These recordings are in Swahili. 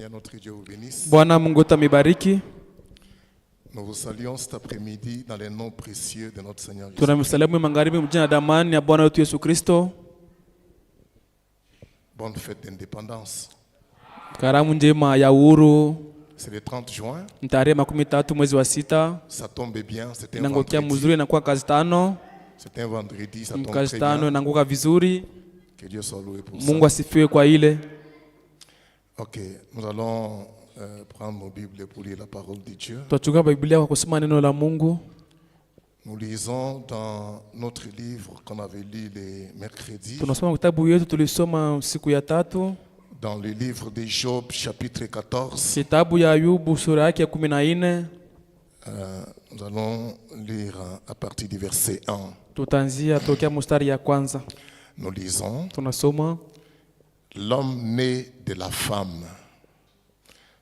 Seigneur notre Dieu vous bénisse. Bwana Mungu tamibariki. Nous vous saluons cet après-midi dans les noms précieux de notre Seigneur Jésus. Tunamsalimu magharibi mjina damani ya Bwana wetu Yesu Kristo. Bonne fête d'indépendance. Karamu njema ya uhuru. C'est le 30 juin. Tarehe 13 mwezi wa 6. Ça tombe bien, c'était un Nangokia vendredi. mzuri na kwa kazi tano. C'était un vendredi, ça tombe Kazi très tano bien. nangoka vizuri. Que Dieu soit loué pour Mungu ça. asifiwe kwa ile. Ok, nous allons prendre nos Bibles pour lire la parole de Dieu. Tutachukua Biblia kwa kusoma neno la Mungu. Nous lisons dans notre livre qu'on avait lu les mercredis, Tunasoma kitabu yetu tulisoma siku ya tatu. dans le livre de Job chapitre 14. Kitabu ya Ayubu sura yake 14. Nous allons lire à partir du verset 1. Tutaanzia tokea mstari ya kwanza. Nous lisons: Tunasoma: L'homme né de la femme,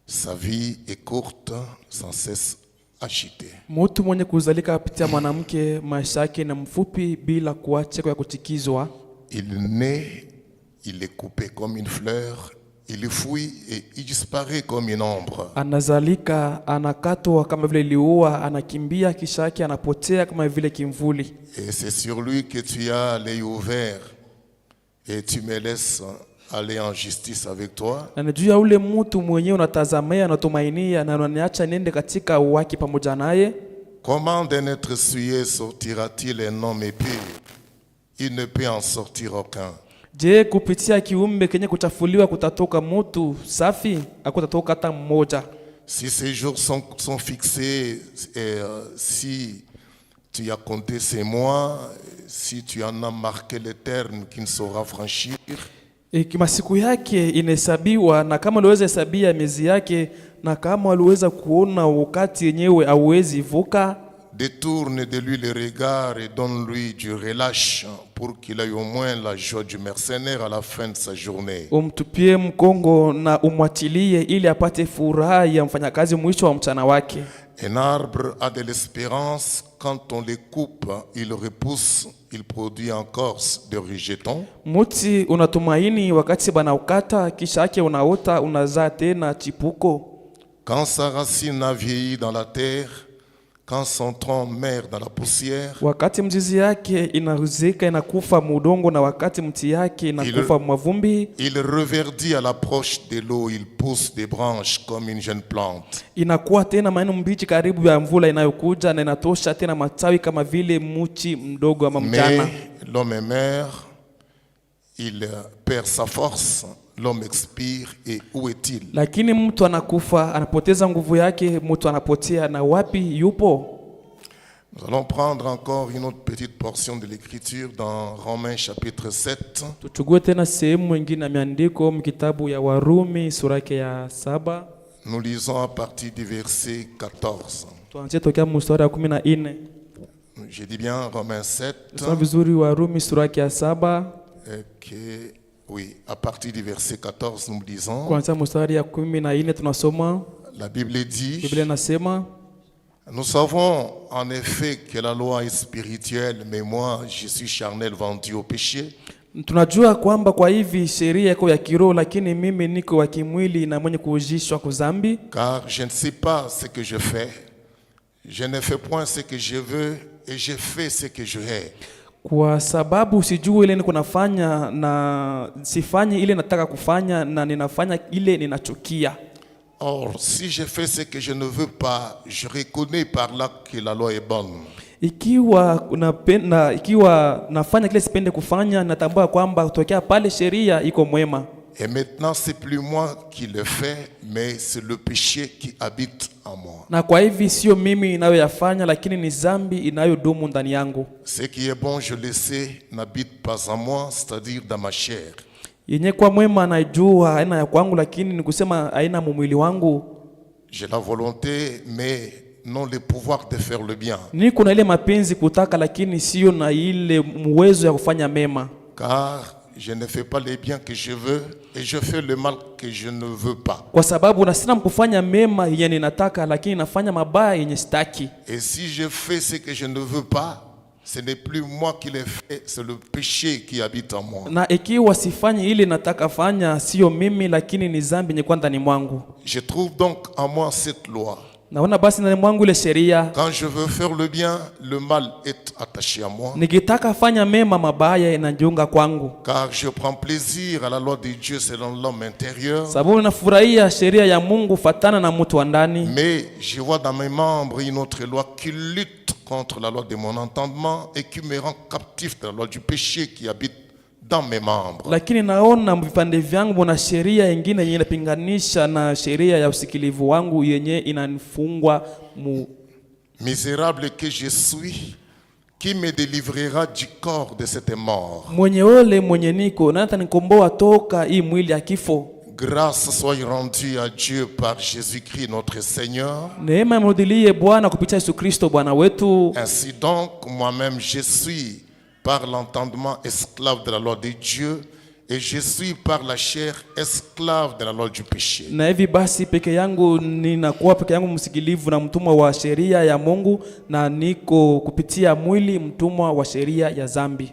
sa vie est courte, sans cesse agitée. Mtu mwenye kuzalika kupitia mwanamke maisha yake ni mfupi bila kuacha kwa kutikizwa. Il naît, il est coupé comme une fleur, il fuit et il disparaît comme une ombre. Anazalika, anakatwa kama vile liua, anakimbia kisha yake anapotea kama vile kimvuli. Et c'est sur lui que tu as l'œil ouvert et tu me laisses aller en justice avec toi. Na juu ya ule mtu mwenyewe unatazamia, unatumainia na unaniacha niende katika uwaki pamoja naye. Comment d'un être souillé sortira-t-il un homme épais? Il ne peut en sortir aucun. Je, kupitia kiumbe kenye kuchafuliwa kutatoka mtu safi? Hakutatoka hata mmoja. Si ces jours sont fixés, et si tu as compté ces mois, si tu en as marqué les termes qu'il ne saura franchir, Kima siku yake inahesabiwa, na kama aliweza hesabia miezi yake, na kama aliweza kuona wakati yenyewe hauwezi vuka, détourne de lui le regard et donne-lui du relâche pour qu'il ait au moins la joie du mercenaire à la fin de sa journée. umtupie mkongo na umwatilie ili apate furaha ya mfanyakazi mwisho wa mchana wake. Un arbre a de l'espérance, quand on le coupe, il repousse, il produit encore de rejetons. Muti unatumaini wakati banaukata kisha yake unaota unazaa tena chipuko. Quand sa racine a vieilli dans la terre, quand son tronc meurt dans la poussière, Wakati mzizi yake inaruzika inakufa mudongo, na wakati mti yake inakufa mavumbi, il reverdit à l'approche de l'eau, il pousse des branches comme une jeune plante. inakuwa tena maeneo mbichi karibu ya mvula inayokuja, na inatosha tena matawi kama vile mchi mdogo ama mjana. Mais l'homme meurt, il perd sa force, l'homme expire, et où est-il? Lakini mtu anakufa, anapoteza nguvu yake, mtu anapotea, na wapi yupo? Nous allons prendre encore une autre petite portion de l'écriture dans Romains chapitre 7. Tuchukue tena sehemu nyingine ya maandiko mkitabu ya Warumi sura yake ya 7. Nous lisons à partir du verset 14. Tuanzie tokea mstari wa 14. Je dis bien Romains 7. Soma vizuri Warumi sura yake ya 7. Oui, à partir du verset 14 nous lisons. Kuanzia mstari ya 14 tunasoma. La Bible dit: Biblia inasema, nous savons en effet que la loi est spirituelle, mais moi je suis charnel, vendu au péché. tunajua kwamba kwa hivi sheria iko ya kiroho, lakini mimi niko wa kimwili na mwenye kuujishwa kuzambi. Car je ne sais pas ce que je fais. Je ne fais point ce que je veux et je fais ce que je hais. Kwa sababu sijui ile niko nafanya na sifanyi ile nataka kufanya, na ninafanya ile ninachukia. Or, si je fais ce que je ne veux pas, je reconnais par là que la loi est bonne. Ikiwa nafanya kile sipende kufanya, natambua kwamba kutokea pale sheria iko mwema. Et maintenant, c'est plus moi qui le fais, mais c'est le péché qui habite en moi. Na kwa hivi sio mimi inayoyafanya, lakini ni zambi inayodumu ndani yangu. Ce qui est bon, je le sais, n'habite pas en moi, c'est-à-dire dans ma chair. Yenye kwa mwema najua aina ya kwangu, lakini ni kusema aina mwili wangu. J'ai la volonté, mais non le pouvoir de faire le bien. Niko na ile mapenzi kutaka, lakini sio na ile uwezo ya kufanya mema. Car je ne fais pas les biens que je veux et je fais le mal que je ne veux pas. Kwa sababu na sina kufanya mema yenye ninataka, lakini nafanya mabaya yenye sitaki. Et si je fais ce que je ne veux pas, ce n'est plus moi qui l'ai fait, c'est le péché qui habite en moi. Na ikiwa sifanyi ili nataka fanya, sio mimi lakini ni dhambi yenye kwa ndani mwangu. Je trouve donc en moi cette loi. Naona basi ndani mwangu ile sheria. Quand je veux faire le bien, le mal est attaché à moi. Nikitaka fanya mema, mabaya inajiunga kwangu. Car je prends plaisir à la loi de Dieu selon l'homme intérieur. Sababu nafurahia sheria ya Mungu fatana na mtu wa ndani. Mais je vois dans mes membres une autre loi qui lutte contre la loi de mon entendement et qui me rend captif de la loi du péché qui habite dans mes membres. Lakini naona vipande vyangu na sheria nyingine yenye inapinganisha na sheria ya usikilivu wangu yenye inanifungwa mu. Misérable que je suis, qui me délivrera du corps de cette mort? Mwenye ole mwenye niko na atanikomboa toka hii mwili ya kifo. Grâce soit rendue à Dieu par Jésus-Christ notre Seigneur. Neema imrudilie Bwana kupitia Yesu Kristo Bwana wetu. Ainsi donc, moi-même je suis par l'entendement esclave de la loi de Dieu et je suis par la chair esclave de la loi du péché. Na hivi basi peke yangu ninakuwa peke yangu msikilivu na mtumwa wa sheria ya Mungu, na niko kupitia mwili mtumwa wa sheria ya dhambi.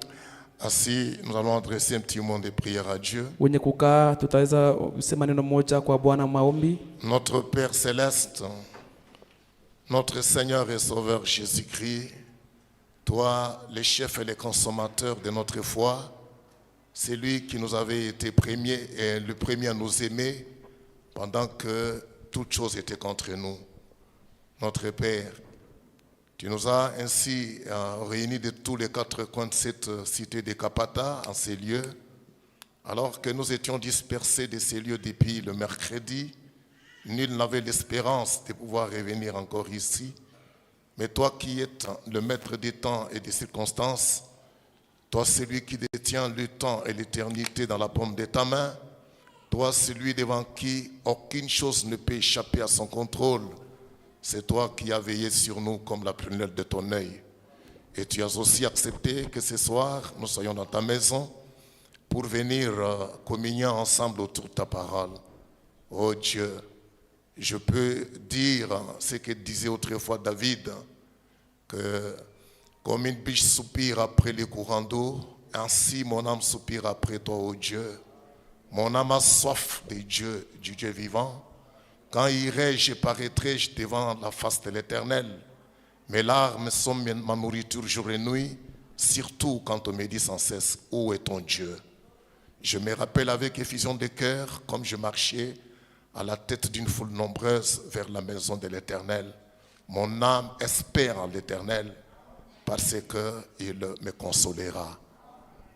Ainsi, nous allons adresser un petit mot de prière à Dieu. Wenye kukaa tutaweza kusema neno moja kwa Bwana maombi. Notre Père céleste, notre Seigneur et Sauveur Jésus-Christ, toi, le chef et le consommateur de notre foi, c'est lui qui nous avait été le premier à nous aimer pendant que toute chose était contre nous. Notre Père, tu nous as ainsi réunis de tous les quatre coins de cette cité de Kapata, en ces lieux, alors que nous étions dispersés de ces lieux depuis le mercredi. Nul n'avait l'espérance de pouvoir revenir encore ici. Mais toi qui es le maître des temps et des circonstances, toi celui qui détient le temps et l'éternité dans la paume de ta main, toi celui devant qui aucune chose ne peut échapper à son contrôle, c'est toi qui as veillé sur nous comme la prunelle de ton œil. Et tu as aussi accepté que ce soir, nous soyons dans ta maison pour venir communier ensemble autour de ta parole. Oh Dieu, je peux dire ce que disait autrefois David, que comme une biche soupire après les courants d'eau, ainsi mon âme soupire après toi, oh Dieu. Mon âme a soif de Dieu, du Dieu vivant. Quand irai-je, paraîtrai-je devant la face de l'Éternel? Mes larmes sont ma nourriture jour et nuit, surtout quand on me dit sans cesse, où est ton Dieu? Je me rappelle avec effusion de cœur, comme je marchais à la tête d'une foule nombreuse vers la maison de l'Éternel. Mon âme espère en l'Éternel parce qu'il me consolera.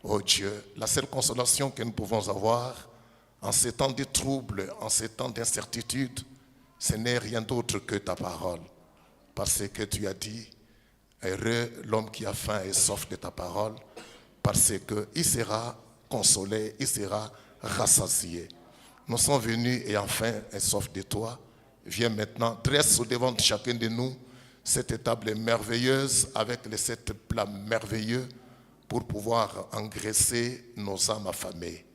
Oh Dieu, la seule consolation que nous pouvons avoir en ces temps de troubles, en ces temps d'incertitude, ce n'est rien d'autre que ta parole. Parce que tu as dit, heureux l'homme qui a faim et soif de ta parole, parce qu'il sera consolé, il sera rassasié. Nous sommes venus et enfin et soif de toi. Viens maintenant, dresse au devant de chacun de nous cette table merveilleuse avec les 7 plats merveilleux pour pouvoir engraisser nos âmes affamées.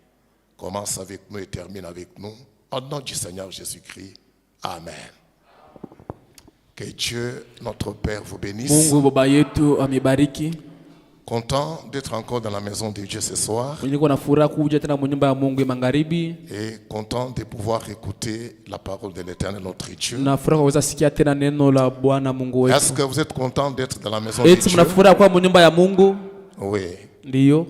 Commence avec nous et termine avec nous. Au nom du Seigneur Jésus-Christ. Amen. Que Dieu, notre Père, vous bénisse. Mungu baba yetu amebariki. Content d'être encore dans la maison de Dieu ce soir. Niko na furaha kuja tena mnyumba ya Mungu magharibi. Et content de pouvoir écouter la parole de l'Éternel notre Dieu. Na furaha kuweza sikia tena neno la Bwana Mungu wetu. Est-ce que vous êtes content d'être dans la maison de Dieu? Mna furaha kwa mnyumba ya Mungu? Oui. Ndiyo.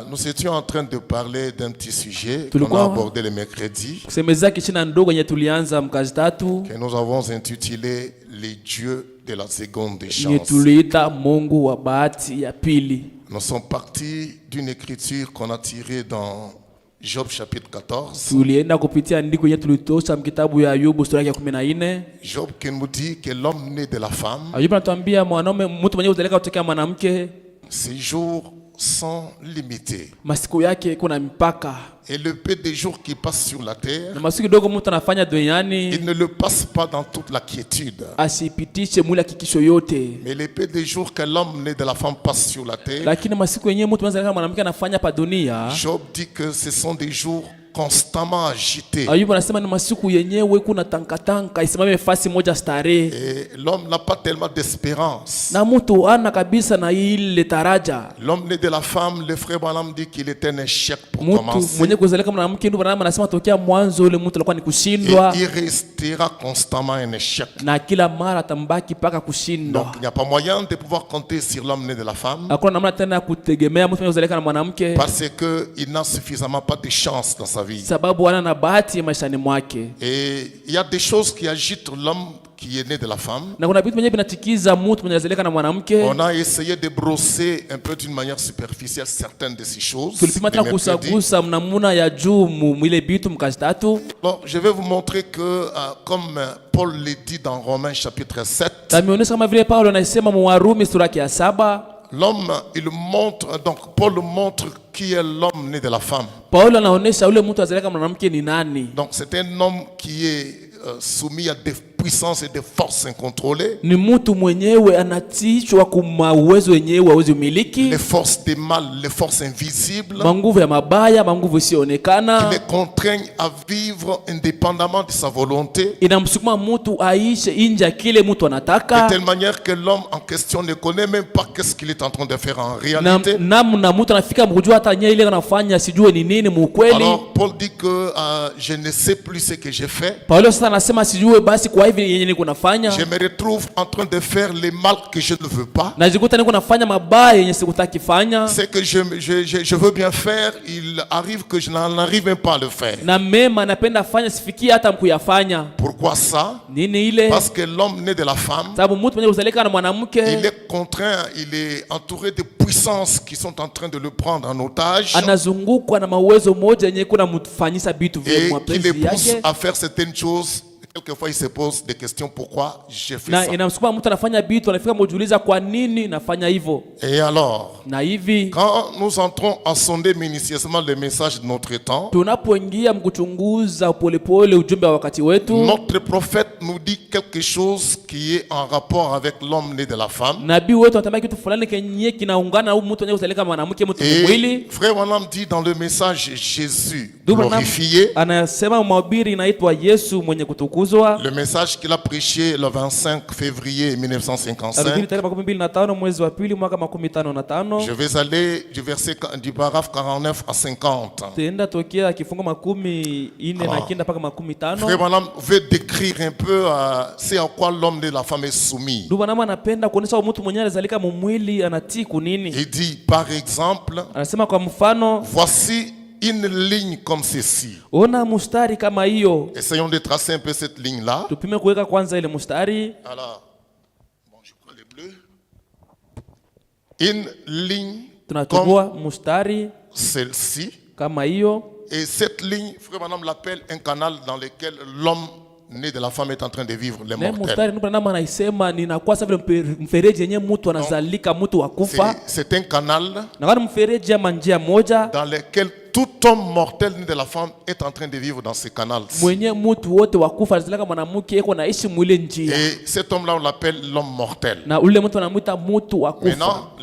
Nous étions en train de parler d'un petit sujet qu'on a abordé le mercredi, kusemezea kichina ndogo yenye tulianza mkazi tatu que nous avons intitulé les dieux de la seconde yenye chance. tuliita Mungu wa bahati ya pili. Nous sommes partis d'une écriture qu'on a tirée dans Job chapitre 14. Tulienda kupitia andiko yenye tulitosha mkitabu ya Ayubu sura ya 14. Job qui nous dit que l'homme né de la femme, Ayubu anatuambia mwanaume mtu mwenye uzaleka kutoka mwanamke, ses jours sont limités. masiku yake kuna mipaka. Et le peu de jours qui passent sur la terre, Na masiku kidogo mtu anafanya duniani, il ne le passe pas dans toute la quiétude. asipitishe mwili hakikisho yote. Mais les peu de jours que l'homme né de la femme passe sur la terre, Lakini masiku yenyewe mtu anazaleka mwanamke anafanya pa dunia, Job dit que ce sont des jours constamment agité. Ayubu anasema ni masiku yenyewe kuna tanka isimame fasi moja starehe. Et l'homme n'a pas tellement d'espérance. Na mtu ana kabisa na ile taraja. L'homme né de la femme, le frère Branham dit qu'il était un échec pour Mtu commencer. mwenye kuzalika mwanamke ndio Branham anasema tokea mwanzo ule mtu alikuwa ni kushindwa. Et il restera constamment un échec. Na kila mara atambaki paka kushindwa. Donc il n'y a pas moyen de pouvoir compter sur l'homme né de la femme. Hakuna namna tena kutegemea mtu mwenye kuzalika na mwanamke. Parce qu'il n'a suffisamment pas de chance dans sa vie. Sababu ana na bahati maishani mwake. Et il y a des choses qui agitent l'homme qui est né de la femme. Na kuna vitu vyenyewe vinatikiza mtu mwenye kuzalika na mwanamke. On a essayé de brosser un peu d'une manière superficielle certaines de ces choses. Tulipima tena kusagusa mnamuna ya juu mwile bitu mkazitatu. Bon, je vais vous montrer que comme Paul le dit dans Romains chapitre 7. Tameonyesha kama vile Paulo anasema mu Warumi sura ya 7. L'homme, il montre, donc Paul montre qui est l'homme né de la femme. Paulo anaonesha ule mtu azalika mwanamke ni nani. Donc c'est un homme qui est soumis à des puissances et des forces incontrôlées. Ni mtu mwenyewe anatiishwa kwa uwezo wenyewe hawezi umiliki. Les forces des mal, les forces invisibles. Manguvu ya mabaya, manguvu isiyoonekana. Qui le contraignent à vivre indépendamment de sa volonté. Inamsukuma mtu aishe nje kile mtu anataka. De telle manière que l'homme en question ne connaît même pas qu'est-ce qu'il est en train de faire en réalité. Na mtu anafika mkujua hata yeye ile anafanya sijue ni nini mukweli. Alors Paul dit que je ne sais plus ce que j'ai fait. Paulo sasa anasema sijue basi kwa hivi yenyewe niko nafanya. Je me retrouve en train de faire les mal que je ne veux pas. Najikuta niko nafanya mabaya yenye sikutaki fanya. C'est que je veux bien faire, il arrive que je n'en arrive même pas à le faire. Na mema napenda fanya sifikie hata mkuyafanya. Pourquoi ça? Nini ile? Parce que l'homme né de la femme, sababu mtu mwenye kuzalika na mwanamke, il est contraint, il est entouré de puissances qui sont en train de le prendre en otage. Anazungukwa na mawezo moja yenye kuna mfanyisa vitu vya mapenzi yake. Et qui le pousse à faire certaines choses. Quelquefois il se pose des questions, pourquoi j'ai fait ça. Na inamsukuma mtu anafanya vitu anafika mjiuliza kwa nini nafanya hivyo. Et alors, na hivi quand nous entrons à sonder minutieusement le message de notre temps, tunapoingia mkuchunguza polepole ujumbe wa wakati wetu, notre prophète nous dit quelque chose qui est en rapport avec l'homme né de la femme. Nabii wetu anatambia kitu fulani kenye kinaungana na mtu anayezalika mwanamke mtu mwili. Frère Branham dit dans le message Jésus glorifié, anasema mahubiri inaitwa Yesu mwenye kutukuzwa. Le message qu'il a prêché le 25 février 1955. Je vais aller du paragraphe 49 à 50. Frère Branham veut décrire un peu c'est à quoi l'homme de la femme est soumis. Il dit par exemple, voici une ligne comme ceci. Ona mustari kama hiyo. Essayons de tracer un peu cette ligne là. Tupime kuweka kwanza ile mustari. Alors, bon, je prends les bleus. Une ligne tunachukua mustari celle-ci. Kama hiyo. Et cette ligne, Frère Branham l'appelle un canal dans lequel l'homme né de la femme est en train de vivre les mortels. C'est un canal dans lequel tout homme mortel né de la femme est en train de vivre dans ce canal. Et cet homme-là, on l'appelle l'homme mortel. Maintenant,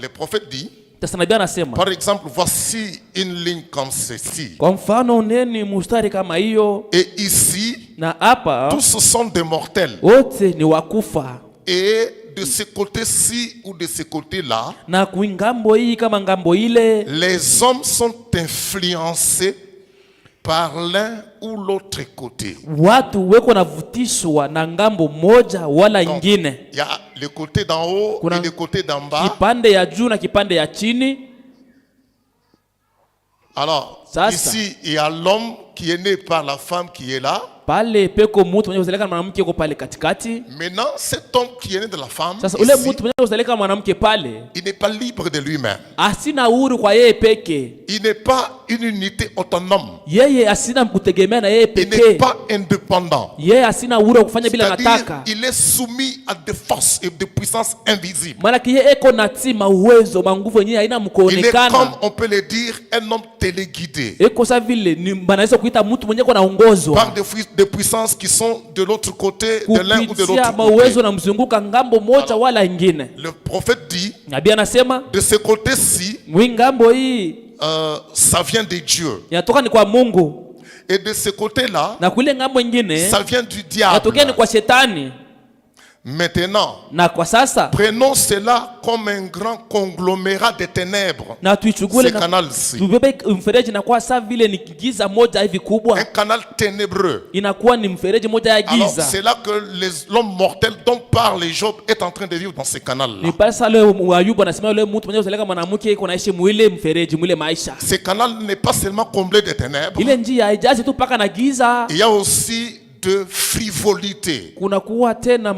le prophète dit, par exemple, voici une ligne comme ceci. Et ici, tous ce sont des mortels. Et de ce côté-ci ou de ce côté-là, les hommes sont influencés par l'un ou l'autre côté. Donc, il y a le côté d'en haut et le côté d'en bas. Alors, ici, il y a l'homme qui est né par la femme qui est là. Maintenant, cet homme qui est né de la femme, ici, il n'est pas libre de lui-même. Il n'est pas une unité autonome. Il n'est pas indépendant. C'est-à-dire, il est soumis à des forces et des puissances invisibles. Il est, comme on peut le dire, un homme téléguidé. Par des puissances qui sont de l'autre côté, de l'un ou de l'autre côté. Le prophète dit, de ce côté-ci, ça vient de Dieu. Et de ce côté-là, na kule ngambo ingine ça vient du diable. yatokea ni kwa shetani. Maintenant, Na kwa sasa prenons cela comme un grand conglomérat de ténèbres. na tuichukue Ce canal-ci, tubebe mfereji na kwa saa vile ni giza moja hivi kubwa, un canal ténébreux. inakuwa ni mfereji moja ya Alors, giza. c'est là que l'homme mortel dont parle Job est en train de vivre dans ce canal-là. Ni pale leo Ayubu anasema yule mtu mwenye useleka mwanamke iko naishi mwile mfereji mwile maisha. Ce canal n'est pas seulement comblé de ténèbres, Ile njia haijazi tu paka na giza, il y a aussi de frivolité. kuna kuwa tena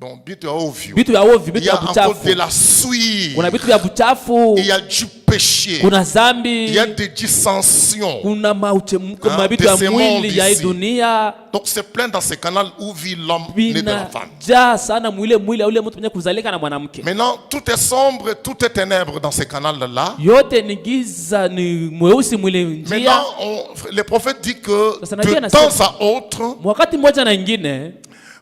Bon, bitu ya ovyo. vitu ya ovyo, Il vitu y a ya encore buchafu. de la souillure. Kuna vitu vya buchafu, Il y a du péché. kuna Il zambi, y a des dissensions. kuna mauchemko, Ah, mabitu ya de ce mwili monde ya hii ici. dunia. Donc c'est plein dans ce canal où vit l'homme né de la femme. Vinajaa sana mwili ya ule mtu mwenye kuzalika na mwanamke. Maintenant, tout est sombre, tout est ténèbre dans ce canal-là. Yote ni giza, ni mweusi mwile njia. Maintenant, le prophète dit que Sasa nabii de anasema, temps à autre, wakati mmoja na ingine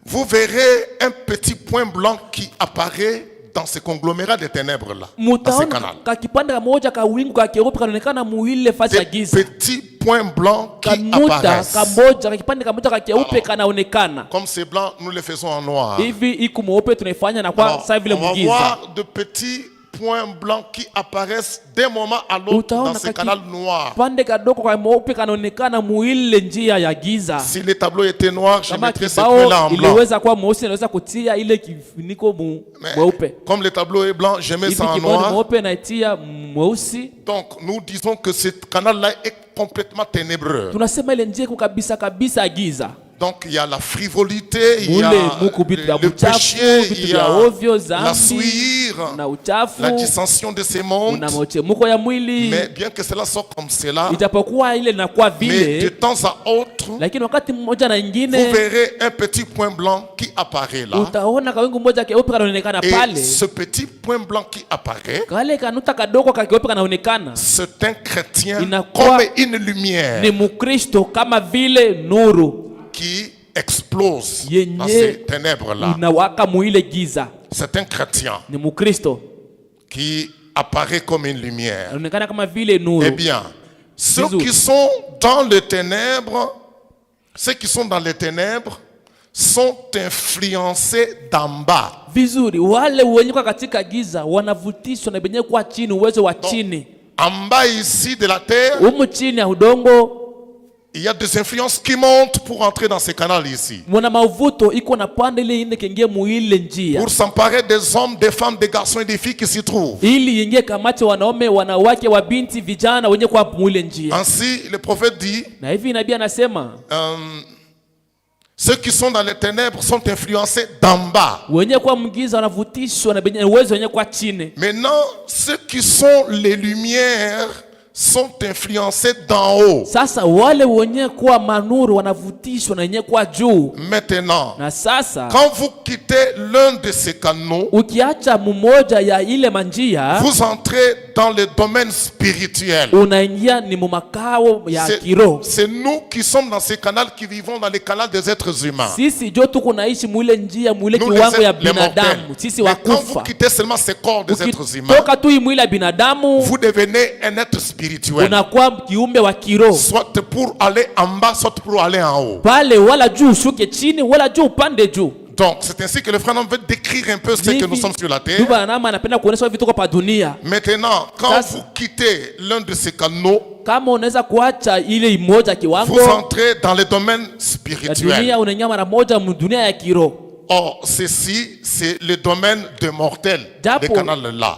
vous verrez un petit point blanc qui apparaît dans ce conglomérat de ténèbres-là, dans ce canal. mutaona kakipande kamoja ka wingu ka keupe kanaonekana mwile fasi ya Des giza. petits points blancs qui Kamuta apparaissent. kamoja kakipande kamoja ka keupe kanaonekana. Comme c'est blanc, nous le faisons en noir. Hivi iko mweupe tunaifanya na kwa Alors, sasa vile on va mgiza. voir de petits points blancs qui apparaissent d'un moment à l'autre dans ce canal noir. Pande kadoko ka mweupe kanaonekana mwile njia ya giza. Si le tableau était noir, je Kama mettrais ce point-là kibao en blanc. iliweza kuwa mweusi, naweza kutia ile kifuniko Mais mweupe. comme le tableau est blanc, je mets Hivi ça en kibao ni noir. mweupe naitia mweusi. Donc nous disons que ce canal-là est complètement ténébreux. Tunasema ile njia iko kabisa kabisa giza. Donc il y a la frivolité, il y a Mule muku vitu vya le buchafu, péché, vitu il y vya a ovyo, la zambi, souillure, na uchafu, la dissension de ces mondes. na mchemuko ya mwili. Mais bien que cela soit comme cela, Ijapokuwa ile inakuwa mais de vile, temps à autre, lakini wakati mmoja na vous ingine verrez un petit point blanc qui apparaît là. utaona kawingu moja keupe kanaonekana Et pale. ce petit point blanc qui apparaît, Kale kanuta kadogo ka keupe kanaonekana. c'est un chrétien Inakuwa comme une lumière ni Mkristo kama vile nuru qui explose Yenye dans ces ténèbres-là. inawaka mwile giza. C'est un chrétien Ni Mkristo qui apparaît comme une lumière. anaonekana kama vile nuru. Eh bien, ceux Bisous. qui sont dans les ténèbres, ceux qui sont dans les ténèbres sont influencés d'en bas. Vizuri, wale wenye kwa katika giza wanavutishwa na benye kwa chini, uwezo wa chini. En bas ici de la terre, Humu chini ya udongo il y a des influences qui montent pour entrer dans ce canal ici. mwana mavuto iko na pande ile inde kengie muile njia Pour s'emparer des hommes, des femmes, des garçons et des filles qui s'y trouvent. ili ingie kamati wanaume, wanawake, wa binti, vijana wenye kwa muile njia. Ainsi, le prophète dit, Na hivi nabii anasema ceux qui sont dans les ténèbres sont influencés d'en bas. wenye kwa mgiza wanavutishwa na benye uwezo wenye kwa chini. Maintenant, ceux qui sont les lumières sont influencés d'en haut. Sasa wale wenye kwa manuru wanavutishwa na wenye kwa juu. Maintenant, Na sasa quand vous quittez l'un de ces canaux, ukiacha mmoja ya ile manjia vous entrez dans le domaine spirituel. unaingia ni mumakao ya kiroho. C'est nous qui sommes dans ces canaux qui vivons dans les canaux des êtres humains. Sisi jo tuko naishi mwile njia mwile Nous, kiwango ya les mortels. binadamu, sisi Mais quand vous wakufa. quittez seulement ces corps des êtres humains, Ukitoka tu mwile ya binadamu vous devenez un être spirituel. unakuwa kiumbe wa kiroho. Soit pour aller en bas, soit pour aller en haut. Pale wala juu ushuke chini, wala juu upande juu. Donc, c'est ainsi que le frère veut décrire un peu ce que nous sommes sur la terre. Ndugu anama anapenda kuonesha vitu kwa dunia. Maintenant, quand Sasa. vous quittez l'un de ces canaux, Kama unaweza kuacha ile moja vous kiwango entrez dans le domaine ya spirituel. dunia, unaingia mara moja dunia ya kiroho. Or, ceci, c'est le domaine des mortels, les Japo canaux là.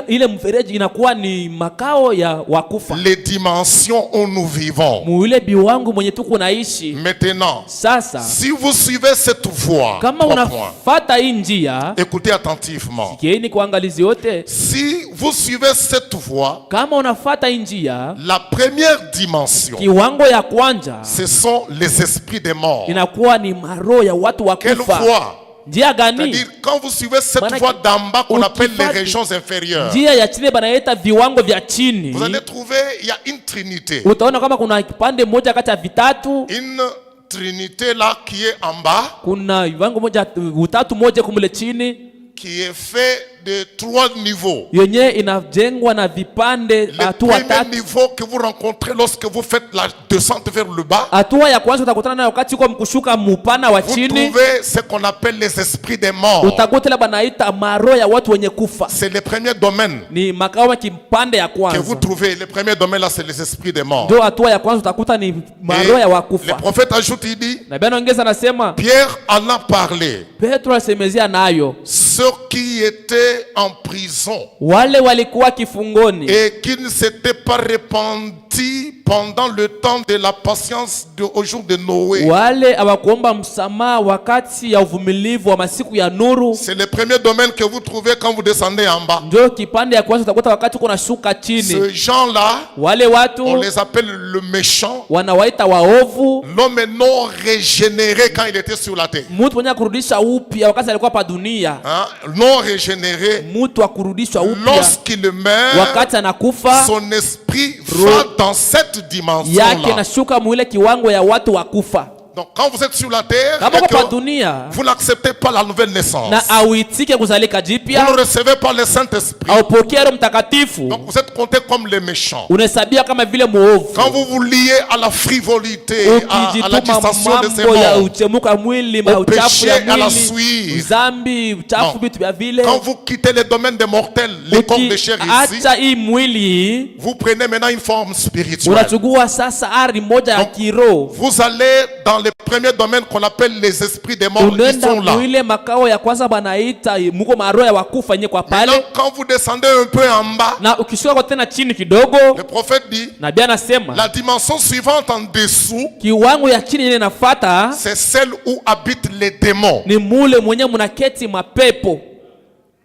ile mfereji inakuwa ni makao ya wakufa. Les dimensions où nous vivons. Muile biwangu mwenye tuko naishi. Maintenant, Sasa si vous suivez cette voie, kama trois points, unafata hii njia, écoutez attentivement. kieni kuangalizi yote. Si vous suivez cette voie, Kama unafata hii njia, la première dimension, kiwango ya kwanja ce sont les esprits des morts. inakuwa ni maroho ya watu Quelle wakufa. voie? Njia gani? C'est-à-dire, quand vous suivez cette Manake, voie d'en bas qu'on appelle les ukifati régions inférieures, njia ya chini banaita viwango vya chini. vous allez trouver, il y a une trinité. Utaona kama kuna kipande moja kati ya vitatu, Une trinité là qui est en bas, kuna viwango moja utatu moja kumule chini, qui est fait de 3 niveaux. yenye inajengwa na vipande Le hatua premier tatu. niveau que vous rencontrez lorsque vous faites la descente vers le bas, Hatua ya kwanza utakutana nayo wakati uko mkushuka mupana wa vous chini, trouvez ce qu'on appelle les esprits des morts. utakuta ile banaita maro ya watu wenye kufa. C'est le premier domaine Ni makao ya kipande ya que vous kwanza. trouvez. Le premier domaine là, c'est les esprits des morts. Ndio hatua ya kwanza utakuta ni Et maro ya le wakufa. prophète ajoute, il dit, Na Bwana ongeza anasema Pierre en a parlé. Petro asemezea nayo Ceux qui étaient en prison wale walikuwa kifungoni et qui ne s'étaient pas repentis pendant le temps de la patience au jour de Noé. wale hawakuomba msamaha wakati ya uvumilivu wa masiku ya nuru. C'est le premier domaine que vous trouvez quand vous descendez en bas. Ndio kipande ya kwanza utakuta wakati uko nashuka chini. Ces gens-là, Wale on watu les appelle le méchant, wanawaita waovu, l'homme non régénéré quand il était sur la terre. mtu mwenye kurudisha upya wakati alikuwa pa dunia, Hein? Non régénéré, mtu wa kurudishwa upya lorsqu'il meurt, wakati anakufa, son esprit va dans cette yake dimension-là. nashuka mwile kiwango ya watu wakufa. Donc quand vous êtes sur la terre Kama et uko pa que dunia vous n'acceptez pas la nouvelle naissance, na auitike kuzalika vous jipya, ne recevez pas le Saint-Esprit, aupokee Roho Mtakatifu, donc vous êtes compté comme les méchants. unahesabia kama vile muovu. Quand vous vous liez à la frivolité, à la Ukijituma distraction de ces mambo ya morts, uchemuka mwili, au uchafu ya péché, à la mwili, suie. zambi, uchafu, Non. vitu vya vile, quand vous quittez les domaines des mortels, les corps de chair ici, ukiacha hii mwili vous prenez maintenant une forme spirituelle. unachukua sasa ari moja ya Donc, kiroho. Vous allez dans le premier domaine qu'on appelle les esprits des morts, ils Unaenda sont là. mwile makao ya kwanza banaita muko maroho ya wakufa nye kwa pale, Maintenant, quand vous descendez un peu en bas, na ukishuka kwa tena chini kidogo, le prophète dit, nabii anasema la dimension suivante en dessous, kiwango ya chini yenye inafuata c'est celle où habitent les démons. ni mule mwenye munaketi mapepo.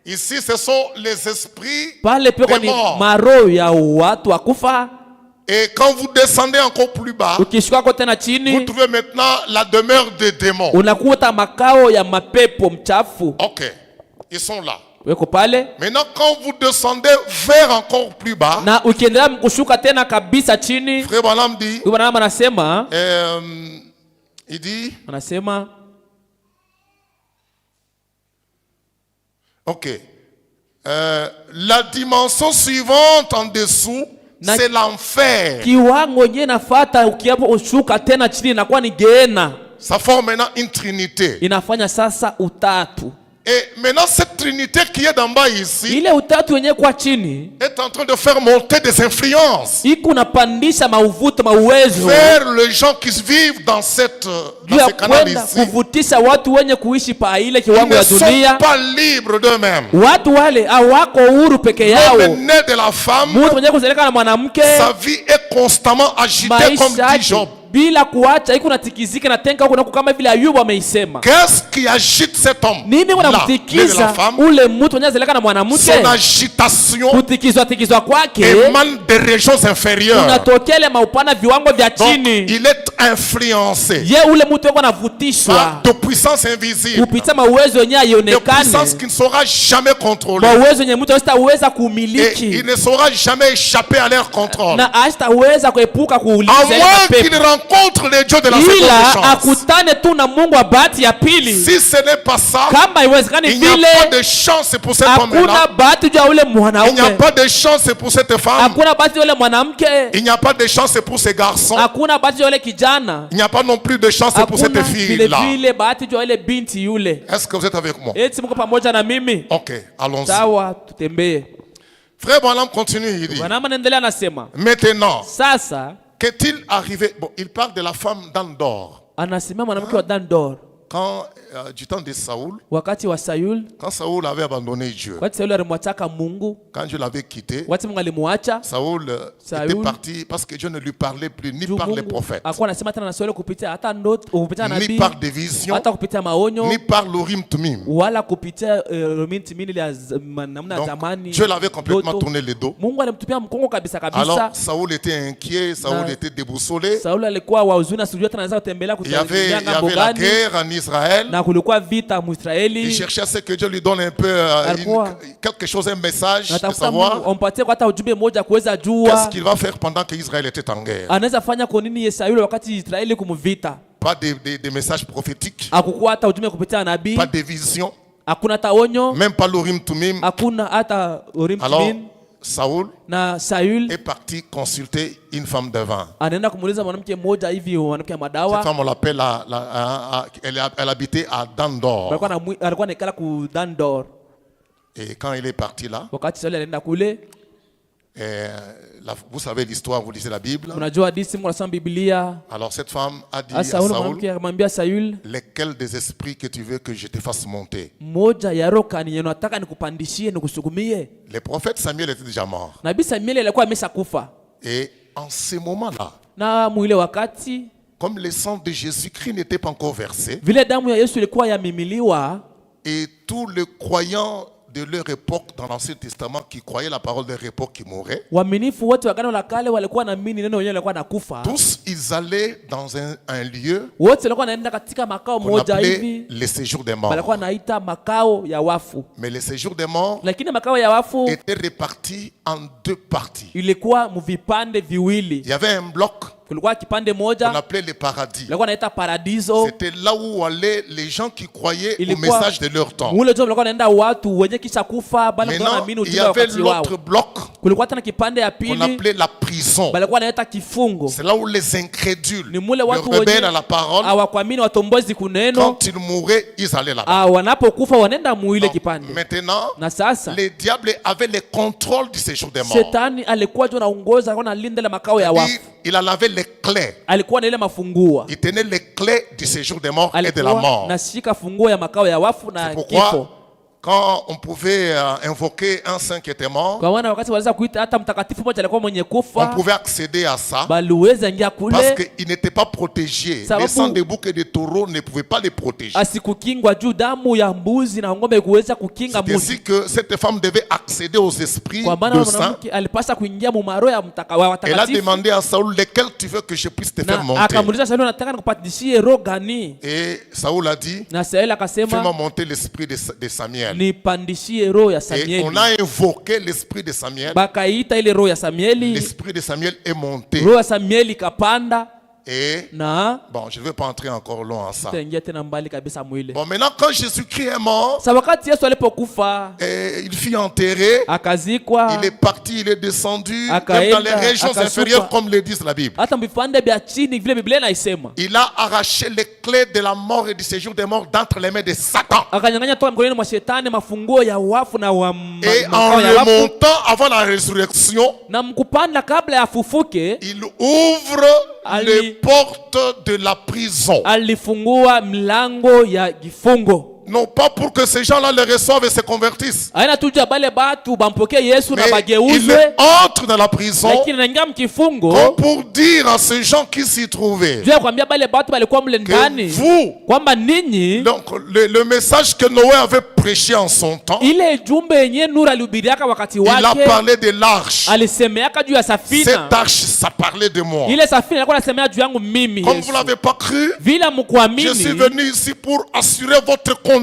Ici, ce sont les esprits Pale peko des ni morts. maroho ya watu wakufa. Et quand vous descendez encore plus bas, Ukishuka kwa tena vous chini trouvez maintenant la demeure des démons. unakuta makao ya mapepo mchafu Ok, ils sont là. weko pale, Maintenant, quand vous descendez vers encore plus bas, na ukiendelea kushuka tena kabisa chini, Frère Branham dit, Bwana anasema il dit, ok, la dimension suivante en dessous, Na- c'est l'enfer. kiwango yenyewe inafuata ukiapo ushuka tena chini inakuwa ni Gehenna. Ça forme maintenant une trinité. Inafanya sasa utatu. Et maintenant, cette trinité qui est d'en bas ici Ile utatu wenyewe kwa chini est en train de faire monter des influences iko unapandisha mauvuto mauwezo vers les gens qui vivent dans cette juu dans ya ce canal kwenda ici. kuvutisha watu wenye kuishi pa ile Ils kiwango ne ya sont dunia. pas libres d'eux-mêmes. Watu wale hawako huru peke yao. L'homme né de la femme, Mtu mwenye kuzalika na mwanamke, sa vie est constamment agitée comme maisha dit Job. yake bila kuacha iko natikizika na tenka huko kama vile Ayubu ameisema. Qu'est-ce qui agite cet homme Nini là, né de la unamtikiza femme? ule mtu mwenye kuzalika na mwanamke? Son agitation Kutikizwa kwake émane des régions inférieures. unatokea ile maupana viwango vya Donc, chini. il est influencé Ye ule mtu yuko par anavutishwa de puissances invisibles, kupitia mauwezo yenyewe de haionekane, puissances qui ne sera jamais contrôlée. mauwezo yenye mtu hastaweza Et kumiliki il ne saura jamais échapper à leur contrôle. na hastaweza kuepuka À kuuliza ile moins mapepo, qu'il rencontre les dieux de la seconde ila chance. akutane tu na Mungu wa bahati ya pili. Si ce n'est pas ça, Kama haiwezekani il n'y a vile, pas de chance pour cet hakuna homme-là. bahati juu ya ule Il n'y a mwanaume, pas de chance pour cette femme. hakuna bahati juu ya ule mwanamke, Il n'y a pas de chance pour ces garçons. hakuna bahati juu ya ule kijana, Il n'y a pas non plus de chance pour cette hakuna vile fille-là. vile bahati juu ya ile binti yule. Est-ce que vous êtes avec moi? Eti mko pamoja na mimi? Ok, allons-y. Sawa, tutembee. Frère Branham continue, il dit, Bwana anaendelea anasema, maintenant, sasa qu'est-il arrivé? Bon, il parle de la femme d'Andor. anasimama mwanamke wa Dan-dor Quand, du temps de Saoul, wakati wa Saul, quand Saoul avait abandonné Dieu, wakati Saul alimwachaka Mungu, quand Dieu l'avait quitté, wakati Mungu alimwacha Saoul Saoul, était parti parce que Dieu ne lui parlait plus ni juu par les Mungu prophètes, akuwa anasema tena na Saul kupitia hata ndoto, kupitia ni nabii, par des visions, hata kupitia maonyo, ni par l'Urim Tumim. wala kupitia romintimini ile ya namna ya Donc, zamani. Dieu l'avait complètement ndoto. tourné le dos. Mungu alimtupia mkongo kabisa Alors, kabisa. Saoul était inquiet, Saoul Na- était déboussolé. Saul alikuwa wa huzuni, asijua tena anaweza kutembelea Il y avait ngambo la gani, guerre en Israël. na kulikuwa vita Il Mwisraeli. cherchait à ce que Dieu lui donne un peu Alikuwa- quelque chose, un message, de Natafuta Mungu savoir ampatie hata ujumbe mmoja kuweza qu'est-ce jua qu'il va faire pendant que Israël était en guerre. anaweza fanya kwa nini Sauli wakati Israeli kumvita. Pas des messages prophétiques, Hakukuwa hata ujumbe kupitia nabii, pas des visions. hakuna taonyo, même pas l'Urim Tumim. hakuna hata Urim Alors, Tumim. Saoul Na Saül est parti consulter une femme de vin. anaenda kumuuliza mwanamke mmoja hivi, mwanamke wa Cette madawa. femme, on l'appelle, elle habitait à Dandor. Alikuwa anaikala ku Dandor. Et quand il est parti là, Wakati Sauli alienda kule, vous savez l'histoire, vous lisez la Bible. unajua hadithi, mnasoma Biblia. Alors cette femme a dit à Asa ule Saoul, mwanamke akamwambia Saül, lesquels des esprits que tu veux que je te fasse monter? moja ya roho kani nataka nikupandishie nikusukumie. Le prophète Samuel était déjà mort. Nabii Samuel alikuwa ameshakufa. Et en ce moment-là, Na mwile wakati comme le sang de Jésus-Christ n'était pas encore versé, vile damu ya Yesu ilikuwa yamimiliwa, et tous les croyants de leur époque dans l'Ancien Testament qui croyaient la parole de leur époque qui mouraient, waaminifu wote wa Agano la Kale walikuwa naamini neno wenyewe lilikuwa nakufa. tous ils allaient dans un lieu Wote walikuwa naenda katika makao qu'on moja appelait hivi, le séjour des morts. walikuwa naita makao ya wafu. Mais le séjour des morts Lakini makao ya wafu était réparti en deux parties. ilikuwa mvipande viwili. Il y avait un bloc Kulikuwa kipande qu'on moja appelait le paradis. ilikuwa naita paradiso. C'était là où allaient les gens qui croyaient au Ilikuwa message de leur temps. mule jo walikuwa naenda watu wenye kisha kufa bali walikuwa Maintenant, naamini il y ujumbe wa avait wakati wao. l'autre bloc Kulikuwa tena kipande ya qu'on pili appelait la prison. balikuwa naita kifungo. C'est là où les incrédules, Ni mule les watu rebelles wenye à la parole, hawakuamini watombozi kuneno, quand ils mouraient, ils allaient là-bas. wanapokufa wanaenda muile Donc, kipande. maintenant, Na sasa les diables avaient le contrôle du séjour des morts. Shetani alikuwa jo naongoza, alikuwa nalinda ile makao ya wafu. Il en avait les clés. Alikuwa na ile mafungua. Il tenait les clés du séjour des morts et de la Alikuwa mort. nashika funguo ya makao ya wafu na C'est kifo. pourquoi, quand on pouvait invoquer un saint qui était mort, Kwa maana wakati waliweza kuita hata mtakatifu mmoja alikuwa mwenye on kufa, pouvait accéder à ça baliweza ingia parce kule, qu'il n'était pas protégé. Sababu- Les sangs de boucs et de taureaux ne pouvaient pas les protéger. asikukingwa juu damu ya mbuzi na ng'ombe kuweza kukinga C'est mtu. ainsi que cette femme devait accéder aux esprits Kwa maana de saints. mwanamke alipasa kuingia mumaro ya wa Elle a watakatifu, demandé à Saoul lesquels tu veux que je puisse te faire na monter. akamuuliza Sauli, nataka nikupatishie roho gani? Et Saoul a dit, Na Sauli fais-moi akasema, monter l'esprit de Samuel. nipandishie roho ya Et Samueli. on a invoqué l'esprit de Samuel. Bakaita ile roho ya Samueli, L'esprit de Samuel est monté. roho ya Samueli ikapanda, Et na bon, je ne vais pas entrer encore long en ça. taingia tena mbali kabisa mwile. Bon, maintenant, quand Jésus-Christ est mort, Sa wakati Yesu alipokufa il fut enterré. akazikwa, Il est parti, il est descendu, même Akaenda, dans les régions akashuka. inférieures, comme le dit la Bible. hata vipande vya chini vile Biblia inaisema, Il a arraché les clés de la mort et du séjour des morts d'entre les mains de Satan. akanyang'anya toka mikononi mwa shetani mafunguo ya wafu na wa Et en makao ya wafu, remontant avant la résurrection, na mkupanda kabla ya afufuke il ouvre les portes de la prison. alifungua mlango ya kifungo. Non pas pour que ces gens-là le reçoivent et se convertissent, Aina tuja bale batu bampokee Yesu na mais il bageuzwe, entre dans la prison lakini naingia mkifungo comme pour dire à ces gens qui s'y trouvaient juu ya kuambia bale batu balikuwa mle que ndani vous, kwamba ninyi, donc le message que Noé avait prêché en son temps, ile jumbe yenye Nuru alihubiriaka wakati il a wake, parlé de l'arche. alisemeaka juu ya safina. Cette arche, ça parlait de moi. Ile safina ilikuwa nasemea juu yangu mimi Comme Yesu. vous ne l'avez pas cru, Vile je suis mkuamini, venu ici pour assurer votre condamnation.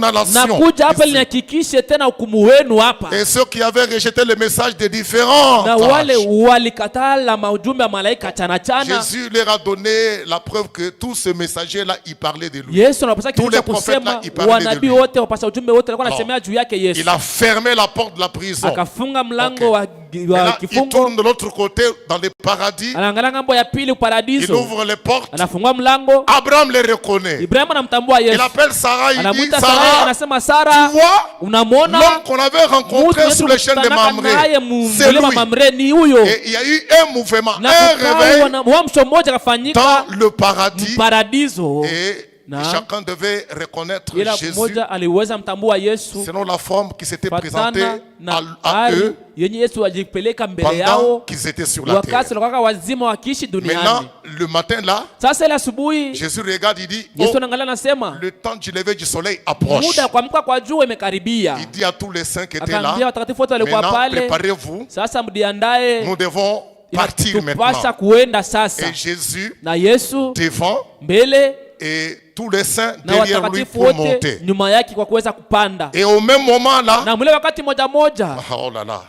nakuja hapa Ici. linihakikishe tena hukumu wenu hapa. Et ceux qui avaient rejeté le message de différents Na wale âges, walikatala maujumbe ya malaika chana chana, Jésus leur a donné la preuve que tous ces messagers-là, ils parlaient de lui. Yesu anapasa Tous les kitu prophètes kusema, là, ils parlaient de wanabii lui. wote wapasa ujumbe wote walikuwa Alors, wanasemea juu yake Yesu. Il a fermé la porte de la prison. Akafunga mlango Ok. wa Et là, il kifungo, tourne de l'autre côté dans le paradis. anaangalia ngambo ya pili Il paradiso, ouvre les portes. anafungua mlango. Abraham les reconnaît. Ibrahimu anamtambua Il Yesu, appelle Sarah. Il dit, anamuita Sara, Sarah, anasema tu Sara, vois unamwona l'homme qu'on avait rencontré sur le chêne de Mamré. C'est mlima lui. Mamre, ni huyo. Et il y a eu un mouvement, Na un kukawa réveil uamsho mmoja kafanyika dans le paradis. paradiso, Et Na. chacun devait reconnaître ila Jésus mmoja aliweza mtambua Yesu selon la forme qui s'était présentée patana na à hali eux yenye Yesu ajipeleka mbele pendant yao qu'ils étaient sur la wakati terre. walikuwa wazima wakiishi Maintenant, duniani. le matin là, Sasa ile asubuhi Jésus regarde, il dit, Yesu oh, anaangalia anasema, le temps du lever du soleil approche. muda wa kuamka kwa jua imekaribia. Il dit à tous les saints qui étaient là, Akaambia watakatifu wote walikuwa maintenant pale, préparez-vous, sasa mjiandae, nous devons partir inatupasa maintenant. kuenda sasa. Et Jésus Na Yesu devant mbele et tous les saints na derrière lui watakatifu pour wote monter. nyuma yake kwa kuweza kupanda. Et au même moment là, Na mle wakati moja moja, oh là là,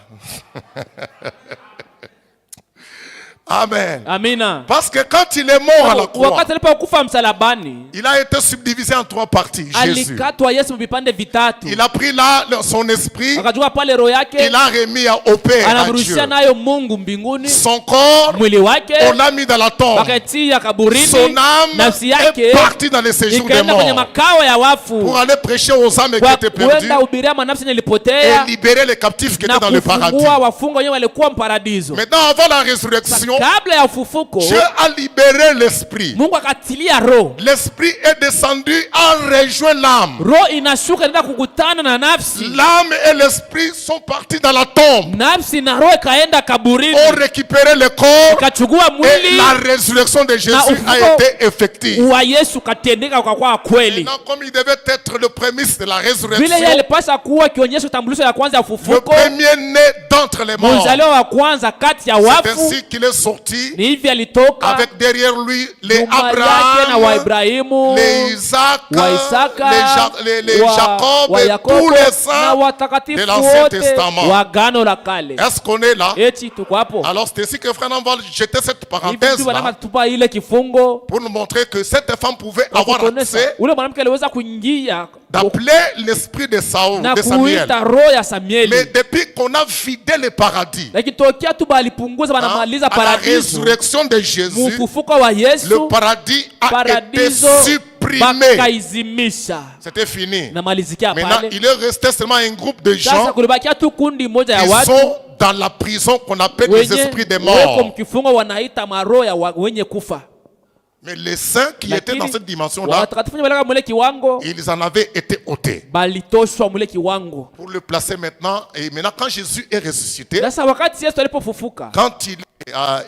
Amen. Amina. Parce que quand il est mort à la croix, Wakati alipokufa msalabani, il a été subdivisé en 3 parties. Jésus. alikatwa Yesu vipande vitatu. Il a pris là son esprit, Akachukua pale roho yake, il a remis au Père, à Dieu. anamrudishia nayo Mungu mbinguni. Son corps, Mwili wake on l'a mis dans la tombe. wakatia kaburini. Son âme Nafsi est yake partie dans les séjours des ikaenda kwenye morts makao ya wafu pour aller prêcher aux âmes qui kwa étaient perdues kuenda hubiria manafsi yenye et ilipotea libérer les captifs qui na étaient dans le paradis. kufungua wafungwa wenyewe walikuwa mparadiso. Maintenant, avant la résurrection, Kabla ya ufufuko, Dieu a libéré l'esprit. Mungu akatilia roho. L'esprit est descendu, a rejoint l'âme. Roho inashuka inaenda kukutana na nafsi. L'âme et l'esprit sont partis dans la tombe, Nafsi na roho ikaenda kaburini, ont récupéré le corps ikachukua et mwili la résurrection de Jésus a été effective. wa Yesu katendeka kwa kweli. Maintenant, comme il devait être le prémisse de la Vile résurrection, yeye alipaswa kuwa kionyesho tambulisho ya kwanza ya le ufufuko, premier-né d'entre les morts, mzaliwa wa kwanza kati ya c'est wafu, ainsi qu'il est sorti ni hivi alitoka avec derrière lui les nyuma yake na Abraham, Waibrahimu, les Isaac, wa Isaka, les wa Jacob et Yakobo tous les na saints de watakatifu l'Ancien wote Testament. wa Agano la Kale. Est-ce qu'on est là? Eti tuko hapo. Alors c'est ainsi que Frère Nam va jeter cette Hivi parenthèse tu là wanama tupa ile kifungo pour nous montrer que cette femme pouvait avoir kuonesha accès ule mwanamke aliweza kuingia d'appeler l'esprit de Saül, na de Samuel. kuita roho ya Mais Samueli. depuis qu'on a vidé le paradis, Lakini tokea tu balipunguza banamaliza à la paradiso, résurrection de Jésus, mufufuko wa Yesu, le paradis a été paradiso supprimé. bakaizimisha C'était fini. na malizikia Maintenant, pale. il est resté seulement un groupe de Sasa gens kulibakia tu kundi moja ya qui watu sont dans la prison qu'on appelle les esprits des wenye weko morts. mkifungo wanaita maroho ya wenye kufa. Mais les saints qui étaient dans cette dimension-là, watakatifu wenye walika mule kiwango ils en avaient été ôtés. balitoshwa mule kiwango. Pour le placer maintenant, et maintenant quand Jésus est ressuscité, Sasa wakati Yesu alipofufuka, quand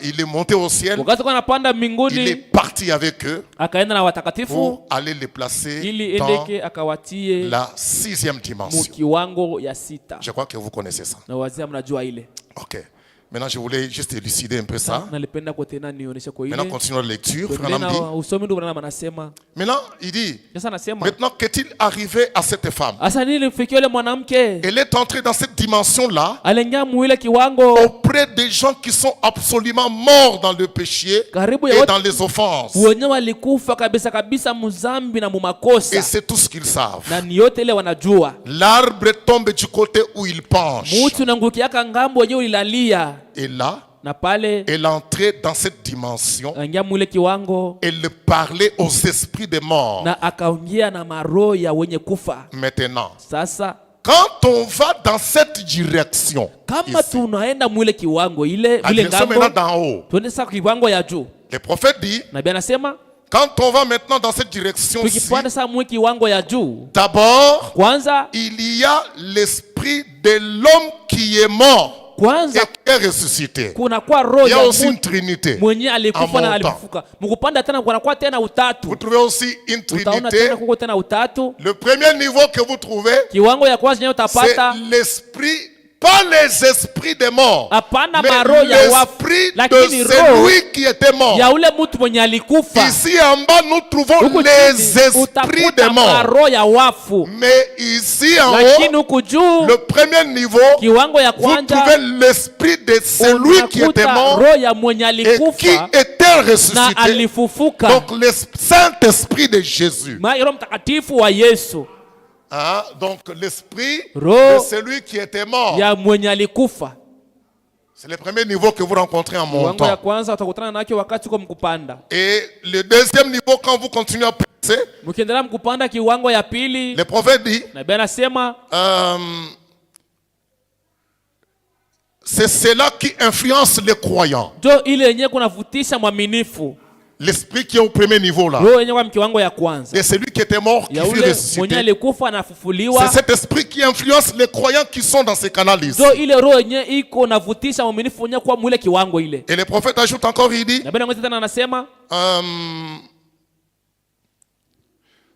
il est monté au ciel, wakati kwa anapanda il est mbinguni, parti avec eux akaenda na watakatifu pour aller les placer ili dans endeke akawatie la 6e dimension. mukiwango ya sita. Je crois que vous connaissez ça. Na wazia mnajua ile. Ok. Maintenant, je voulais juste élucider un peu ça. Nalipenda kwa tena nionyeshe kwa ile. Maintenant, continuons la lecture. Frère Nam dit. Usomi ndio bwana anasema. Maintenant, il dit, Sasa anasema, maintenant qu'est-il arrivé à cette femme? asa nini lifikia yule mwanamke? Elle est entrée dans cette dimension-là Aliingia muile kiwango auprès des gens qui sont absolument morts dans le péché karibu ya et watu dans les offenses. wenye walikufa kabisa kabisa muzambi na Et mumakosa, c'est tout ce qu'ils savent. na ni yote ile wanajua. L'arbre tombe du côté où il penche. Mutu nangukiaka ngambo wenyewe ulilalia, Et là, na pale elle entrait dans cette dimension. aingia muile kiwango Elle parlait aux esprits des morts. na akaongea na maroho ya wenye kufa. Maintenant, Sasa quand on va dans cette direction, kama ici, tunaenda mwile kiwango ile la ile direction maintenant ngambo, d'en haut, tuende sasa kiwango ya juu. le prophète dit, Nabii anasema quand on va maintenant dans cette direction-ci, tukipanda sasa mwe kiwango ya juu, d'abord, kwanza il y a l'esprit de l'homme qui est mort et kwanza qui est ressuscité. kuna kwa roho Il y a ya aussi une mtu trinité. mwenye En alikufa na montant. alifufuka. Mkupanda tena kuna kwa tena utatu. Vous trouvez aussi une Utaona trinité. tena kuko tena utatu. Le premier niveau que vous trouvez, Kiwango ya kwanza nyo c'est utapata l'esprit, pas les esprits des morts, hapana mais maroho ya wafu, l'esprit lakini de roho celui qui était mort. ya ule mtu mwenye alikufa. Ici en bas, nous trouvons Huku les chini esprits utakuta des morts. maroho ya wafu, Mais ici en lakini haut, huku juu le premier niveau, kiwango ya vous kwanza trouvez l'esprit de celui qui était unakuta mort roho ya mwenye et qui alikufa était na ressuscité. alifufuka. Donc le Saint-Esprit de Jésus. Roho Mtakatifu wa Yesu, Hein? Donc l'esprit Roho de celui qui était mort. ya mwenye alikufa. C'est le premier niveau que vous rencontrez en Kiwango ya montant. kwanza utakutana nacho wakati uko mkupanda. Et le deuxième niveau, quand vous continuez à passer, Mkiendelea mkupanda kiwango ya pili, le prophète dit, nabii anasema c'est cela qui influence les croyants. ndio ile yenyewe kunavutisha mwaminifu. L'esprit qui est au premier niveau là. Roho yenyewe kwa kiwango ya kwanza Et celui qui était mort, qui ya fut ule mwenye ressuscité. alikufa na C'est fufuliwa, cet esprit qui influence les croyants qui sont dans ces canaux ici. ndio ile roho yenyewe iko navutisha mwaminifu wenyewe kwa mwile kiwango ile. Et le prophète ajoute encore, il dit, Nabii anaongeza tena anasema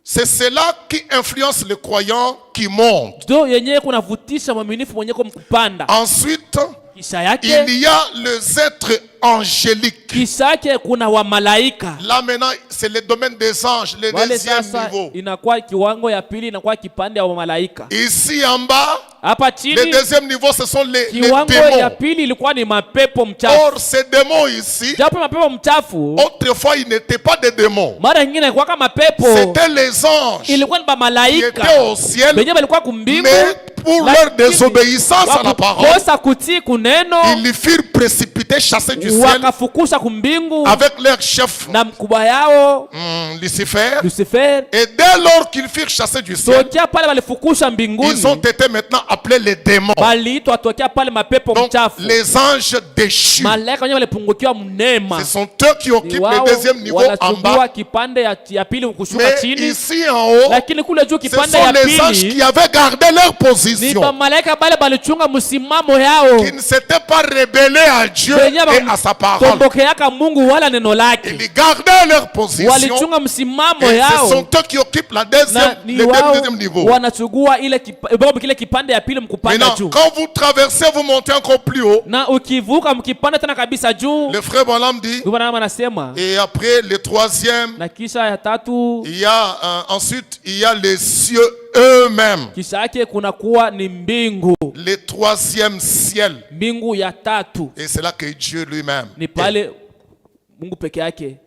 c'est cela qui influence les croyants qui montent. ndio yenyewe kunavutisha mwaminifu mwenyewe kwa mkupanda. Ensuite, Kisha yake il y a les êtres angéliques. kisha yake kuna wamalaika. Là maintenant, c'est le domaine des anges, le Wale deuxième sasa niveau. inakuwa kiwango ya pili, inakuwa kipande ya wamalaika. Ici en bas, Hapa le chini deuxième niveau, ce sont les kiwango ya démons. pili ilikuwa ni mapepo mchafu. Or, ces démons ici, Japo mapepo mchafu autrefois, ils n'étaient pas des démons. mara nyingine ilikuwa kama mapepo, C'était les anges ilikuwa ni qui malaika étaient au ciel, benye balikuwa kumbingu, mais pour leur désobéissance à la parole, wakukosa kutii kuneno ils furent précipités, chassés du ciel wakafukusha kumbingu avec leur chef na mkubwa yao Lucifer. Lucifer. Et dès lors qu'ils furent chassés du ciel, Tokea pale balifukusha mbinguni, ils ont été maintenant appelés les démons. baliitwa tokea pale mapepo Donc, mchafu. les anges déchus, Malaika wenyewe walipungukiwa mnema, ce sont eux qui ni occupent wao le deuxième niveau en wanachukua bas. kipande ya pili kushuka Mais chini, ici en haut, lakini kule juu ce kipande sont ya les anges qui pili avaient gardé leur ni position, malaika bale balichunga msimamo yao, qui ne s'étaient pas rebellés à Dieu benye et à sa parole. tombokeaka Mungu wala neno lake, Ils gardaient leur position. walichunga msimamo Et ce yao, sont eux qui occupent la na deuxième, ni le wao deuxième niveau. wanachukua kile kipande ya pili mkupanda Maintenant, juu, quand vous traversez, vous montez encore plus haut. na ukivuka mkipanda tena kabisa juu. Le frère Branham dit, Bwana anasema, et après le troisième, na kisha ya tatu, il y a ensuite il y a les cieux eux-mêmes. kisha yake kuna kuwa ni mbingu, Le troisième ciel. mbingu ya tatu Et c'est là que Dieu lui-même. ni pale Mungu peke yake,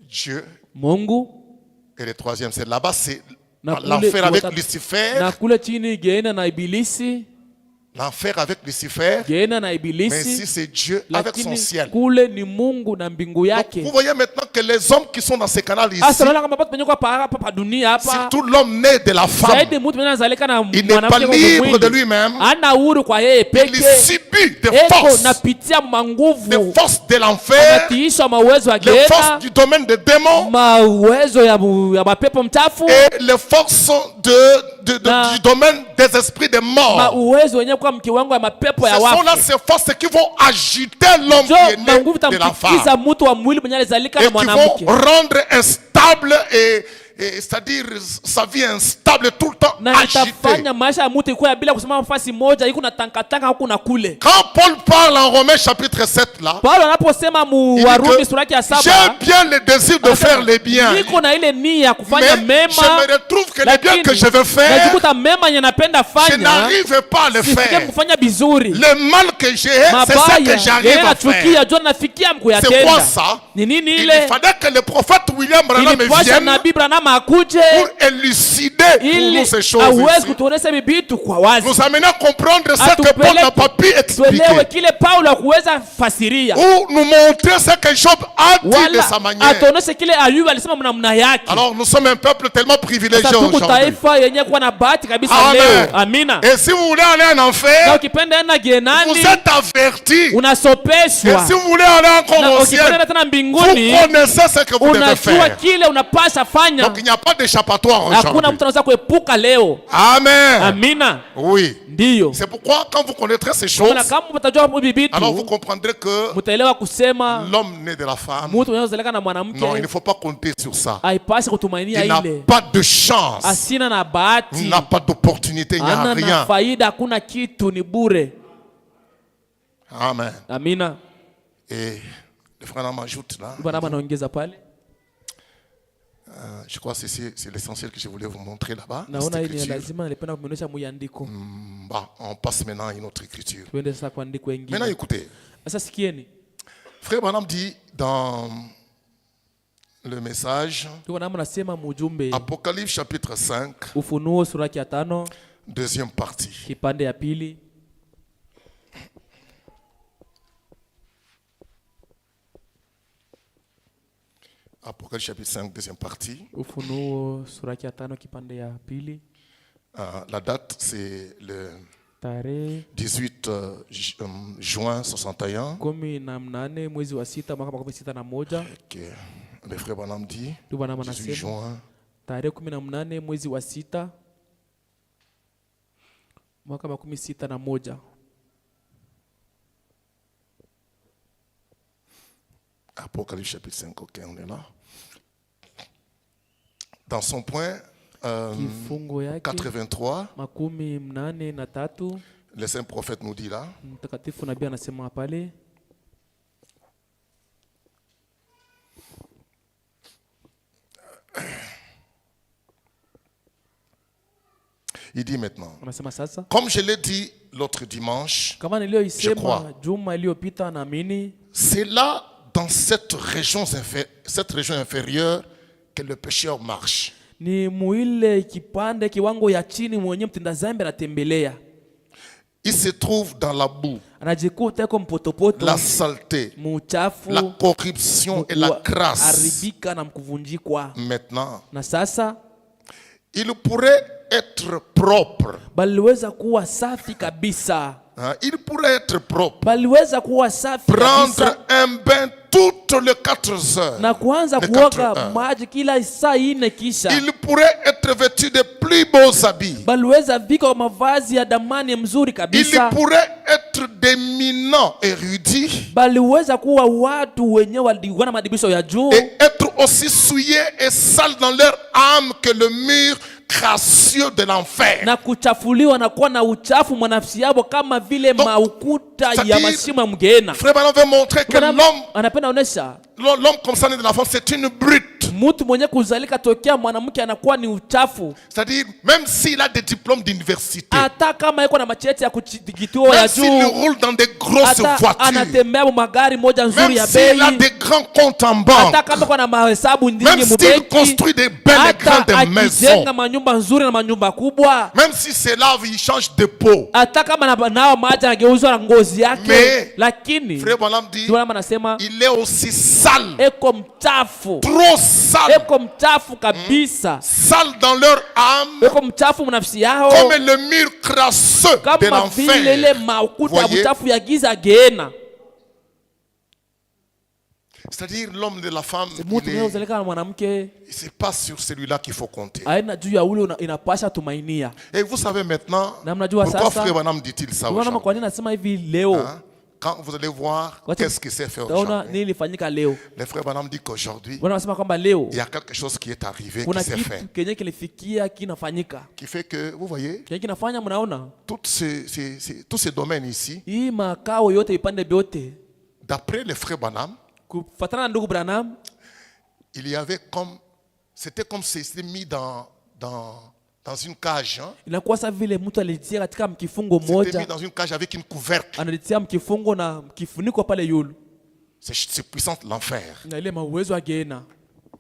Dieu Mungu. et le troisième ciel. Là-bas, c'est Na kule l'enfer avec watatu. Lucifer. Na kule chini Gehenna na Ibilisi, L'enfer avec Lucifer. Gehenna na Mais ici, Ibilisi, c'est Dieu avec son lakini ciel. kule ni Mungu na mbingu Donc, yake. vous voyez maintenant que les hommes qui sont dans ces canaux ici, Asa naona kama watu wenye kwa hapa pa dunia hapa, surtout l'homme né de la femme, zaidi mtu mwenye anazalika na il n'est pas mwanamke kwa libre de mwili, lui-même. ana huru kwa yeye Il peke, subit des eko forces, napitia manguvu, des forces de l'enfer, anatiishwa mawezo ya les forces Gehenna, du domaine des démons mawezo ya mapepo mchafu, et les forces du domaine des esprits des morts. uwezo wenyewe kwa mkiwango ya mapepo ya Ce sont là wafu. ces forces qui vont agiter l'homme Jo qui est né manguvu de la tampikiza femme mtu wa mwili mwenye alizalika et na qui vont mwanamke, rendre instable et c'est-à-dire sa vie instable tout le temps na agitée. itafanya maisha ya mtu ikuwa bila kusimama nafasi moja, iko na tankatanga huku na kule. Quand Paul parle en Romains chapitre 7 là, Paulo anaposema mu il dit Warumi que sura yake ya j'ai 7, bien le désir de faire les biens, niko na ile nia ya kufanya mais mema, je me retrouve que les biens que je veux faire, najikuta mema yenye napenda je fanya n'arrive pas à le sifike faire. kufanya vizuri. Le mal que j'ai, c'est ça que j'arrive à faire. nachukia jo nafikia C'est quoi mkuyatenda. ça? Ni nini Il ile? fallait que le prophète William Branham Ilipasha vienne nabii Branham akuje pour élucider pour ili nous ces choses aweze ici. kutuonesha vitu kwa wazi, Nous amener à comprendre ce que Paul n'a pas pu tuelewe expliquer. kile Paulo hakuweza fasiria, Ou nous montrer ce que Job a dit de sa wala manière. atuoneshe kile Ayubu alisema namna yake. Alors nous sommes un peuple tellement privilégié Sasa tuko aujourd'hui. taifa yenye kuwa na bahati kabisa Amen. leo. Amina. Et si vous voulez aller en Na enfer, ukipenda enda vous Gehenani êtes avertis. Et unasopeshwa, si vous voulez aller encore na au ukipenda ciel, enda tena vous mbinguni connaissez ce que vous devez unajua faire. kile unapasha fanya. Donc il n'y a pas d'échappatoire Hakuna aujourd'hui. mtu anaweza kuepuka leo. Amen. Amina. Oui. Ndiyo. C'est pourquoi quand vous connaîtrez ces Na choses, kama mtajua hivi alors vous vitu comprendrez que mtaelewa kusema l'homme né de la femme, mtu anayezalika na non, il mwanamke ne faut pas compter sur ça. haipasi kutumainia Il n'a ile, pas de chance. asina na Il bahati, n'a pas d'opportunité. Il n'y a ana na rien. faida, hakuna kitu, ni bure. Amen. Amina. Et le frère m'ajoute là. Bwana anaongeza pale, Je crois que c'est l'essentiel que je voulais vous montrer là-bas. naona cette hii ni écriture. lazima nilipenda kumuonyesha muandiko. Bah, on passe maintenant à une autre écriture. Tuende sasa kwa andiko Maintenant lingine. écoutez. Sasa sikieni, Frère Branham dit dans le message, Bwana anasema mujumbe Apocalypse chapitre 5, Ufunuo sura ya 5 deuxième partie. kipande ya pili. Apocalypse chapitre 5, deuxième partie. Ufunuo sura ya 5 kipande ya pili. La date, c'est le Tarehe 18 juin 61. 18 mwezi wa 6 mwaka 2061. Que le frère Branham dit, Bwana 18 anasema juin tarehe 18 mwezi wa 6 mwaka 2061. Apocalypse chapitre 5, ok, on est là. Dans son point Kifungo yake 83, 83 le saint prophète nous dit là, Mtakatifu nabii anasema pale, il dit maintenant, anasema sasa, comme je l'ai dit l'autre dimanche, kama Je niliyoisema crois. juma iliyopita, naamini c'est là, dans cette région inférieure, que le pécheur marche. ni muile kipande kiwango ya chini mwenye mtenda dhambi anatembelea. Il se trouve dans la boue, Anajikuta yuko mpotopoto, la saleté, muchafu, la corruption et la crasse. haribika na mkuvunjikwa. Maintenant, Na sasa il pourrait être propre. baliweza kuwa safi kabisa, Hein, il pourrait être propre. baliweza kuwa safi Prendre kabisa un bain toutes les 4 heures. na kuanza Les kuoga 4 heures. maji kila saa ine, kisha Il pourrait être vêtu de plus beaux habits. baliweza vika kwa mavazi ya damani mzuri Il kabisa, pourrait être d'éminents érudits baliweza kuwa watu wenye walikuwa na madibisho ya juu et être aussi souillés et sales dans leur âme que le mur crasseux de l'enfer. na kuchafuliwa na kuwa na uchafu mwanafsi yao kama vile maukuta ya c'est-à-dire, mashimo ya mgena. Frère Branham veut montrer que Anapenda onesha l'homme concerné de la femme, c'est une brute. mtu mwenye kuzalika tokea mwanamke anakuwa ni uchafu, C'est-à-dire, même s'il a des diplômes d'université, hata kama iko na macheti ya kituo ya même s'il juu, roule dans des grosses hata voitures, anatembea magari moja nzuri même ya s'il a bei, des grands comptes en banque, hata kama iko na mahesabu même nyingi s'il mubeki, construit des belles et hata grandes maisons, akijenga manyumba nzuri na manyumba kubwa, même si c'est là il change de peau. hata kama nao maji anageuzwa na ngozi yake, Mais, lakini Frère Branham dit, Bwana anasema il est aussi sale, eko mchafu, trop sale, eko mchafu kabisa, sale dans leur âme, eko mchafu mnafsi yao comme le mur crasseux de kama vile ile l'enfer. maukuta ya Voyez? mchafu ya giza geena. C'est-à-dire l'homme de la femme, Mtu mwenye na mwanamke c'est pas sur celui-là qu'il faut compter. aina juu ya ule inapasha tumainia. Et vous savez maintenant, Na mnajua pourquoi sasa, Frère Branham dit-il ça aux Bwana gens? kwa nini nasema hivi leo? Hein? Quand vous allez voir, Wakati- qu'est-ce qui s'est fait Taona aujourd'hui? nini ilifanyika leo? Le Frère Branham dit qu'aujourd'hui, Bwana anasema kwamba leo il y a quelque chose qui est arrivé, kuna qui s'est fait, kitu kenye kilifikia kinafanyika. qui fait que, vous voyez, Kenye kinafanya mnaona? tous ces domaines ici, Hii makao yote vipande vyote d'après le Frère Branham, kufuatana na ndugu Branham, il y avait comme, c'était comme si c'était mis dans une cage. Hein? inakuwa sasa vile mtu alitia katika mkifungo C'était mis moja, dans une cage avec une couvercle. analitia mkifungo na kifuniko pale yulu, C'est puissant l'enfer. na ile mauwezo ageena.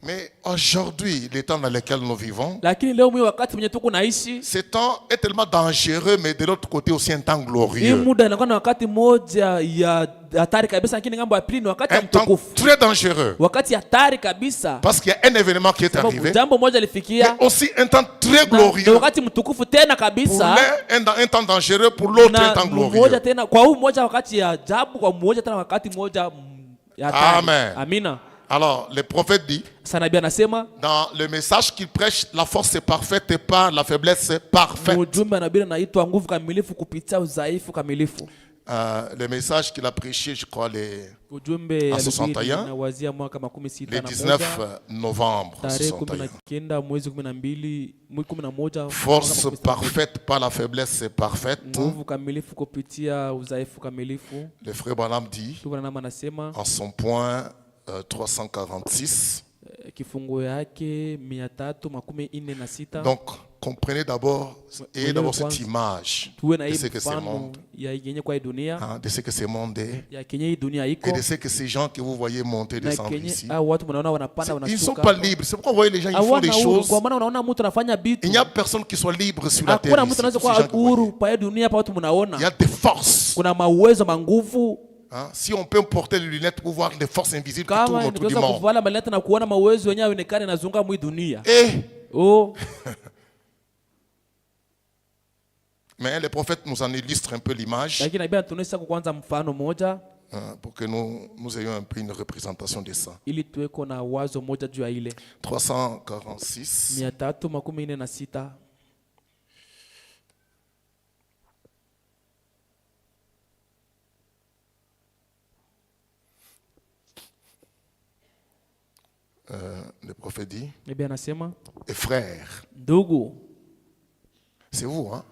Mais aujourd'hui, les temps dans lesquels nous vivons, Lakini leo mwe wakati mwenye tuko naishi, ce temps est tellement dangereux, mais de l'autre côté aussi un temps hii glorieux. muda inakuwa na wakati moja ya hatari kabisa, lakini ngambo ya pili ni wakati wa Un temps mtukufu, très dangereux. wakati hatari kabisa, Parce qu'il y a un événement qui est sababu arrivé, jambo moja lifikia, mais aussi un temps très na glorieux. wakati mtukufu tena Pour kabisa, l'un, un temps dangereux, pour l'autre, un na temps mmoja glorieux. tena kwa huu mmoja wakati ya ajabu, kwa mmoja tena wakati mmoja ya hatari. Amen. Amina. Alors, le prophète dit, Sanabii anasema dans le message qu'il prêche, la force est parfaite et pas la faiblesse est parfaite. ujumbe nabii anaitwa nguvu kamilifu kupitia udhaifu kamilifu. Le message qu'il a prêché, je crois, Ujumbe En alihubiri 61, na wazia mwaka makumi le sita na 19 moja novembre tarehe 61. 19 mwezi 12 mwezi 11 Force parfaite par la faiblesse est parfaite. nguvu kamilifu kupitia udhaifu kamilifu. Le frère Branham dit, Ndugu Branham anasema en son point 346. kifungo yake 346. Donc, comprenez d'abord, ayez d'abord cette kwanza, image tuwe na de hii ce que ce mfano monde, ya yenye kwa hii dunia, hein, de ce que ce monde est, ya kenye hii dunia et iko, de ce que ces gens que vous voyez monter, na descendre kenye ici, hao watu mnaona wanapanda ils ne sont wanashuka pas hapa. libres. C'est pourquoi vous voyez les gens, ils font des Hawana huru, choses. kwa maana unaona mtu anafanya vitu, Il n'y a personne qui soit libre sur la terre. hakuna Ici, mtu anaweza tous ces gens kuwa que vous voyez. huru pa hii dunia pa watu mnaona. Il y a des forces. Kuna mauwezo manguvu. Hein, si on peut porter les lunettes pour voir les forces invisibles qui tournent Kama autour du nikiweza monde. kuvala maleta na kuona mauwezo yenyewe yaonekane nazunga mwi dunia. Oh. Mais le prophète nous en illustre un peu l'image, Lakini nabii anatuonyesha kwanza mfano moja pour que nous ayons un peu une représentation de ça. ili tuweko na wazo moja juu ya ile 346. 346. Le prophète dit, Nabii anasema, et frères, ndugu, c'est vous, hein?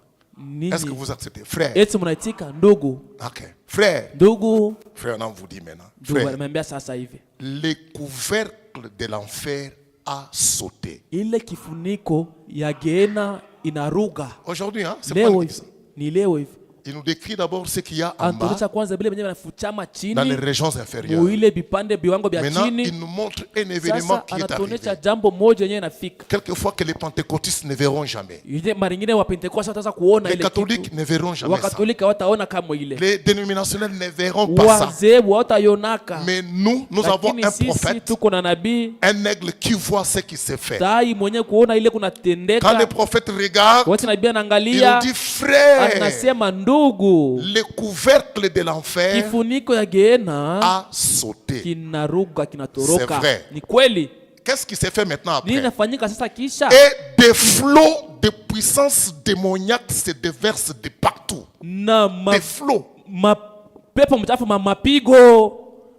Est-ce que vous acceptez? Frère. eti mnaitika ndugu? Ok. Frère. Ndugu, Frère, on vous dit maintenant. ndugu Frère. ananiambia sasa hivi. Le couvercle de l'enfer a sauté. Ile kifuniko ya Gehenna inaruga. Aujourd'hui, hein, c'est pas Leo l'église. ni leo hivi. Il nous décrit d'abord ce qu'il y a en bas, Anatuonyesha kwanza vile venyewe vinafuchama dans les chini régions inférieures. muile vipande viwango vya Maintenant, il chini. nous montre un événement Sasa qui est anatuonyesha arrivé. jambo moja yenyewe inafika. Quelquefois que les pentecôtistes ne verront jamais. Mara nyingine wa Pentecoste wataanza kuona Les ile catholiques kitu. ne verront jamais ça. Wakatolika wataona kama ile. Les dénominationnels ne verront pas ça. Wazee wataionaka. Mais nous avons Lakini un sisi prophète, tuko na nabii un aigle qui voit ce qui se fait. tai mwenye kuona ile Quand le kunatendeka. prophète regarde, Wakati nabii il anaangalia nous dit, frère, anasema, ndugu, le couvercle de l'enfer kifuniko ya Gehenna a sauté. kinaruka C'est kinatoroka. vrai. Ni kweli. Qu'est-ce qui s'est fait maintenant Nini après? inafanyika sasa kisha? Et des flots de puissance démoniaque se déversent de partout. Na Des flots. mapepo mchafu, mapigo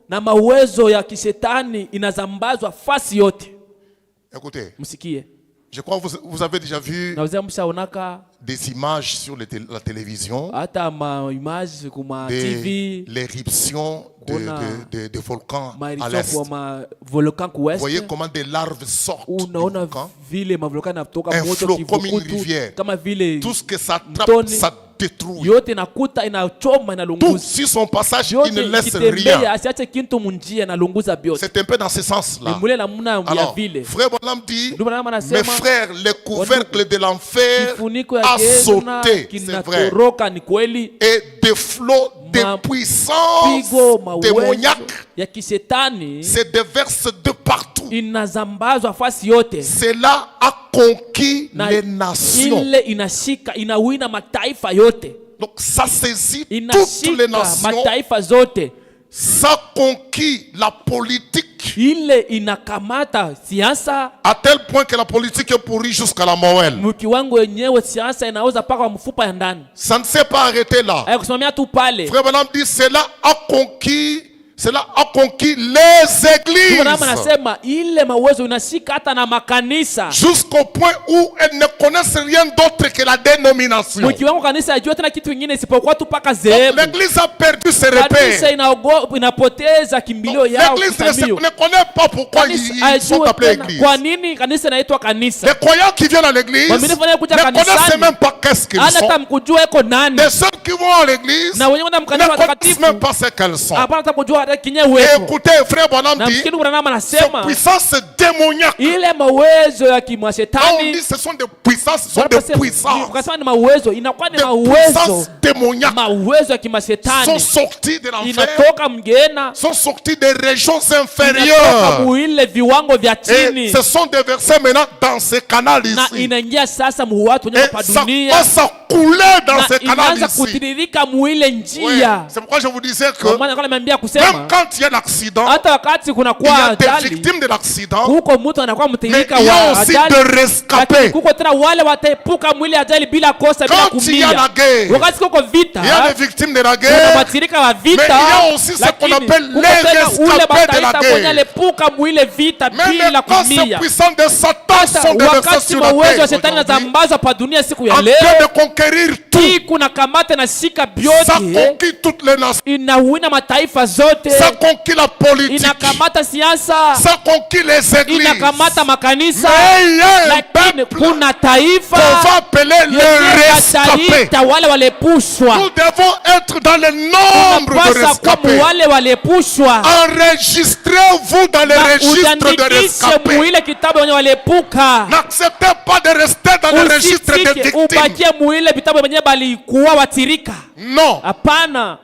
na mawezo ya kishetani inazambazwa fasi yote. Écoutez, Msikie. je crois que vous avez déjà vu Na wazee mshaonaka des images sur la télévision hata ma image kuma TV, de l'éruption de volcans à maerifio l'est. kwa ma volcan Vous voyez kuwest. comment des larves sortent du Unaona volcan. vile mavolkani yanatoka Un moto flot comme une kivukutu rivière. kama vile Tout ce que ça attrape, Mtoni. ça détruit. yote inakuta inachoma Tout inalunguza sur son passage, il yote ne laisse ikitembea, rien. asiache kintu munjia inalunguza vyote. C'est un peu dans ce sens-là. Ni mule namna ya Alors, vile. frère Bonhomme dit, Ndugu Branham mes anasema frères, le couvercle de l'enfer kifuniko ya a Gehenna sauté, c'est vrai. kinatoroka. Ni kweli. Et des flots de puissance Mapigo, mawezo démoniaque ya kishetani se déversent de partout. inazambazwa fasi yote, Cela a conquis na les nations. ile inashika inawina mataifa yote, Donc ça saisit toutes les inashika nations. mataifa zote. Ça conquit la politique Ile inakamata siasa à tel point que la politique est pourrie jusqu'à la moelle. mkiwango wenyewe, siasa inauza mpaka mfupa ya ndani. Ça ne s'est pas arrêté là. Haikusimamia tu pale. Frère Branham dit cela a conquis les églises Branham anasema ile mawezo inashika hata na makanisa, jusqu'au point où elles ne connaissent rien d'autre que la dénomination. mkiwango kanisa ajua tena kitu kingine isipokuwa tu paka Donc, zehebu. l'église a perdu ses Kanisa repères. inapoteza kimbilio yao, L'église kisamio. ne connaît pas pourquoi Kanisa ils sont ajue appelés tena église. kwa nini kanisa inaitwa kanisa. Les croyants qui viennent à l'église ne Waaminifu wanaokuja connaissent kanisani même pas qu'est-ce qu'ils hana sont. hata mkujua iko nani, Les sœurs qui vont à l'église na wenyewe ne mkanisa connaissent watakatifu même pas ce qu'elles sont. hapana hata kujua hata kinyewe wepo. Écoutez, frère Bonhomme Na dit, msikini Branham ces anasema puissances démoniaques. ile mawezo ya Quand on kimashetani, dit ce sont des puissances, ce sont des puissances. ukasema ni mawezo, inakuwa ni Des mawezo, puissances démoniaques mawezo ya sont kimashetani sorties de l'enfer, inatoka Mgehenna, sont sorties des régions inatoka inférieures. muile viwango vya Et chini, se sont déversées maintenant dans ce canal na ici. inaingia sasa mu watu wenye Et pa ça dunia, commence à couler dans na ce canal inaanza ici. kutiririka muile Ouais. njia. C'est pourquoi je vous disais que Kwa maana nilikuwa nimeambia même kusema quand il y a l'accident, hata wakati kuna il y kwa a des ajali victimes de l'accident, huko mtu anakuwa mais mtirika il y a wa aussi ajali, de lakini rescapés. kuko tena wale wataepuka mwili ajali bila kosa, bila Quand il y a la kumia. guerre, Wakati kuko vita il y a des victimes de la kuna guerre, matirika wa mais il vita, y a aussi ce qu'on lakini appelle kuko les tena ule rescapés de la bataita mwenye guerre. alipuka mwile vita Même bila quand ces kumia. puissants de Satan sont déversés Wakati sur la mawezo ya terre shetani aujourd'hui, yanazambazwa pa dunia siku ya en leo, train de conquérir tout, hii kuna kamata na shika ça vyote, conquit toutes les nations, inawina mataifa zote, ça conquit la politique, inakamata siasa, ça conquit les églises. inakamata makanisa, Mais il y a un lakini peuple kuna taifa qu'on va appeler yenye les rescapés. wataita wale walepushwa. Nous devons être dans le nombre de Tunapaswa kuwa rescapés. wale walepushwa, Enregistrez-vous dans les na registres de ujiandikishe rescapés. muile kitabu wenye walepuka. N'acceptez pas de rester dans le registre des Usitike victimes. ubakie muile vitabu wenye balikuwa watirika. Non. Hapana,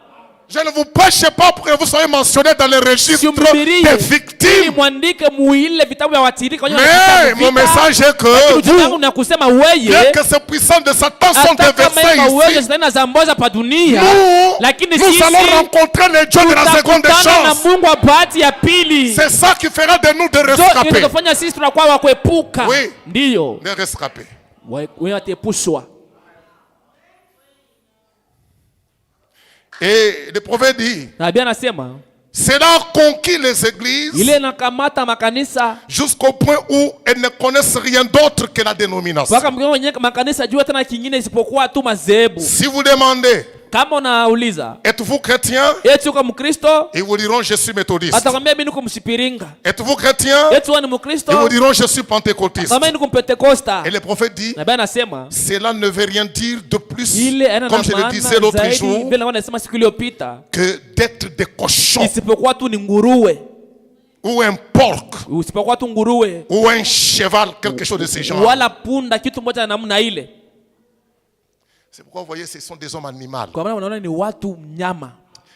Je ne vous prêche pas pour que vous soyez mentionné dans les registres simhubirie des ili victimes. mwandike muile vitabu vya watirika wenye Mais mon message est que ujumbe wangu vous, ni ya kusema bien weye, que ces puissants de Satan sont hata kama déversés hii mawezo ici, shetani nazambaza pa dunia, lakini nous sisi allons rencontrer le Dieu de la seconde tutakutana na chance. Mungu wa bahati ya pili. C'est ça qui fera de nous des Ndio rescapés. inatufanya sisi tunakuwa wa kuepuka. Oui. Ndiyo Des rescapés. wenye wataepushwa. Et le prophète dit, Nabii anasema Cela a conquis les églises ile nakamata makanisa jusqu'au point où elles ne connaissent rien d'autre que la dénomination. mpaka mwenye makanisa jua tena kingine isipokuwa tu madhehebu. Si vous demandez, Kama unauliza êtes-vous chrétien? eti uko Mkristo, Ils vous diront je suis méthodiste. atakwambia mimi niko mshipiringa. Êtes-vous chrétien? Eti wewe ni Mkristo, Ils vous diront je suis pentecôtiste. kama niko Pentecosta. Et le prophète dit, Na Biblia inasema cela ne veut rien dire de plus, ile ana comme je le disais l'autre zaidi jour, vile wanasema siku iliyopita, que d'être des cochons isipokuwa tu ni nguruwe, ou un porc isipokuwa tu nguruwe ou un cheval, quelque chose de ce genre. wala punda, kitu moja namna ile. C'est pourquoi vous voyez, ce sont des hommes animaux. Kwa maana unaona ni watu mnyama,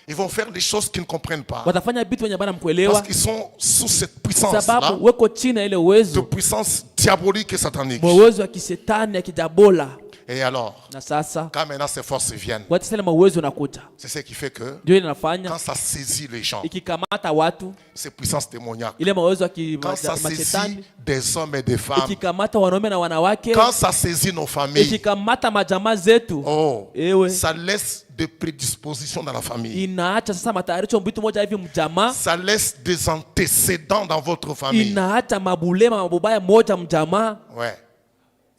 Ils vont faire des choses qu'ils ne comprennent pas. watafanya vitu wenye bana Parce mkuelewa, qu'ils sont sous cette puissance-là, sababu weko chini ya ile de uwezo, puissance diabolique et satanique. uwezo wa kisetani ya kijabola. Et alors, Na sasa quand maintenant ces forces viennent, wakati sema uwezo unakuja, c'est ce qui fait que ndio ile inafanya quand ça saisit les gens, ikikamata watu, ces puissances démoniaques, ile mawezo ya quand ça saisit kimashetani des hommes et des femmes, ikikamata wanaume na wanawake, quand ça saisit nos familles, ikikamata majamaa zetu, oh, ewe ça laisse des prédispositions dans la famille. inaacha sasa matayarisho mbitu moja hivi mjamaa, Ça laisse des antécédents dans votre famille. inaacha mabulema mabubaya moja mjamaa, Ouais.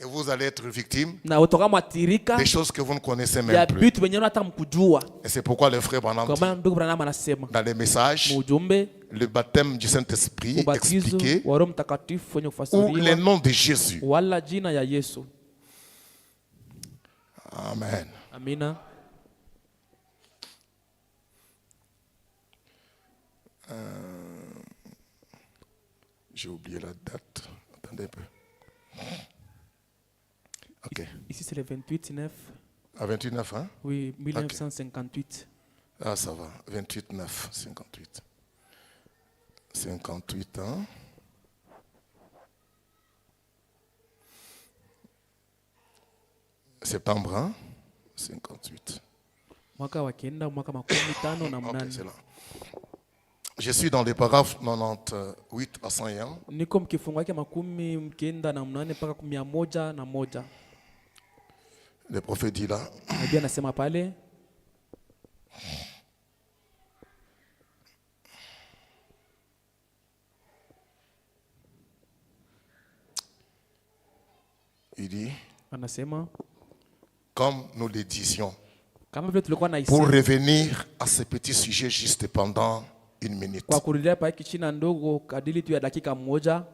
Et vous allez être victime na utoka mwatirika des choses que vous ne connaissez ya même plus. vitu venye hata mkujua. Et c'est pourquoi le frère Branham Kwa dit maana ndugu Branham anasema dans les messages, mujumbe le baptême du Saint-Esprit ubatizo expliqué wa Roho Mtakatifu wenye ou le kufasiriwa nom de Jésus. wala jina ya Yesu. Amen. Amina. J'ai oublié la date. Attendez un peu. Ok. Ici c'est le 28/9. À 28-9, hein? Oui, 1958. Ah, ça va. 28-9, 58. 58 ans. Septembre, hein? 58. Mwaka wa kenda, mwaka 15 na Ok, mnane. c'est là. Je suis dans les paragraphes 98 à 101. Niko mkifungu wake 19 mpaka 101. Le prophète dit là, Nabii anasema pale, il dit, anasema comme nous le disions, kama vile tulikuwa na pour Isaya, revenir à ce petit sujet juste pendant une minute. kwa kurudia pa hiki china ndogo kadili tu ya dakika moja,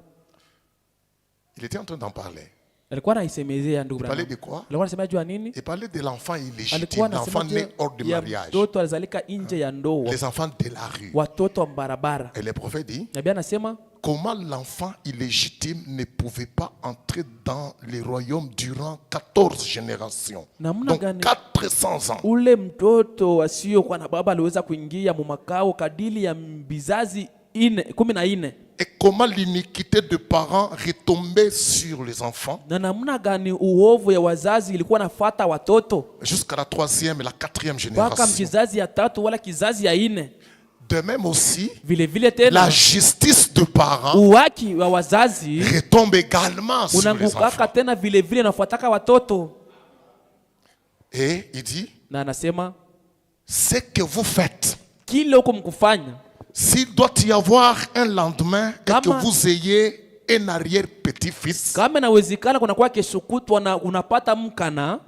Il était en train d'en parler. alikuwa anaisemezea ndugu Il parlait Branham. de quoi? Alikuwa anasema juu ya nini? Il parlait de l'enfant illégitime, Alikuwa l'enfant anasema né hors de ya mariage, mtoto alizalika nje ya ndoa, les enfants de la rue. watoto wa barabara. Et le prophète dit, Nabii anasema comment l'enfant illégitime ne pouvait pas entrer dans le royaume durant 14 générations. namna Donc gani 400 ans. ule mtoto asiokuwa na baba aliweza kuingia mu makao kadili ya vizazi 14. Et comment l'iniquité de parents retombait sur les enfants Na namna gani uovu ya wazazi ilikuwa nafuata watoto jusqu'à la 3e et la 4e mpaka génération. kizazi ya 3 wala kizazi ya 4. De même aussi, Vile vile tena la justice de parents uwaki wa wazazi retombe également sur les unangukaka enfants. tena vile vile nafuataka watoto. Et il dit, Na anasema ce que vous faites, kile huko mkufanya, s'il doit y avoir un lendemain et que Kama- vous ayez un arrière-petit-fils, kama inawezekana kunakuwa kesho kutwa unapata mkana,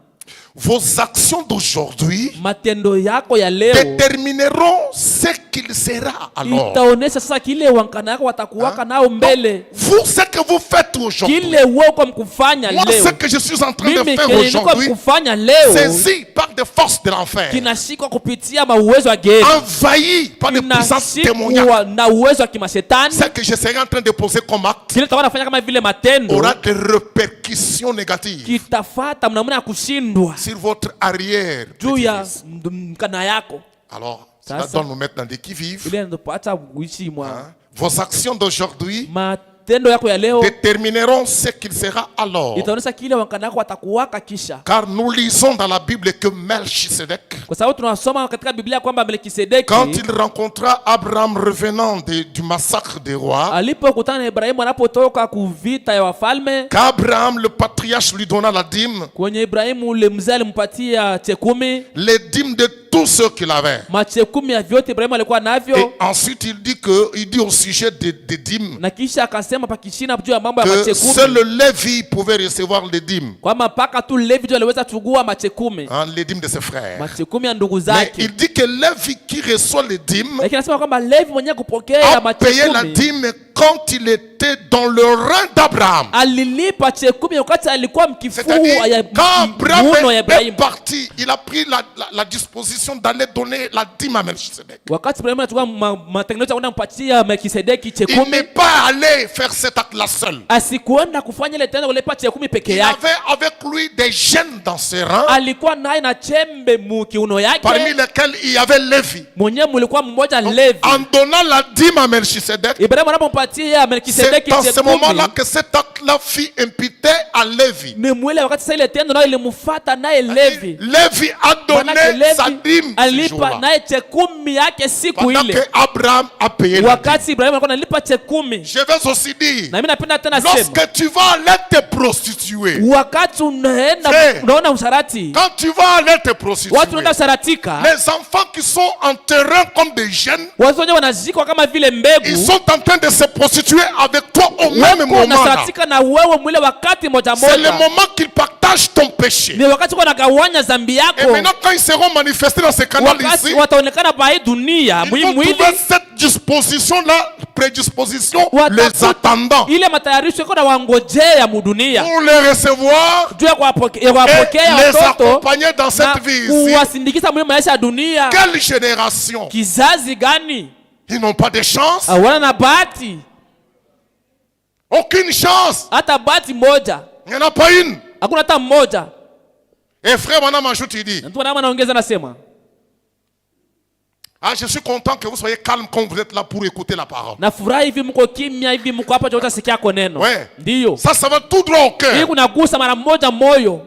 vos actions d'aujourd'hui matendo yako ya leo détermineront ce qu'il sera alors. itaonesha sasa kile wankana yako watakuwaka nao mbele. Vous, ce que vous faites aujourd'hui, Kile uko mkufanya moi, leo, ce que je suis en train de mimi faire kile niko aujourd'hui, mkufanya leo saisi par des forces de l'enfer, kinashikwa kupitia mauwezo ya geri, envahi par des puissances démoniaques, kinashikwa na uwezo wa kimashetani. ce que je serai en train de poser comme acte Kile tutakuwa nafanya kama vile matendo aura des répercussions négatives kitafata mnamna ya kushindwa sur votre arrière. juu ya petit-fils. mkana yako. Alors, cela Sasa. doit nous mettre dans des qui-vives. Ile ndopata uishi mwa Hein? Vos actions d'aujourd'hui matendo yako ya leo détermineront ce qu'il sera alors. itaonesha kile wankana yako watakuwaka kisha, Car nous lisons dans la Bible que Melchisedec, kwa sababu tunasoma katika Biblia kwamba Melkisedeki quand il rencontra Abraham revenant du massacre des rois, alipokutana na Ibrahimu anapotoka kuvita ya wafalme, qu'Abraham le patriarche lui donna la dîme, kwenye Ibrahimu ule mzee alimpatia 10, les dîmes de tout ce qu'il avait. machekumi ya vyote Ibrahimu alikuwa Et navyo. ensuite il dit au sujet des dîmes Na kisha akasema pakishina juu ya mambo ya que machekumi, seul le Lévi pouvait recevoir les dîmes. kwamba mpaka tu Levi ndio aliweza chugua machekumi, Les dîmes de ses frères. machekumi ya ndugu Mais zake. il dit que Lévi qui reçoit les dîmes Lakini anasema kwamba Levi mwenyewe kupokea a payé la machekumi dîme quand il était dans le rein d'Abraham. alilipa chekumi wakati alikuwa mkifua C'est-à-dire, ya quand Abraham mkono ya est Ibrahimu. parti, il a pris la disposition d'aller donner la dîme à Melchisedec. Wakati Ibrahimu anachukua matengenezo ya kwenda kumpatia Melkisedeki Il chekumi, n'est pas allé faire cet acte-là seul. asikuenda kufanya ile tendo kulipa chekumi peke Il yake. avait avec lui des gènes dans ses reins, Alikuwa naye na chembe mu kiuno parmi yake, lesquels il y avait Lévi. mwenyewe mulikuwa mmoja Levi. En donnant la dîme à Melchisedec, Ibrahimu anapompatia Melkisedeki c'est dans ce chekumi, moment-là que cet acte-là fut imputé à Lévi. ni mwile wakati sasa ile tendo nayo ilimfuata naye Levi. Lévi a Manake donné sa dîme ce alipa jour-là, naye chekumi yake siku pendant ile, que Abraham a payé la dîme. wakati Ibrahimu alikuwa analipa chekumi. Je vais aussi dire, Na mimi napenda tena sema, lorsque tu vas aller te prostituer, wakati unaenda Frère, unaona usharati, quand tu vas aller te prostituer, watu wanaenda usaratika, les enfants qui sont en terrain comme des jeunes, watu wenyewe wanazikwa kama vile ils mbegu, sont en train de se prostituer avec toi au même wako moment. unasaratika na wewe mwile wakati moja C'est le moja, moment qu'ils partagent ton péché. ni wakati kwa nagawanya zambi Et yako. maintenant, quand ils seront manifestés dans ce canal Wakati ici, wataonekana pa hii dunia ils vont mwili trouver cette disposition-là, prédisposition, Watakuta les attendant ile matayarisho iko na wangojea mudunia pour les recevoir juu ya kuwapokea et les watoto accompagner dans na cette vie ici. kuwasindikiza mwili maisha ya dunia. Quelle génération! Kizazi gani Ils n'ont pas de chance, hawana na bahati, aucune chance. hata bahati moja Il n'y en a pas une. hakuna hata mmoja. Et frère Madame ajoute, il dit, Na mtu anaongeza nasema, je suis content que vous soyez calme quand vous êtes là pour écouter la parole. nafurahi hivi mko kimya hivi mko hapa chochote sikia kwa neno. Ouais. Ndio. Ça va tout droit au Hii cœur. kunagusa mara moja moyo.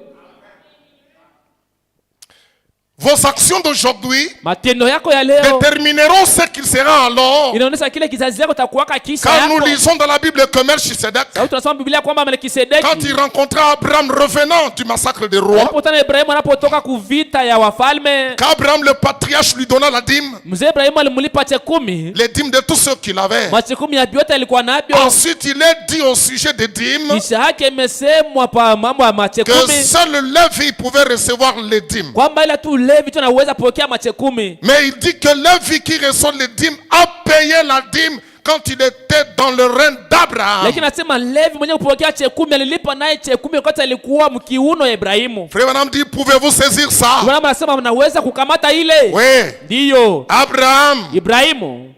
Vos actions d'aujourd'hui Matendo yako ya leo détermineront ce qu'il sera alors. inaonyesha kile kizazi chako takuwaka kisha Quand nous yako. lisons dans la Bible que Melchisedec, Sababu tunasoma Biblia kwamba quand Melkisedeki il rencontra Abraham revenant du massacre des rois, alipokutana Ibrahimu anapotoka kuvita ya wafalme, qu'Abraham le patriarche lui donna la dîme, mzee Ibrahimu alimlipa chekumi, les dîmes de tout ce qu'il avait. machekumi ya vyote alikuwa navyo. Ensuite, il est dit au sujet des dîmes Kisha yake imesemwa pa mambo ya que machekumi seul Lévi pouvait recevoir les dîmes. kwamba ila tu Levi tu anaweza pokea machekumi. Mais il dit que Lévi qui reçoit les dîmes a payé la dîme quand il était dans le règne d'Abraham. Lakini anasema Levi mwenyewe kupokea chekumi alilipa naye chekumi wakati alikuwa mkiuno ya Ibrahimu. Frère Madame dit, pouvez-vous saisir ça? Bwana anasema mnaweza kukamata ile. Oui. Ndiyo. Abraham, Ibrahimu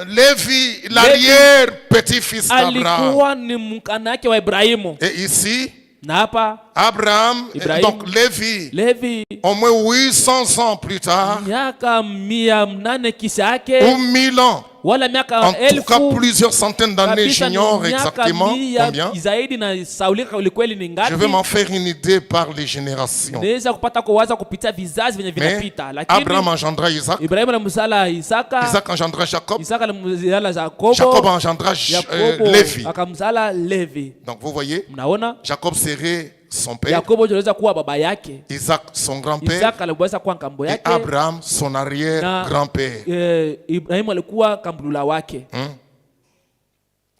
Lévi, l'arrière petit-fils d'Abraham. alikuwa ni mkanake wa Ibrahimu. Et ici, Na hapa Abraham, Ibrahim. donc Lévi, Levi au moins 800 ans plus tard, miaka 800 kisha yake ou 1000 ans, wala miaka en tout cas elfu plusieurs centaines d'années, kabisa, j'ignore miaka exactement mia combien. zaidi na saulika ulikweli ni Je ngapi. vais m'en faire une idée par les générations. Naweza kupata kuwaza kupitia vizazi vyenye Mais vinapita, lakini Abraham engendra Isaac, Ibrahimu alimzala Isaka, Isaac engendra Jacob, Isaka alimzala Yakobo, Jacob engendra Yakobo Lévi. akamzala Levi. Donc vous voyez, Mnaona Jacob serait son père, Yakobo aliweza kuwa baba yake, Isaac son grand-père, Isaka aliweza kuwa ngambo et yake, Abraham son arrière-grand-père. Ibrahimu alikuwa kambulula wake.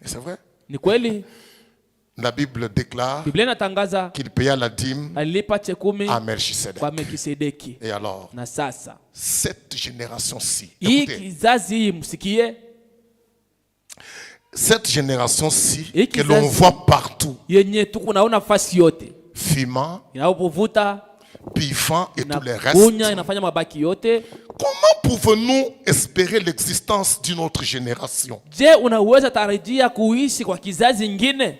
Et c'est vrai. Ni kweli La Bible déclare Biblia inatangaza qu'il paya la dîme alilipa chekumi à Melchisedec. kwa Melkisedeki. Et alors, Na sasa cette génération-ci, hii écoutez, kizazi hii msikie, cette génération-ci Et que qui l'on zazi- voit partout, yenye tuko naona fasi yote fumant, inapovuta piffant et tous les inakunya restes, inafanya mabaki yote. comment pouvons-nous espérer l'existence d'une autre génération? Je, unaweza tarajia kuishi kwa kizazi ingine?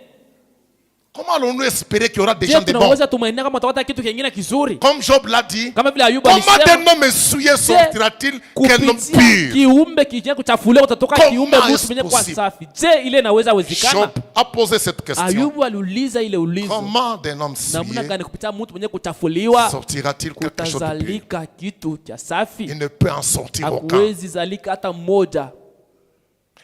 Comment allons-nous espérer qu'il y aura des Je, gens de bons? tunaweza tumainia kama utapata kitu kingine kizuri? Comme Job l'a dit, Kama vile Ayubu comment alisema, d'un homme essuyé sortira-t-il qu'un homme kupitia pur? kiumbe kijia kuchafuliwa utatoka Comment kiumbe est-ce mtu mwenye kwa possible? safi. Je, ile inaweza wezekana? Job a posé cette question. Ayubu aliuliza ile ulizo, Comment d'un homme namna souillé gani kupitia mtu mwenye kuchafuliwa sortira-t-il quelque chose de pur? kutazalika kitu cha safi? Il ne peut en sortir aucun. Hakuwezi zalika hata mmoja.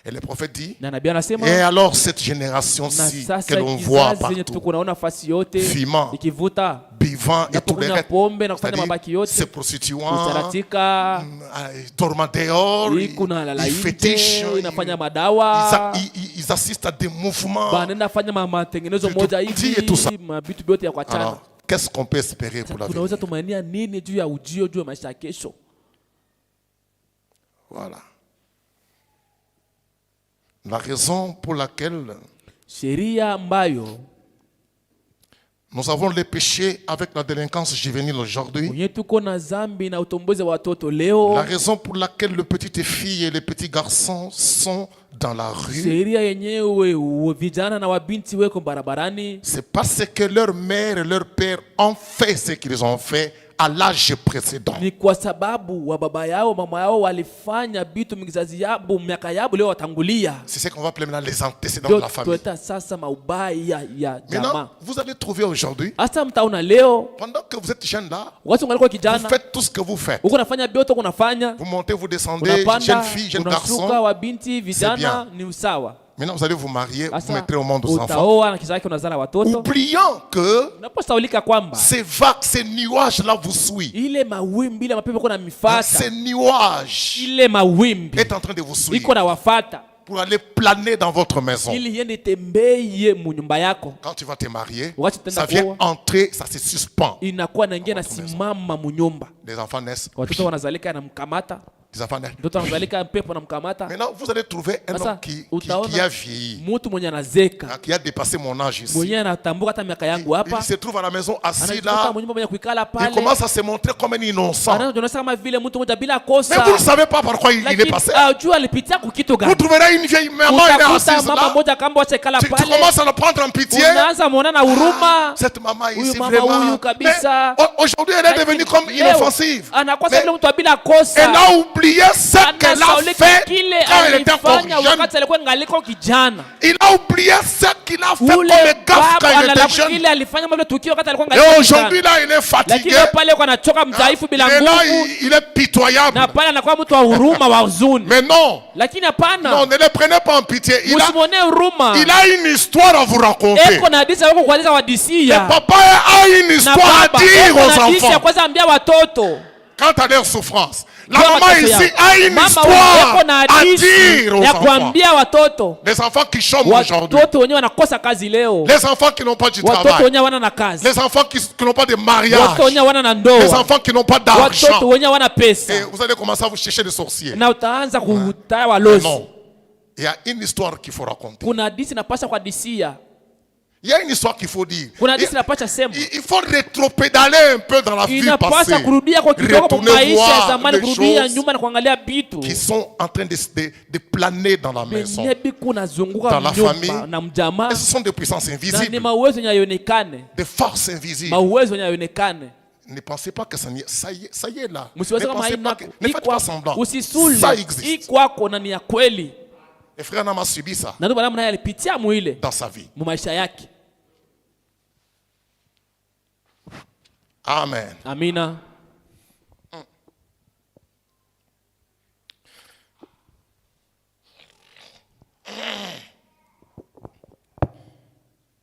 Et le prophète dit, Na nabii anasema et alors cette na génération-ci que sasa l'on voit kizazi yenye partout, tukunaona nafasi yote fumant, ikivuta buvant et tout le napokunywa reste, pombe na kufanya c'est-à-dire mabaki yote, se prostituant, kusaratika, dormant dehors, kuna lala ils fétichent, nje, inafanya madawa, ils assistent à des mouvements. banaenda fanya matengenezo Vitu moja tii et tout ça. hivi, mabitu vyote ya kuachana. Alors, qu'est-ce qu'on peut espérer pour l'avenir? Tunaweza tumainia nini juu ya ujio, juu ya maisha ya kesho? Voilà. La raison pour laquelle Sheria ambayo nous avons les péchés avec la délinquance juvénile aujourd'hui. kwenye tuko na zambi na utombozi wa watoto leo, La raison pour laquelle les petites filles et les petits garçons sont dans la rue, sheria yenyewe vijana na wabinti weko barabarani, c'est parce que leur mère et leur père ont fait ce qu'ils ont fait à l'âge précédent. ni kwa sababu wa baba yao mama yao walifanya vitu mizazi yabo miaka yabo leo watangulia. C'est ce qu'on va appeler maintenant les antécédents de la famille. Tueta sasa maubaya ya jamaa. Maintenant, vous allez trouver aujourd'hui, Hasa mtaona leo pendant que vous êtes jeune là, watu wangalikuwa vous kijana faites tout ce que vous faites. uko nafanya vyote uko nafanya, Vous montez, vous descendez, jeune unapanda fille, jeune unashuka, garçon. wabinti vijana bien. ni usawa. Maintenant, vous allez vous marier, vous Sasa mettrez au monde aux enfants. utaoa na kisha yake unazala watoto, Oubliant que unaposaulika kwamba ces vagues, ces nuages-là vous suivent. ile mawimbi ile mapepo kuna Ces mifata, nuages ile mawimbi est en train de vous suivre iko na wafata pour aller planer dans votre maison. ili iende tembeye mu nyumba yako. Quand tu vas te marier, Wakati utaenda ça vient kuoa, entrer, ça se suspend. inakuwa naingia na simama mu nyumba, Les enfants naissent. watoto wanazalika na mkamata, Les enfants naissent. mtoto anazalika pepo na mkamata. Maintenant, vous allez trouver un Sasa homme qui utaona a vieilli, mtu mwenye anazeka, qui a dépassé mon âge ici. mwenye anatambuka hata miaka yangu hapa, Il se trouve à la maison assis anajikuta là. mwenye mwenye kuikala Il pale, commence à se montrer comme un innocent. anaona kama vile mtu mmoja bila Mais kosa, vous ne savez pas par quoi il est lakini passé. ajua alipitia kukitu Vous gani. trouverez une vieille maman, elle est Utakuta assise mama là. mmoja kama wacha ikala Tu pale, commences à le prendre en pitié. unaanza muona na huruma. Cette maman Huyu ici, mama vraiment. huyu kabisa. Mais aujourd'hui, elle est devenue comme Leo, inoffensive. anakuwa Mais vile mtu bila elle kosa, a oublié ce qu'elle a anasaulika fait kile quand elle était encore alifanya jeune. wakati alikuwa ngaliko kijana. Il a oublié ce qu'il a fait comme Ule gaffe quand baba il était analala jeune. kile alifanya mambo tukio wakati alikuwa Et ngaliko aujourd'hui, kijana. là, il est Lakini fatigué. leo pale kwa anachoka mdhaifu bila Et là, nguvu, il est pitoyable. na pale anakuwa mtu wa huruma wa huzuni. Mais non, Lakini non, hapana, ne le prenez pas en pitié. msimwonee huruma. Il a une histoire à vous raconter. Eko na hadithi yako kueleza Le wadisia. papa a une Na histoire à baba dire eko na aux hadithi ya enfants kwanza ambia watoto. quant à leur souffrance. La Kwa maman watoto ici yao. a une Mama histoire eko na à hadithi dire aux ya enfants. kuambia watoto. Les enfants qui chôment aujourd'hui. Watoto wenyewe wanakosa kazi leo. Les enfants qui n'ont pas du Watoto travail. wenyewe wana na kazi. Les enfants qui n'ont pas de mariage. Watoto wenyewe wana na Les ndoa. enfants qui n'ont pas Watoto d'argent. wenyewe wana Et pesa. vous allez commencer à vous chercher des sorciers. Na utaanza kutaya walozi. Non. Il y a une histoire qu'il faut raconter. Kuna hadithi napasha kwa disia. Il y a une histoire qu'il faut dire. Kuna hadithi napasha sema. Il faut rétropédaler un peu dans la vie Inapasha passée. kurudia kwa kidogo kwa Retourner maisha ya voir zamani, les kurudia choses nyuma na kuangalia vitu. qui sont en train de planer dans la maison. Benye biku nazunguka Dans la famille. nyumba na mjamaa. Et ce sont des puissances Na ni invisibles, mauwezo yenye haionekane. des forces invisibles. Mauwezo yenye haionekane. Ne pensez pas que ça y est là. Ne Msiwaze kama pensez haina pas que, ne faites pas semblant. usisule. Ça existe. Ikwako na ni ya kweli. Et frère Nama a subi ça Na ndio maana naye alipitia muile dans sa vie. mu maisha yake. Amen. Amina.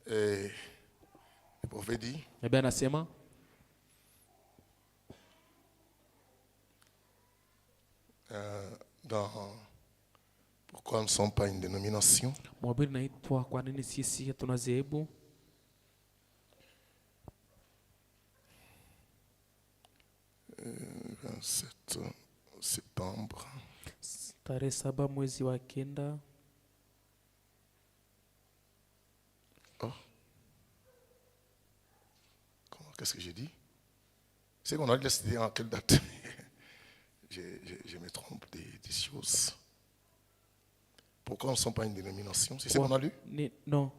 Et le prophète dit, Nabii anasema pourquoi nous ne sommes pas une dénomination? mhubiri naitwa kwa nini sisi hatuna dhehebu? Le 27 septembre. Tarehe 7 mwezi wa kenda. Qu'est-ce que j'ai dit? C'est qu'on a décidé en quelle date? je me trompe des choses. Pourquoi nous ne sommes pas une dénomination? C'est ce qu'on a lu? Non.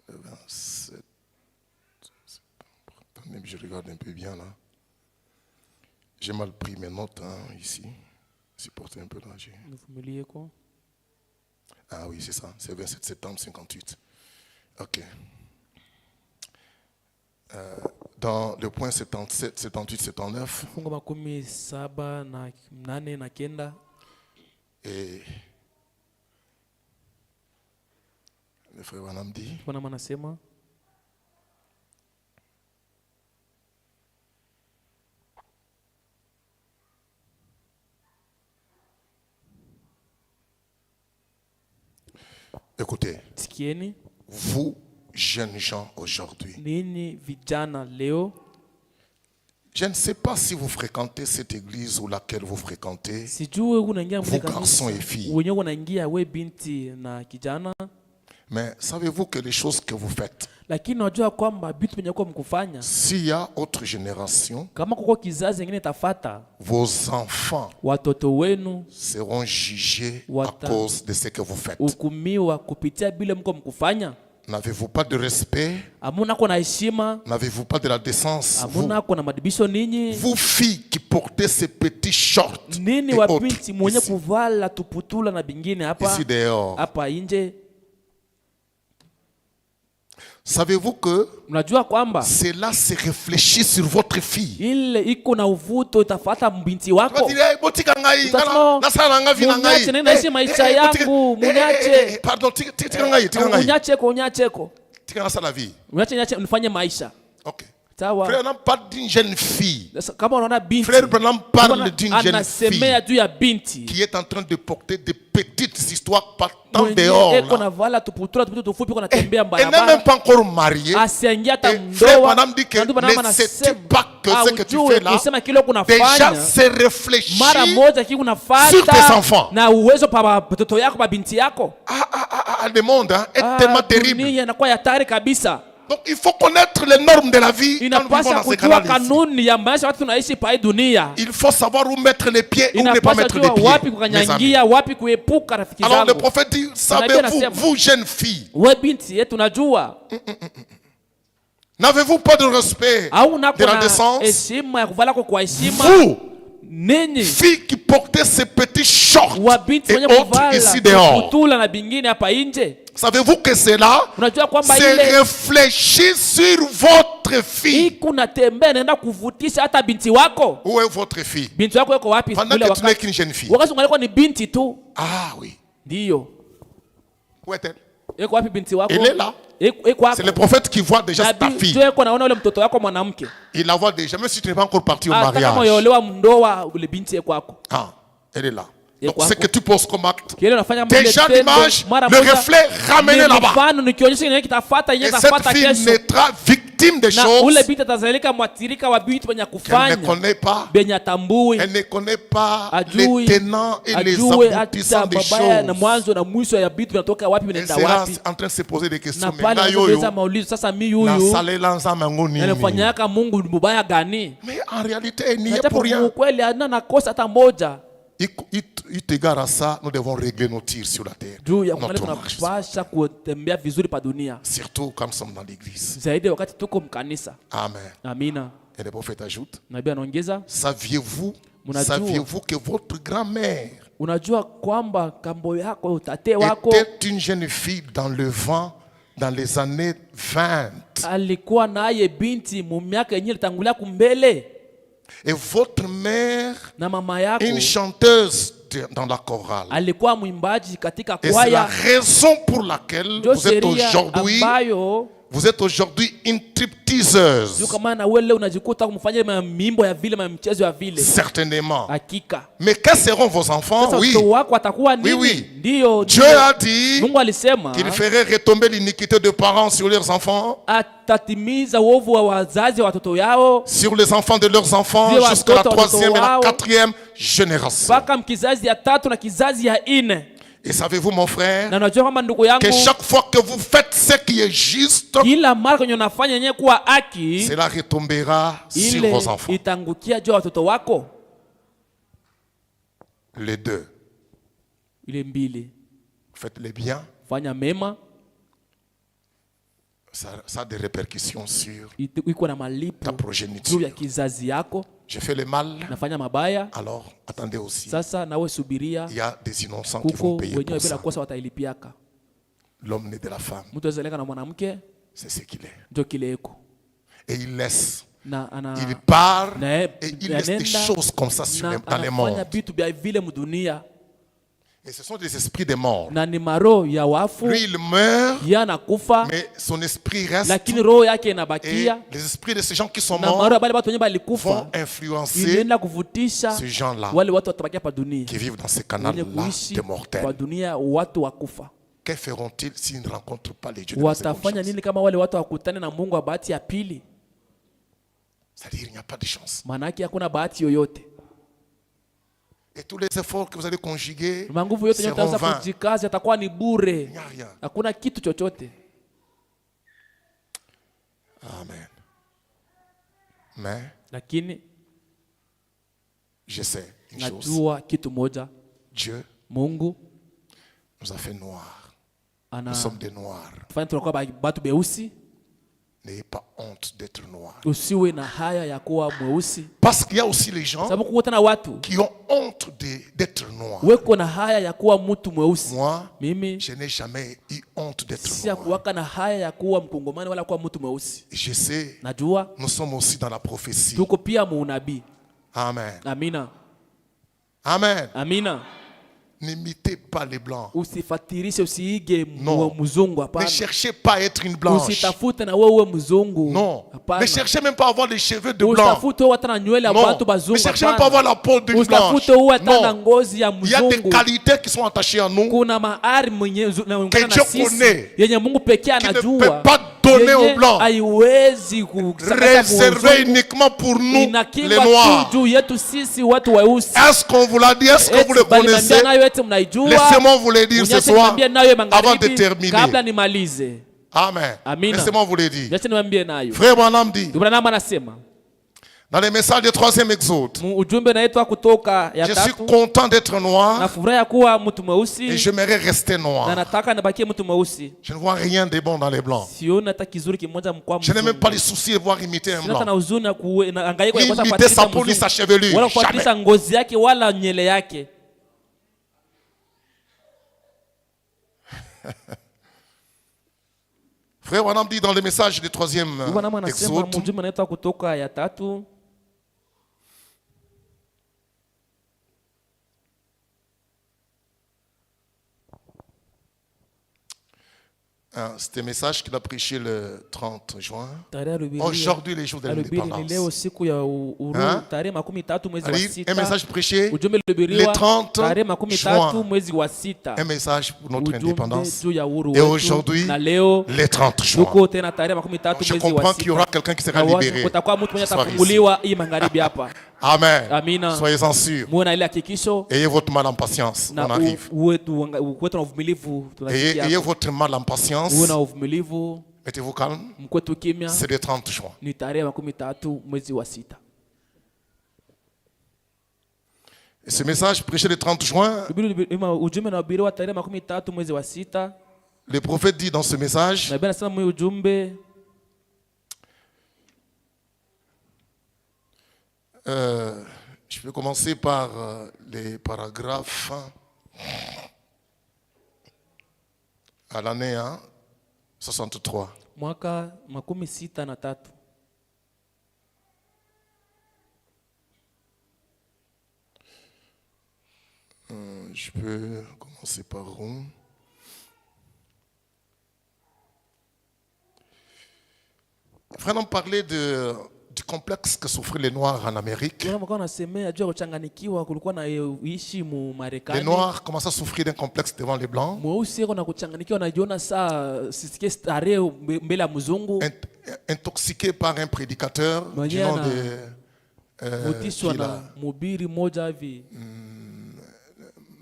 Le 27 septembre. Attendez, je regarde un peu bien là. J'ai mal pris mes notes ici. Supportez un peu là. Ah oui, c'est ça. C'est 27 septembre 58. Ok. Dans le point 77, 78, 79, Et le frère Branham dit, Bwana anasema écoutez, sikieni, vous, jeunes gens aujourd'hui, ninyi vijana leo, je ne sais pas si vous fréquentez cette église ou laquelle vous fréquentez, sijue unaingia vous garçons et filles, wenyewe unaingia we binti na kijana, mais savez-vous que les choses que vous faites, lakini unajua kwamba vitu venye kwa mkufanya s'il y a autre génération, kama kuko kizazi kingine tafata, vos enfants watoto wenu seront jugés à Wata- cause de ce que vous faites. hukumiwa kupitia bile mko mkufanya. N'avez-vous pas de respect? Amuna ko na heshima, N'avez-vous pas de la décence? amuna ko na madibisho ninyi. Vous filles qui portez ces petits shorts Nini et wa autres binti mwenye ici, kuvala tuputula na bingine hapa ici dehors. hapa nje. Savez-vous que Unajua kwamba cela se réfléchit sur votre fille? ile iko na uvuto itafata mbinti wako. Utasema, munyache, nenda ishi maisha yangu, munyache. Pardon, tika ngai. Unyacheko, unyacheko. Tika nasa la vie. Unyache unifanye maisha. Ok. Sawa. Frère Branham parle d'une jeune fille. Kama unaona binti, Frère Branham parle d'une jeune anasemea fille juu ya binti qui est en train de porter des petites histoires partant dehors. eko là. na vala tuputula tufupi, iko natembea Elle n'est même barabara. pas encore mariée. Asiingia hata Et Frère ndoa. Branham dit que Na ndugu Branham ne sais-tu anasema, pas que ce que tu fais là, kusema kile déjà kunafanya c'est réfléchi mara moja kile sur tes unafuata enfants. na uwezo pa watoto yako, pa binti yako. Le monde est tellement terrible. Dunia inakuwa hatari kabisa. Donc il faut connaître les normes de la vie quand nous vivons Inapasha dans ces kujua canaux ici. kanuni ya maisha watu tunaishi pa hii dunia. Il faut savoir où mettre les pieds et où ne pas Inapasha mettre les jua wapi pieds. Mes amis. kukanyangia, wapi kuepuka, rafiki Alors le zangu. prophète dit, Nabii savez-vous, anasema, vous jeunes filles, we binti yetu najua n'avez-vous pas de respect au de nako la na décence? heshima ya kuvala kwa heshima. Vous, Ninyi filles qui portez ces petits shorts wa binti et wenye autres kuvala ici dehors, kutula na bingine hapa nje, savez-vous que cela unajua kwamba c'est ile réfléchi sur votre fille? iku natembea naenda kuvutisha hata binti wako. Où est votre fille? Binti wako yuko wapi? Pendant Ule que tu n'es wakati qu'une jeune fille. wakati ungalikuwa ni binti tu, Ah oui. ndio Où est-elle? yuko wapi binti wako? Elle est là. Yuko C'est le wako. prophète qui voit déjà ta Nabii fille. ndio yuko naona ule mtoto wako mwanamke, Il la voit déjà, même si tu n'es pas encore parti au hata kama mariage. umeolewa mndoa, ule binti yuko wako. Ah, elle est là. Et Donc quoi, ce que tu poses comme acte, Kile unafanya mbele déjà tendo, l'image, mara le moja, reflet ramené ni là-bas. mfano nikionyesha yenyewe kitafuata yenyewe Et cette kitafuata fille kesho, naîtra victime des na choses ule binti atazalika mwathirika wa vitu venye qu'elle ne kufanya connaît pas. benye atambui, Elle ne connaît pas ajui les tenants et les ajue aboutissants hata des mabaya na choses. mwanzo na mwisho ya vitu vinatoka wapi Elle vinaenda sera wapi. en train de se poser des questions. Na Mais pale là, anaweza maulizo, sasa mi huyu Mais nilifanyaka Mungu ni mubaya gani? en réalité, elle n'y Na est japo pour rien. ukweli hana nakosa hata moja. Il égard à ça, nous devons régler nos tirs sur la terre. Juu ya kungali Notre marche. kunapasha kutembea vizuri pa dunia, Surtout quand nous sommes dans l'église. zaidi wakati tuko mkanisa. Amen. Amina. Et le prophète ajoute, Nabii anaongeza, saviez-vous Munajua. que votre grand-mère unajua kwamba kambo yako tate wako était une jeune fille dans le vent dans les années 20. alikuwa naye binti mu miaka yenyewe ilitangulia kumbele, Et votre mère, na mama yako une chanteuse dans la chorale. alikuwa mwimbaji katika Et c'est la kwaya. raison pour laquelle Ndio vous êtes sheria aujourd'hui ambayo une stripteaseuse. juu kama na wewe leo unajikuta kumfanyia mimbo ya vile, mchezo ya vile. Certainement. Hakika Mais quels seront vos enfants? sasa Oui. watoto wako watakuwa nini? oui. Ndio Dieu a dit Mungu alisema qu'il ferait retomber l'iniquité de parents sur leurs enfants, atatimiza uovu wa wazazi wa watoto yao sur les enfants de leurs enfants, Ndio jusqu'à la watoto troisième et la wao. quatrième génération. mpaka mkizazi ya tatu na kizazi ya nne. Et savez-vous, mon frère, Na unajua kwamba ndugu yangu, que chaque fois que vous faites ce qui est juste, kila mara kwenye unafanya yenyewe kuwa haki, cela retombera sur ile vos enfants. itangukia juu ya watoto wako. Les deux. Ile mbili, Faites-les bien. fanya mema, Ça a des répercussions sur iko na ta malipo juu ya progéniture. kizazi yako. Je fais le mal, Nafanya mabaya, alors attendez aussi. sasa nawe subiria, Il y a des innocents qui kuko vont payer wenyewe pour bila ça. kosa watailipiaka. L'homme né de la femme, Mtu azaleka na mwanamke c'est ce qu'il est. ndio kile eko Et il laisse, na il part na et il laisse des choses comme ça dans le anafanya monde. vitu vya vile mdunia. Et ce sont des esprits des morts. na ni maroho ya wafu. Lui, il meurt, Yeye anakufa, mais son esprit reste. lakini roho yake Et inabakia, les esprits de ces gens qui sont na maroho morts ya wale watu wenye vont balikufa influencer inaenda kuvutisha ces gens-là wale watu watabakia pa dunia, qui vivent dans ces wenye canaux-là kuishi de kwa mortels. dunia, watu wakufa. Que feront-ils s'ils ne rencontrent pas les dieux de la seconde Watafanya chance? nini kama wale watu wakutane na Mungu wa bahati ya pili? C'est-à-dire il n'y a pas de chance. Maana yake hakuna bahati yoyote. Et tous les efforts que vous allez conjuguer Manguvu yote seront yataanza vains. kujikazi yatakuwa ni Il bure, n'y a rien. hakuna kitu chochote. Amen. Mais Lakini je sais une chose. najua kitu moja, Dieu Mungu nous a fait noirs. Nous sommes des noirs. anafanya tunakuwa batu beusi. N'ayez pas honte d'être noir. Usiwe na haya ya kuwa mweusi, Parce qu'il y a aussi les gens sababu kuko tena watu qui ont honte d'être noirs. weko na haya ya kuwa mtu mweusi. Moi, Mimi je n'ai jamais eu honte d'être si noir. kuwaka na haya ya kuwa mkongomani wala kuwa mtu mweusi. Je sais, Najua nous sommes aussi dans la prophétie. tuko pia muunabii. Amen. Amina, Amen. amina. N'imitez pas les blancs. Usifatirishe, usiige Non. mzungu, Ne hapana. cherchez pas à être une blanche. Usitafute na wewe mzungu, Non. hapana. Ne cherchez même pas à avoir les cheveux de blanc. Usitafute wewe hata na nywele ya Non. watu Ne bazungu, cherchez même pas à avoir hapana. la peau d'une blanche. Usitafute wewe hata na Non. ngozi ya Il y a des mzungu. qualités qui sont attachées à nous Kuna maari mwenye que na Dieu sisi connaît, yenye Mungu pekee qui ne anajua, peut pas donner aux yenye blancs, haiwezi kusakata réservé mzungu, uniquement pour nous, les inakingwa noirs. tu juu yetu sisi watu weusi. Est-ce qu'on vous l'a dit? Est-ce que vous le Eti bali connaissez? niambia nayo eti mnaijua. Laissez-moi vous le dire ce Uniache soir niambie nayo avant de magharibi terminer. kabla nimalize. Amen. Amina. Laissez-moi vous le dire. Niache niambie nayo. Frère Branham dit Ndio maana anasema dans les messages du 3e exode, ujumbe naitwa kutoka ya je suis tatu, content d'être noir nafurahi kuwa mtu et mweusi j'aimerais rester na noir. nataka nibakie mtu mweusi. Je ne vois rien de bon dans les blancs. Sioni hata kizuri kimoja mkwa Je n'ai même mzungu. pas le souci de voir imiter un Sina hata na blanc. huzuni na hangaiko ya Ni kosa imiter kufuatilia sa peau ni mzungu, sa chevelure. wala Jamais. kufuatilia ngozi yake wala nywele yake. Frère Branham dit dans le message du 3e Bwana mama anasema exode, ujumbe naitwa kutoka ya tatu, c'était un message qu'il a prêché le 30 juin. tarehe arobaini. Aujourd'hui, les jours de Arobaini ni leo l'indépendance. siku ya uhuru, Hein? tarehe 13 mwezi wa C'est-à-dire, un sita. message prêché Ujumbe le ulihubiriwa 30 tarehe 13 juin. mwezi wa sita. Un message pour notre Ujumbe indépendance. juu ya uhuru Et wetu. aujourd'hui, Na leo le 30 juin. tuko tena tarehe 13 Je mwezi wa comprends qu'il y aura sita. quelqu'un qui sera Na wazo libéré. kutakuwa mtu mwenye ce soir atafunguliwa hii magharibi hapa. Amen. Amina. Soyez-en sûrs. Muwe na ile hakikisho Ayez votre mal en patience. na On arrive. uwe na uvumilivu. Tunafikia Ayez hapo. votre mal en patience. Uwe na uvumilivu, Mettez-vous calme. mkwe tu kimya. C'est le 30 juin. Ni tarehe 13 mwezi wa sita. Et ce message prêché le 30 juin, Ujumbe unahubiriwa tarehe 13 mwezi wa sita. le prophète dit dans ce message, Nabii anasema mwe ujumbe je vais commencer par les paragraphes à l'année 63. mwaka 63. Je peux commencer par où? Vraiment parler du complexe que souffraient les Noirs en Amérique. Mko nasemea juu ya kuchanganikiwa kulikuwa na uishi mu Les Marekani. Noirs commençaient à souffrir d'un complexe devant les Blancs. Mweusi yako na kuchanganikiwa najiona saa sisikie starehe mbele ya mzungu. Intoxiqués par un prédicateur du Mwenyewe nom na- de Vutishwa qui là? na mhubiri mmoja hivi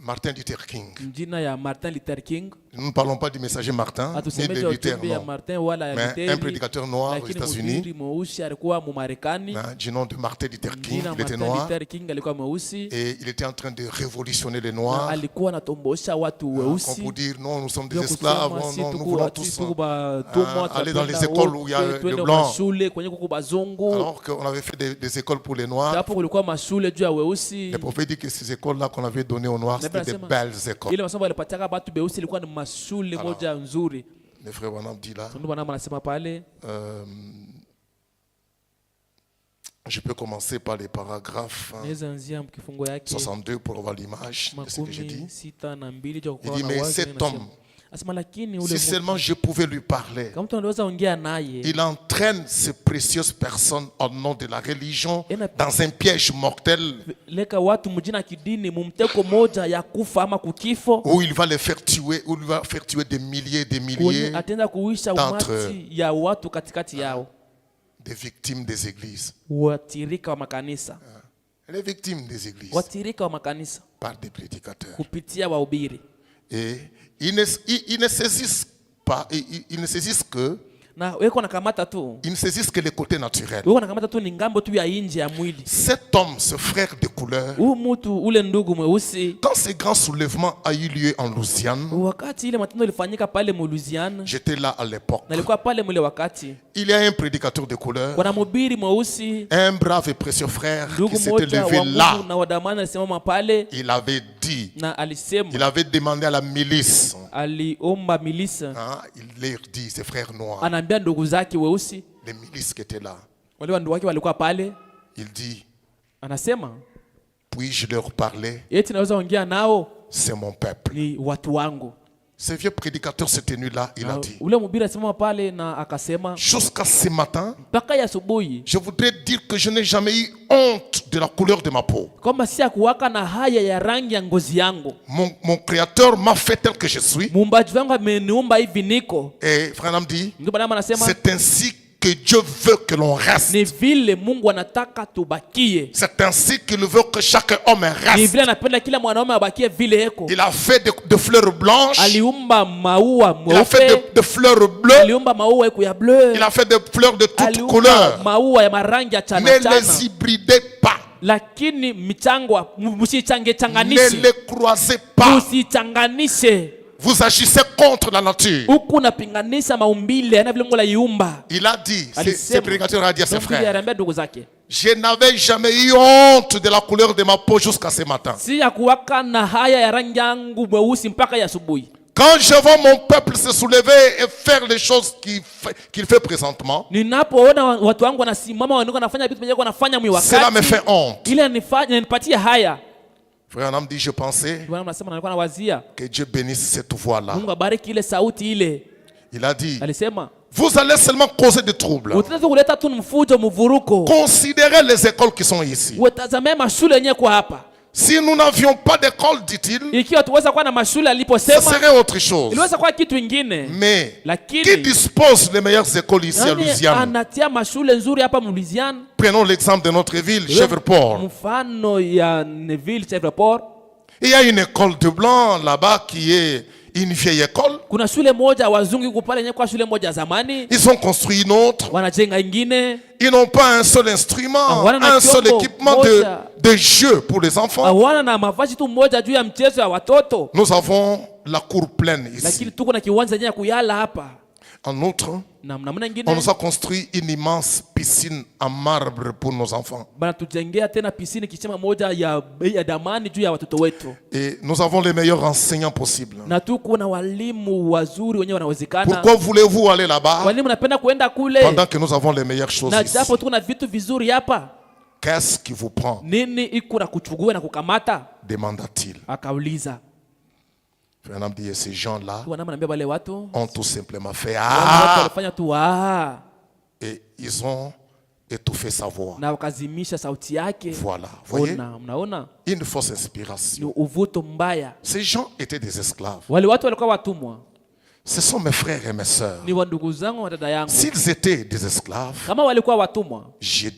Martin Luther King. jina ya Martin Luther King. Nous ne parlons pas du messager Martin, ni Hatusemeje de Luther, ujumbe ya non. Martin wala ya Mais Luther. un prédicateur noir aux Lakini États-Unis, mhubiri mweusi alikuwa mu Marekani. du nom de Martin Luther King, Jina il était Martin noir. Luther King alikuwa mweusi. Et il était en train de révolutionner les Na Noirs. alikuwa anatombosha watu Comme weusi. pour dire non, nous sommes des Ndio esclaves, kusema non, si nous tuko voulons watu, tous tuko batumwa, aller dans les tutapenda écoles où il y a wote, le twende blanc. mashule kwenye kuko bazungu. Alors qu'on avait fait des écoles pour les Noirs. Hapo kulikuwa mashule juu ya weusi. Le prophète dit que ces écoles-là qu'on avait données aux Noirs, c'était des Nasema, belles écoles. ile masomo walipataka watu beusi ilikuwa ni mashule moja nzuri. Le frère Branham dit là, Ndio bwana anasema pale Je peux commencer par les paragraphes Naweza anzia kifungo yake 62 pour avoir l'image de ce que j'ai dit. 62 Il dit, mais cet homme, asema lakini ule si seulement je pouvais lui parler, kama mtu anaweza ongea naye, il entraîne ces précieuses personnes au nom de la religion dans un piège mortel leka watu mjina kidini mumteko moja ya kufa ama kukifo, où il va les faire tuer, où il va faire tuer des milliers atenda kuisha umati ya watu katikati yao, des victimes des églises. watirika wa makanisa, Les victimes des églises watirika wa makanisa par des prédicateurs. kupitia wahubiri. Et ils ne saisissent pas, ils ne saisissent que, Na weko nakamata tu, ils ne saisissent que le côté naturel. weko nakamata tu ni ngambo tu ya nje ya mwili. Cet homme, ce frère de couleur, Mtu ule ndugu mweusi, quand ce grand soulèvement a eu lieu en Louisiane, wakati ile matendo ilifanyika pale mu Louisiane, j'étais là à l'époque. nalikuwa pale mule wakati, Il y a un prédicateur de couleur, kuna mhubiri mweusi, un brave et précieux frère qui ndugu s'était mmoja levé wa là. Mungu na wadamana alisimama pale Il avait dit, na alisema, il avait demandé à la milice, aliomba milisa, il leur dit, ses frères noirs, anaambia ndugu zake weusi, les milices qui étaient là, wale wandugu wake walikuwa pale, il dit, anasema puis-je leur parler? eti naweza ongea nao, C'est mon peuple. ni watu wangu. Ce vieux prédicateur s'est tenu là, il a dit, Ule mhubiri asimama pale na akasema, jusqu'à ce matin, mpaka ya asubuhi je voudrais dire que je n'ai jamais eu honte de la couleur de ma peau. kwamba si akuwaka na haya ya rangi ya ngozi yangu. Mon créateur m'a fait tel que je suis. Muumbaji wangu ameniumba hivi niko. Et Frère Nam dit, Ndio bwana anasema c'est ainsi que Dieu veut que l'on reste. ni vile Mungu anataka tubakie. C'est ainsi qu'il veut que chaque homme Ni reste. vile anapenda kila mwanaume abakie vile eko. Il a fait de fleurs blanches. Aliumba maua Il a fait mweupe, de fleurs bleues. aliumba maua eko ya bleu, Il a fait de fleurs de toutes aliumba couleurs. maua ya marangi ya Ne chana chana. les hybridez pas. Lakini michangwa msichange Ne changanishi, les croisez pas. msichanganishe. Vous agissez contre la nature. Huku napinganisha maumbile na vile Mungu aliumba. Il a dit, ce Alisema, prédicateur a dit à ses ndio frères, aliambia ndugu zake, je n'avais jamais eu honte de la couleur de ma peau jusqu'à ce matin. si ya kuwaka na haya ya rangi yangu mweusi mpaka ya asubuhi. Quand je vois mon peuple se soulever et faire les choses qu'il fait présentement, Ninapoona watu wangu wanasimama wanafanya vitu vyenye wanafanya mwi cela me wakati, fait honte. ile nipatie haya. Frère Nam dit, je pensais Bwana anasema nilikuwa nawazia, que Dieu bénisse cette voix-là. Mungu abariki ile sauti ile. Il a dit, Alisema vous allez seulement causer des troubles. utaweza kuleta tu mfujo mvuruko. Considérez les écoles qui sont ici. Utazamia mashule yenyewe kwa hapa. Si nous n'avions pas d'école, dit-il, Ikiwa tuweza kuwa na mashule ce aliposema, serait autre chose. iliweza kuwa kitu ingine. Mais qui Lakini dispose les meilleures écoles ici à nani Louisiane? anatia mashule nzuri hapa Louisiane? Prenons l'exemple de notre ville, Chèvreport. Mfano ya Neville Chèvreport. Il y a une école de blanc là-bas qui est une vieille école. Kuna shule moja wazungu iko pale, kwa shule moja zamani, Ils ont construit une autre. wanajenga ingine. Ils n'ont pas un seul instrument, Hawana na un seul kyombo équipement moja. de jeu pour les enfants. Hawana na mavazi tu moja juu ya mchezo ya watoto, Nous avons la cour pleine ici. lakini tuko na kiwanja yenye ya kuyala hapa. En outre, Na namna on ingine nous a construit une immense piscine en marbre pour nos enfants. bana tujengea tena pisini kichema moja ya bei ya damani juu ya watoto wetu, Et nous avons les meilleurs enseignants possibles. na tuko na walimu wazuri wenyewe wanawezekana. Pourquoi voulez-vous aller là-bas Walimu napenda kuenda kule, pendant que nous avons les meilleures choses na ici? japo tuko na vitu vizuri hapa. Qu'est-ce qui vous prend? Nini iko na kuchugua na kukamata? Demanda-t-il. Akauliza. Frère Nam dit, et ces gens-là Tu wanaambia wale watu ont tout simplement fait watu ah, walifanya tu et ils ont étouffé sa voix. na wakazimisha sauti yake. Voilà, voyez, Ona, mnaona une fausse inspiration. ni uvuto mbaya. Ces gens étaient des esclaves. Wale watu walikuwa watumwa, Ce sont mes frères et mes sœurs. ni wandugu zangu wa dada yangu. S'ils étaient des esclaves, Kama walikuwa watumwa,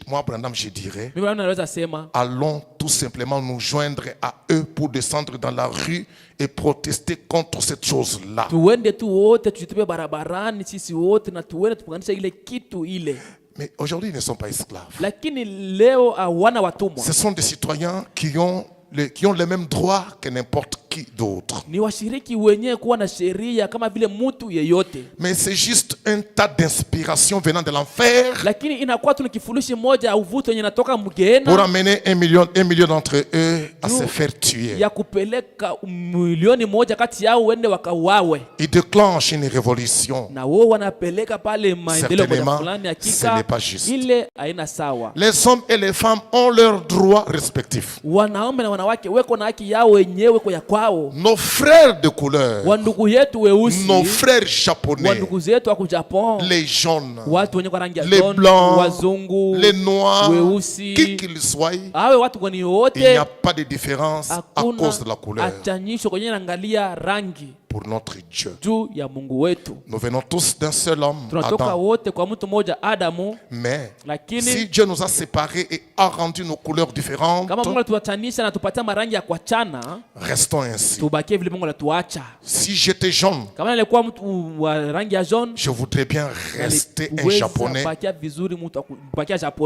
moi, Branham, je dirais, mimi naweza sema allons tout simplement nous joindre à eux pour descendre dans la rue et protester contre cette chose-là. tuende tu wote tujitupe barabarani sisi wote na tuende tupunganisha ile kitu ile. Mais aujourd'hui, ils ne sont pas esclaves. Lakini leo hawana watumwa, Ce sont des citoyens qui ont les mêmes droits que n'importe qui. qui d'autre? Ni washiriki wenyewe kuwa na sheria kama vile mtu yeyote. Mais c'est juste un tas d'inspiration venant de l'enfer. Lakini inakuwa tu ni kifurushi moja au uvuto yenye natoka mgena. Pour amener un million d'entre eux à se faire tuer. Ya kupeleka milioni moja kati yao wende wakauawe. Il déclenche une révolution. Na wao wanapeleka pale maendeleo moja fulani, hakika ile haina sawa. Les hommes et les femmes ont leurs droits respectifs. Wanaume na wanawake weko na haki yao wenyewe kwa kwao. Nos frères de couleur, wandugu yetu weusi, nos frères japonais, wandugu zetu wa Japon, les jaunes, watu wenye kwa rangi ya les jaune, blancs, wazungu, les noirs, weusi, qui qu'ils soient, awe watu gani wote, il n'y a pas de différence à cause de la couleur. Atanyisho kwenye angalia rangi. Pour notre Dieu. Nous venons tous d'un seul homme, Adam. Mais si Dieu nous a séparés et a rendu nos couleurs différentes, restons ainsi. Si j'étais jaune, je voudrais bien rester un Japonais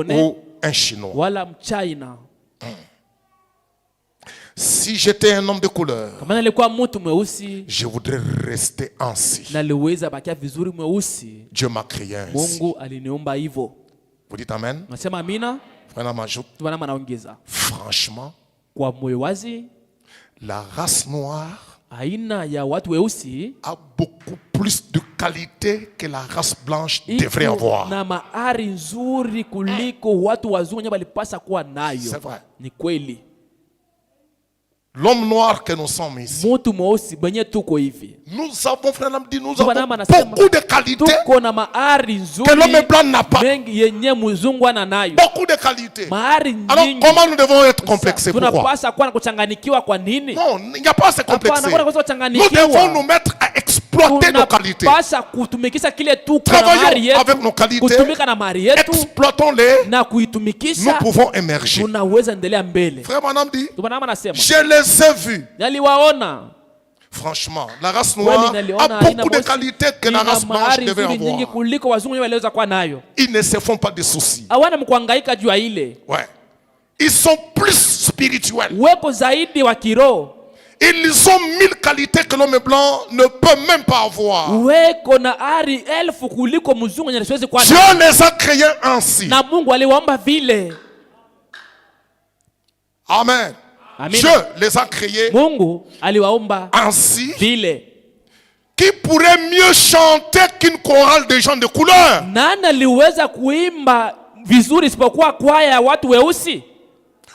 ou un Chinois. Si j'étais un homme de couleur, je voudrais rester ainsi. Dieu m'a créé ainsi. Vous dites Amen? Franchement, la race noire a beaucoup plus de qualité que la race blanche devrait avoir. C'est vrai. L'homme noir que nous sommes ici, nous avons, frère, nous avons beaucoup de qualités que l'homme blanc n'a pas. Beaucoup de qualités. Alors comment nous devons être complexés? Pourquoi? Non, il n'y a pas à se complexer. Nous devons nous mettre à exploiter nos qualités. Travaillons avec nos qualités, exploitons-les, nous pouvons émerger. Frère Manam dit, je les ai vus. Franchement, la race noire a beaucoup de qualités que la race blanche devait avoir. Ils ne se font pas de soucis. Ouais. Ils sont plus spirituels. Ils ont 1000 qualités que l'homme blanc ne peut même pas avoir. Dieu les a créés ainsi. Amen. Dieu les a créés ainsi. Qui pourrait mieux chanter qu'une chorale de gens de couleur?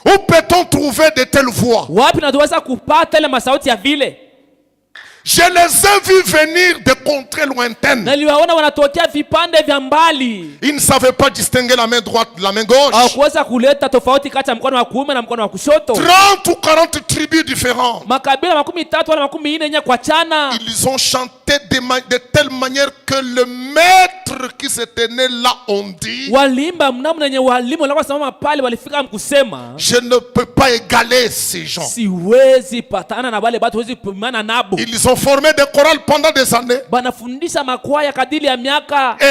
Où peut-on trouver de telles voix? Je les ai vus venir de contrées lointaines. Ils ne savaient pas distinguer la main droite de la main gauche. 30 ou 40 tribus différentes. Ils ont chanté de telle manière que le maître qui se tenait là ont dit, je ne peux pas égaler ces gens. Ils ont formé des chorales pendant des années. Et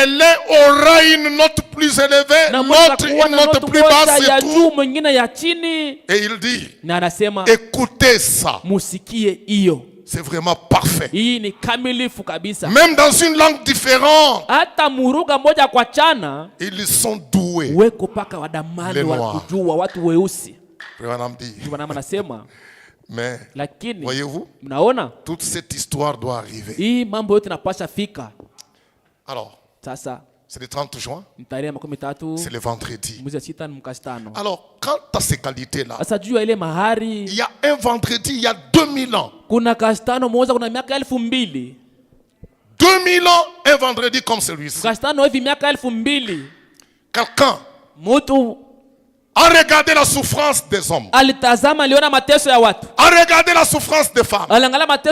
l'un aura une note plus élevée, l'autre une note plus basse et tout. Et il dit, écoutez ça. C'est vraiment parfait. Même dans une langue différente, ils sont doués. Les noirs. Mais voyez-vous, toute cette histoire doit arriver. Alors, c'est le 30 juin, c'est le vendredi. Alors, quant à ces qualités-là, il y a un vendredi, il y a 2000 ans. 2000 ans, un vendredi comme celui-ci. Quelqu'un a regardé la souffrance des hommes. A regardé la souffrance des femmes. A regardé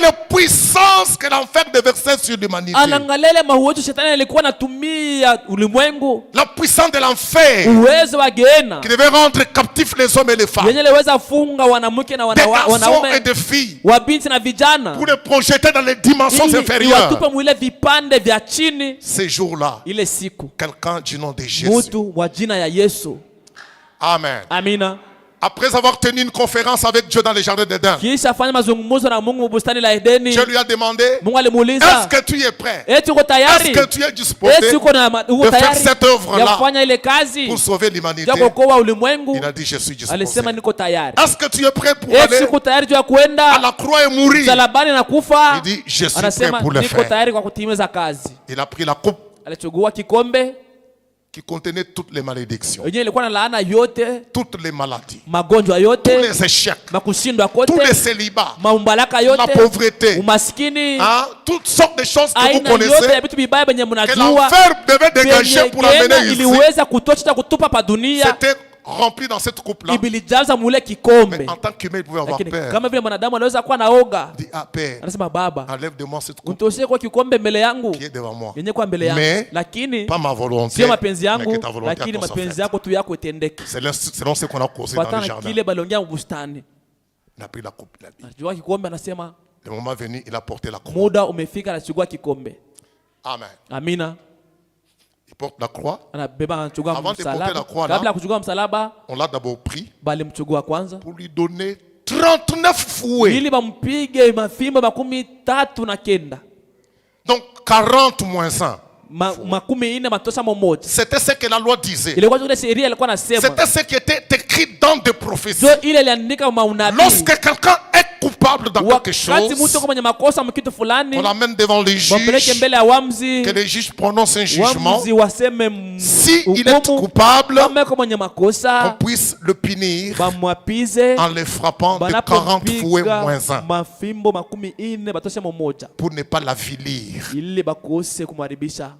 la puissance que l'enfer déversait sur l'humanité. La puissance de l'enfer qui devait rendre captifs les hommes et les femmes. Des garçons et des filles. Pour les projeter dans les dimensions inférieures. Ces jours-là, quelqu'un du nom de Jésus. Amen. Amina. Après avoir tenu une conférence avec Dieu dans les jardins d'Éden, kisha fanya mazungumzo na Mungu bustani la Edeni. Dieu lui a demandé, Mungu alimuuliza, est-ce que tu es prêt? eti uko tayari? Est-ce que tu es disposé Eti uko de faire cette ya œuvre-là kufanya ile kazi pour sauver l'humanité? ya kuokoa ulimwengu? Il a dit, je suis disposé. Alisema niko tayari. Est-ce que tu es prêt pour Eti aller uko tayari juu ya à kuenda la croix et mourir? msalabani na kufa? Il dit, je suis prêt Anasema pour le niko faire. tayari kwa kutimiza kazi. Il a pris la coupe Alichukua kikombe qui contenait toutes les malédictions, yenyewe ilikuwa na laana yote, toutes les maladies, magonjwa tous yote, les échecs, makushindwa tous les kote, célibats, maumbalaka la yote, pauvreté, umaskini, hein, toutes sortes de choses que vous aina yote connaissez, ya vitu vibaya benye que mnajua l'enfer devait dégager pour gena l'amener ici. iliweza kutosha kutupa pa dunia, C'était rempli dans cette coupe-là. ibilijaza mule Mais kikombe. en tant qu'humain, il pouvait avoir Lakini peur. kama vile mwanadamu anaweza kuwa na oga, Il dit, ah Père, anasema Baba, enlève de moi cette coupe unitoshie kwa kikombe mbele yangu qui est devant moi. yenye kwa mbele yangu, Mais lakini pas ma volonté, sio mapenzi mais yangu, que ta volonté lakini soit mapenzi faite. yako tu yako itendeke. C'est selon ce qu'on a causé dans le Fatana jardin. kile baliongea mbustani. Il a pris la coupe, il a dit. Anachukua kikombe, anasema Le moment venu, il a porté la croix. muda umefika, anachukua kikombe. Amen. Amina. Il porte la croix. Anabeba, anachukua Avant de porter la msalaba. croix, là, Kabla ya kuchukua msalaba, on l'a d'abord pris balimchukua kwanza pour lui donner 39 fouets. ili bampige mafimbo 39. Donc 40 moins 1. Makumi ine matosha moja. C'était ce que la loi disait. Ilikuwa ile sheria ilikuwa nasema. C'était ce qui était écrit dans des prophéties. Ndio ile iliandika maunabii. Lorsque quelqu'un est coupable dans quelque chose, wakati mtu kama mwenye makosa mkitu fulani, on l'amène devant les wapeleke juges, mbele ya wamzi, que les juges prononcent un jugement. wamzi waseme Si il est coupable, kama kwa mwenye on makosa puisse le punir bamwapize en le frappant de 40 fouets moins 1 mafimbo 40 batosha moja pour ne pas l'avilir. ili bakose kumharibisha.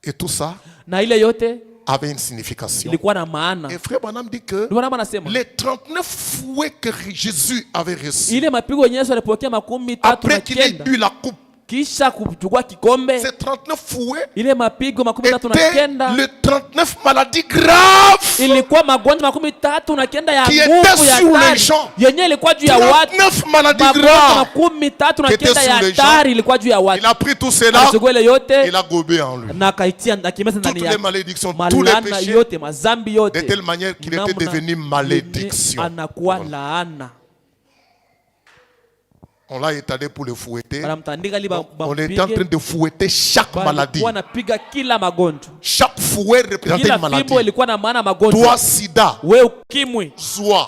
Et tout ça Na ile yote avait une signification. ilikuwa na maana. Et frère Branham dit que Ndio maana anasema les 39 fouets que Jésus avait reçus ile mapigo yenyewe Yesu alipokea 39 après qu'il ait bu la coupe, kisha kuchukua kikombe, ces 39 fouets ile mapigo 39 étaient les 39 maladies graves ilikuwa magonjwa 39 ya qui nguvu étaient ya sur les hatari gens. yenyewe ilikuwa juu ya watu. 39 maladies Magonjwa graves. 39 ya hatari ilikuwa juu ya Il watu. a pris tout cela, Alichukua ile yote il a gobé en lui. na kaitia na kimeza Toutes ndani les yake, malédictions, tous les malana péchés, yote, mazambi de yote, telle manière qu'il était namna devenu malédiction. anakuwa laana. On l'a étalé pour le fouetter. Wanamtandika ili On était en train de fouetter chaque maladie. wanapiga kila magonjwa. Chaque fouet représentait Kila une maladie. fimbo ilikuwa na maana magonjwa. Toi, sida, Wewe ukimwi, soie,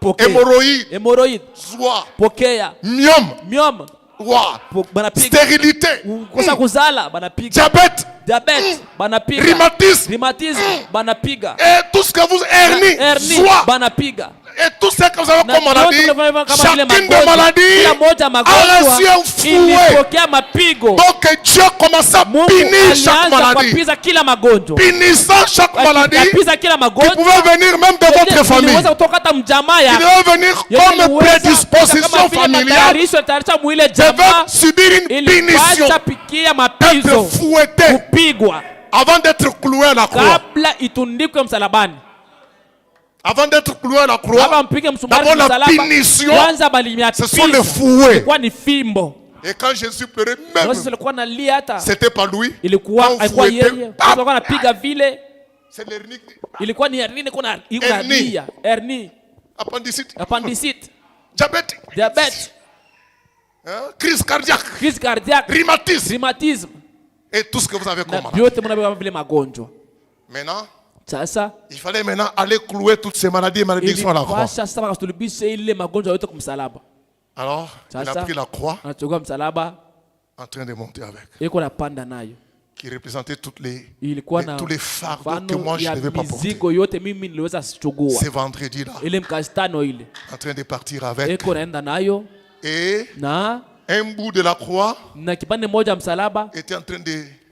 pokea. hémorroïde, Hemorrhoid, soie, pokea. myome, Myoma, roi, banapiga. stérilité, Kukosa kuzala, banapiga. diabète, Diabete, banapiga. rhumatisme, Rhumatisme, banapiga. et tout ce que vous hernie, Hernie, soie, banapiga. et tout ce que vous avez Na comme maladie, yote kama vile chacune des magonjwa, maladies kila moja a magonjwa reçu un fouet. ilipokea mapigo. Donc Dieu commençait à Mungu punir chaque alianza maladie. kuapiza kila magonjwa. Punissant chaque maladie Akiapiza kila qui magonjwa. pouvait venir même de votre famille. Iliweza kutoka hata mjamaa Qui yako. devait venir comme prédisposition familiale. Tayarisha mwile Devait jamaa subir une punition. ilipasha pikia Être mapizo, fouetté kupigwa avant d'être cloué à la croix. kabla itundikwe msalabani. Avant d'être cloué à la Kabla croix, mpige msumari d'abord la msalaba, punition, kwanza balimiapiza. ce sont les fouets. Ilikuwa ni fimbo. Et quand Jésus pleurait, Na même, sisi ilikuwa nalia hata. c'était pas lui. Ilikuwa On haikuwa fouettait, yeye. bam! Alikuwa anapiga vile. C'est l'hernie, Ilikuwa ni hernie kuna iko Hernie. nalia. Hernie, appendicite, appendicite, diabète, diabete, hein, crise cardiaque, crise cardiaque, rhumatisme rhumatisme. et tout ce que vous avez comme Na maladie. vyote mnabeba vile magonjwa. Maintenant, Sasa il fallait maintenant aller clouer toutes ces maladies et malédictions à la croix. ilipasha sasa wakatulibisha ile magonjwa yote kumsalaba. Alors, il a Sasa pris la croix anachukua msalaba en train de monter avec, iko napanda nayo. qui représentait Ilikuwa na tous les fardeaux que mfano moi je ne ya devais pas porter. mizigo yote mimi niliweza chukua. C'est vendredi-là, Ile mkastano ile en train de partir avec. iko naenda nayo Et na un bout de la croix kipande moja msalaba était en train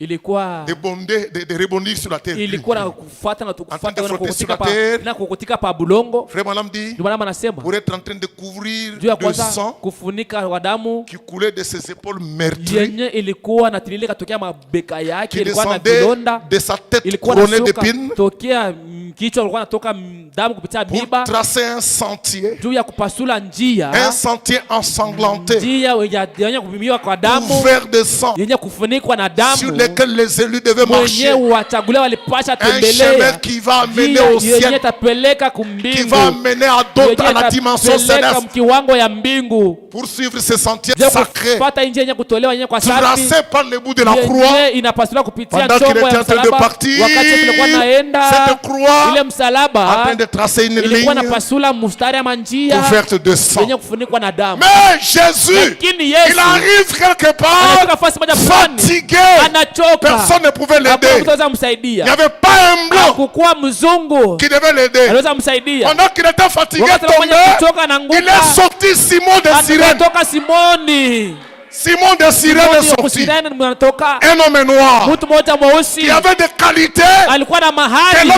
ilikuwa de rebondir sur la terre. ilikuwa na kufuata na En train tukufuata de na frotter sur kukutika la pa terre. na kukutika pa bulongo. Frère Branham dit, Ndio maana anasema pour être en train de couvrir juu ya le kwanza sang kufunika wa damu qui coulait de ses épaules meurtries, yenye ilikuwa natiririka tokea mabeka yake, qui ilikuwa na descendait vidonda, de sa tête ilikuwa na couronnée suka d'épines, tokea kichwa kulikuwa natoka damu kupitia pour miba, tracer un sentier, juu ya kupasula njia, un sentier ensanglanté, njia yenye kupimiwa kwa damu, couvert de sang, yenye kufunikwa na sur damu, lesquels les élus devaient marcher. mwenye wachaguliwa walipasha Un chemin tembelea, qui va amener njia au yenye ciel, tapeleka qui kumbingu, va amener à d'autres, à la dimension tapeleka céleste, mkiwango ya mbingu, pour suivre ce sentier je sacré, kufuata njia yenye kutolewa yenye kwa safi, tracé par le bout de la croix. yenye inapasuliwa kupitia Pendant qu'il chombo était ya en train de msalaba. partir, Wakati tulikuwa naenda, cette croix ile en msalaba train de tracer une ilikuwa ligne napasula mstari ama njia couverte de sang. yenye kufunikwa na damu. Mais Jésus, Lakini Yesu il arrive quelque part anatoka fasi moja fulani, fatigué. anachoka, Personne ne pouvait hakuna l'aider. mtu anaweza Il n'y kumsaidia, avait pas un blanc hakukuwa mzungu qui devait l'aider. anaweza kumsaidia. Pendant qu'il était fatigué, Wakati alifanya tombé, kuchoka na il nguka, est sorti Simon de Cyrène. anatoka Simoni. Simon de Cyrène est sorti. Sirene mnatoka Un homme noir mtu mmoja mweusi qui avait des qualités alikuwa na que l'homme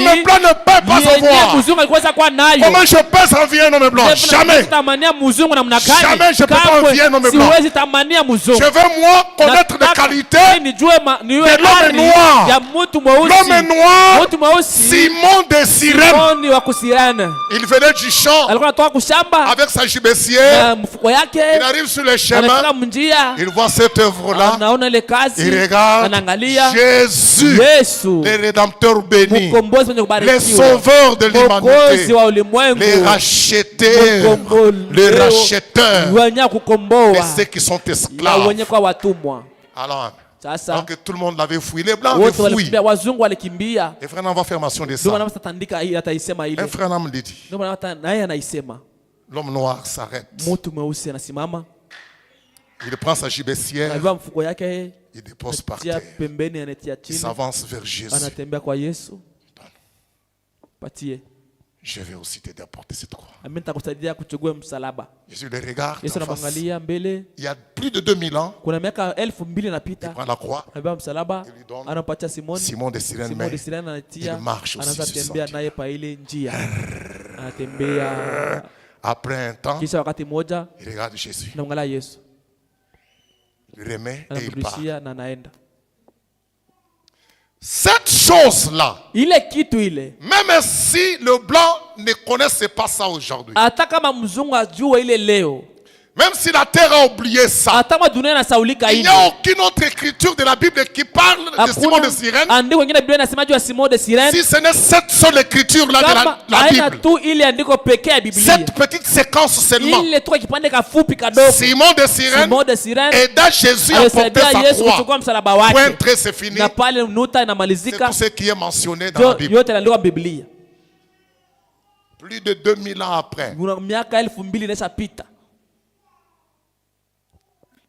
mahali blanc ne peut pas yenye avoir. mzungu alikuwa kuwa nayo. Comment je peux envier un homme blanc? Jamais. Tamania mzungu namna gani? Jamais je peux pas envier un homme blanc. Siwezi tamania mzungu. Je veux moi connaître les qualités nijue niwe de l'homme hali noir. ya mtu mweusi. L'homme noir, Mtu mweusi Simon de Cyrène. Simoni wa kusirene. Il venait du champ Alikuwa anatoka kushamba avec sa gibecière. na mfuko yake. Il arrive sur le chemin. Anafika mnjia. Il voit cette œuvre-là. Anaona ile kazi. Il regarde Anaangalia Jésus, Yesu, le Rédempteur béni, mkombozi mwenye les kubarikiwa, sauveurs de mwokozi l'humanité, wa ulimwengu, les racheteurs, les racheteurs, wenye et kukomboa ceux qui sont na esclaves. wenye kwa watumwa. Alors Sasa que tout le monde l'avait fouillé, les blancs avaient wote fouillé. walikimbia, wazungu walikimbia. Et frère, on va faire mention de Ndio maana ça. mtatandika hii ataisema ile. Un frère Nam l'a dit. Ndio maana hata naye anaisema. L'homme noir s'arrête. Mtu mweusi anasimama, Il prend sa gibecière, anavaa mfuko yake, il dépose par tia terre. pembeni, anatia Il chini, s'avance vers Jésus. anatembea kwa Yesu. Patie. Je vais aussi t'aider à porter cette croix. Mimi nitakusaidia kuchukua msalaba. Jésus le regarde Yesu en face. anamwangalia mbele. Il y a plus de 2000 ans, Kuna miaka 2000 il inapita. prend la croix. Anabeba msalaba, Il lui donne anampatia Simoni. Simon de Cyrène, Simoni de mais Sirene anatia, il marche aussi anaanza sur ce tembea sentier. naye pa ile njia. Anatembea. Après un temps, Kisha wakati mmoja il regarde Jésus, namwangalia Yesu, il remet et il part. anamrudishia na anaenda. Cette chose-là, Ile kitu ile, même si le blanc ne connaissait pas ça aujourd'hui, hata kama mzungu ajue ile leo, même si la terre a oublié ça, hata kama dunia inasaulika il n'y ile, a aucune autre écriture de la Bible qui parle de Simon de Cyrène, andiko wengine Biblia inasema juu ya Simon de Sirene, si ce n'est cette seule écriture-là de kama la haina Bible. tu ile andiko pekee ya Biblia, Cette petite séquence seulement. ile tu kipande kafupi kadogo. Simon de Cyrène Simon de Sirene aida Jésus à porter alisaidia sa Yesu croix. kuchukua msalaba Point wake, très, c'est fini. na pale nuta C'est inamalizika. tout ce qui est mentionné dans la Bible. Yote inaandikwa Biblia. Plus de 2000 ans après, Kuna miaka 2000 inashapita.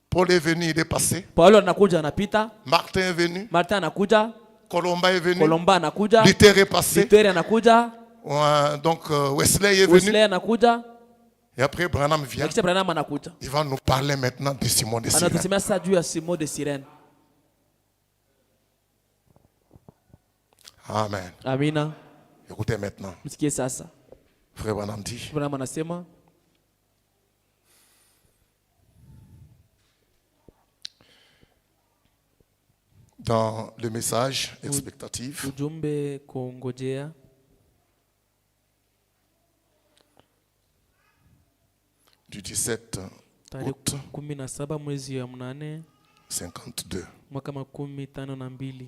Paul est venu, il est passé. Paulo anakuja anapita, Martin est venu. Martin anakuja, Colomba est venu. Colomba anakuja, Luther est passé. Luther anakuja, Donc Wesley est venu. Wesley anakuja, Et après Branham na vient. kisha Branham anakuja. Il va nous parler maintenant de Simon de Cyrène. Anatusemea sasa juu ya Simon de Sirene. Amen. Amina. Écoutez maintenant. Msikie sasa. Frère Branham dit, Branham anasema dans le message expectatif ujumbe kungojea du 17 tarehe août 17 mwezi wa 8 52. mwaka 52.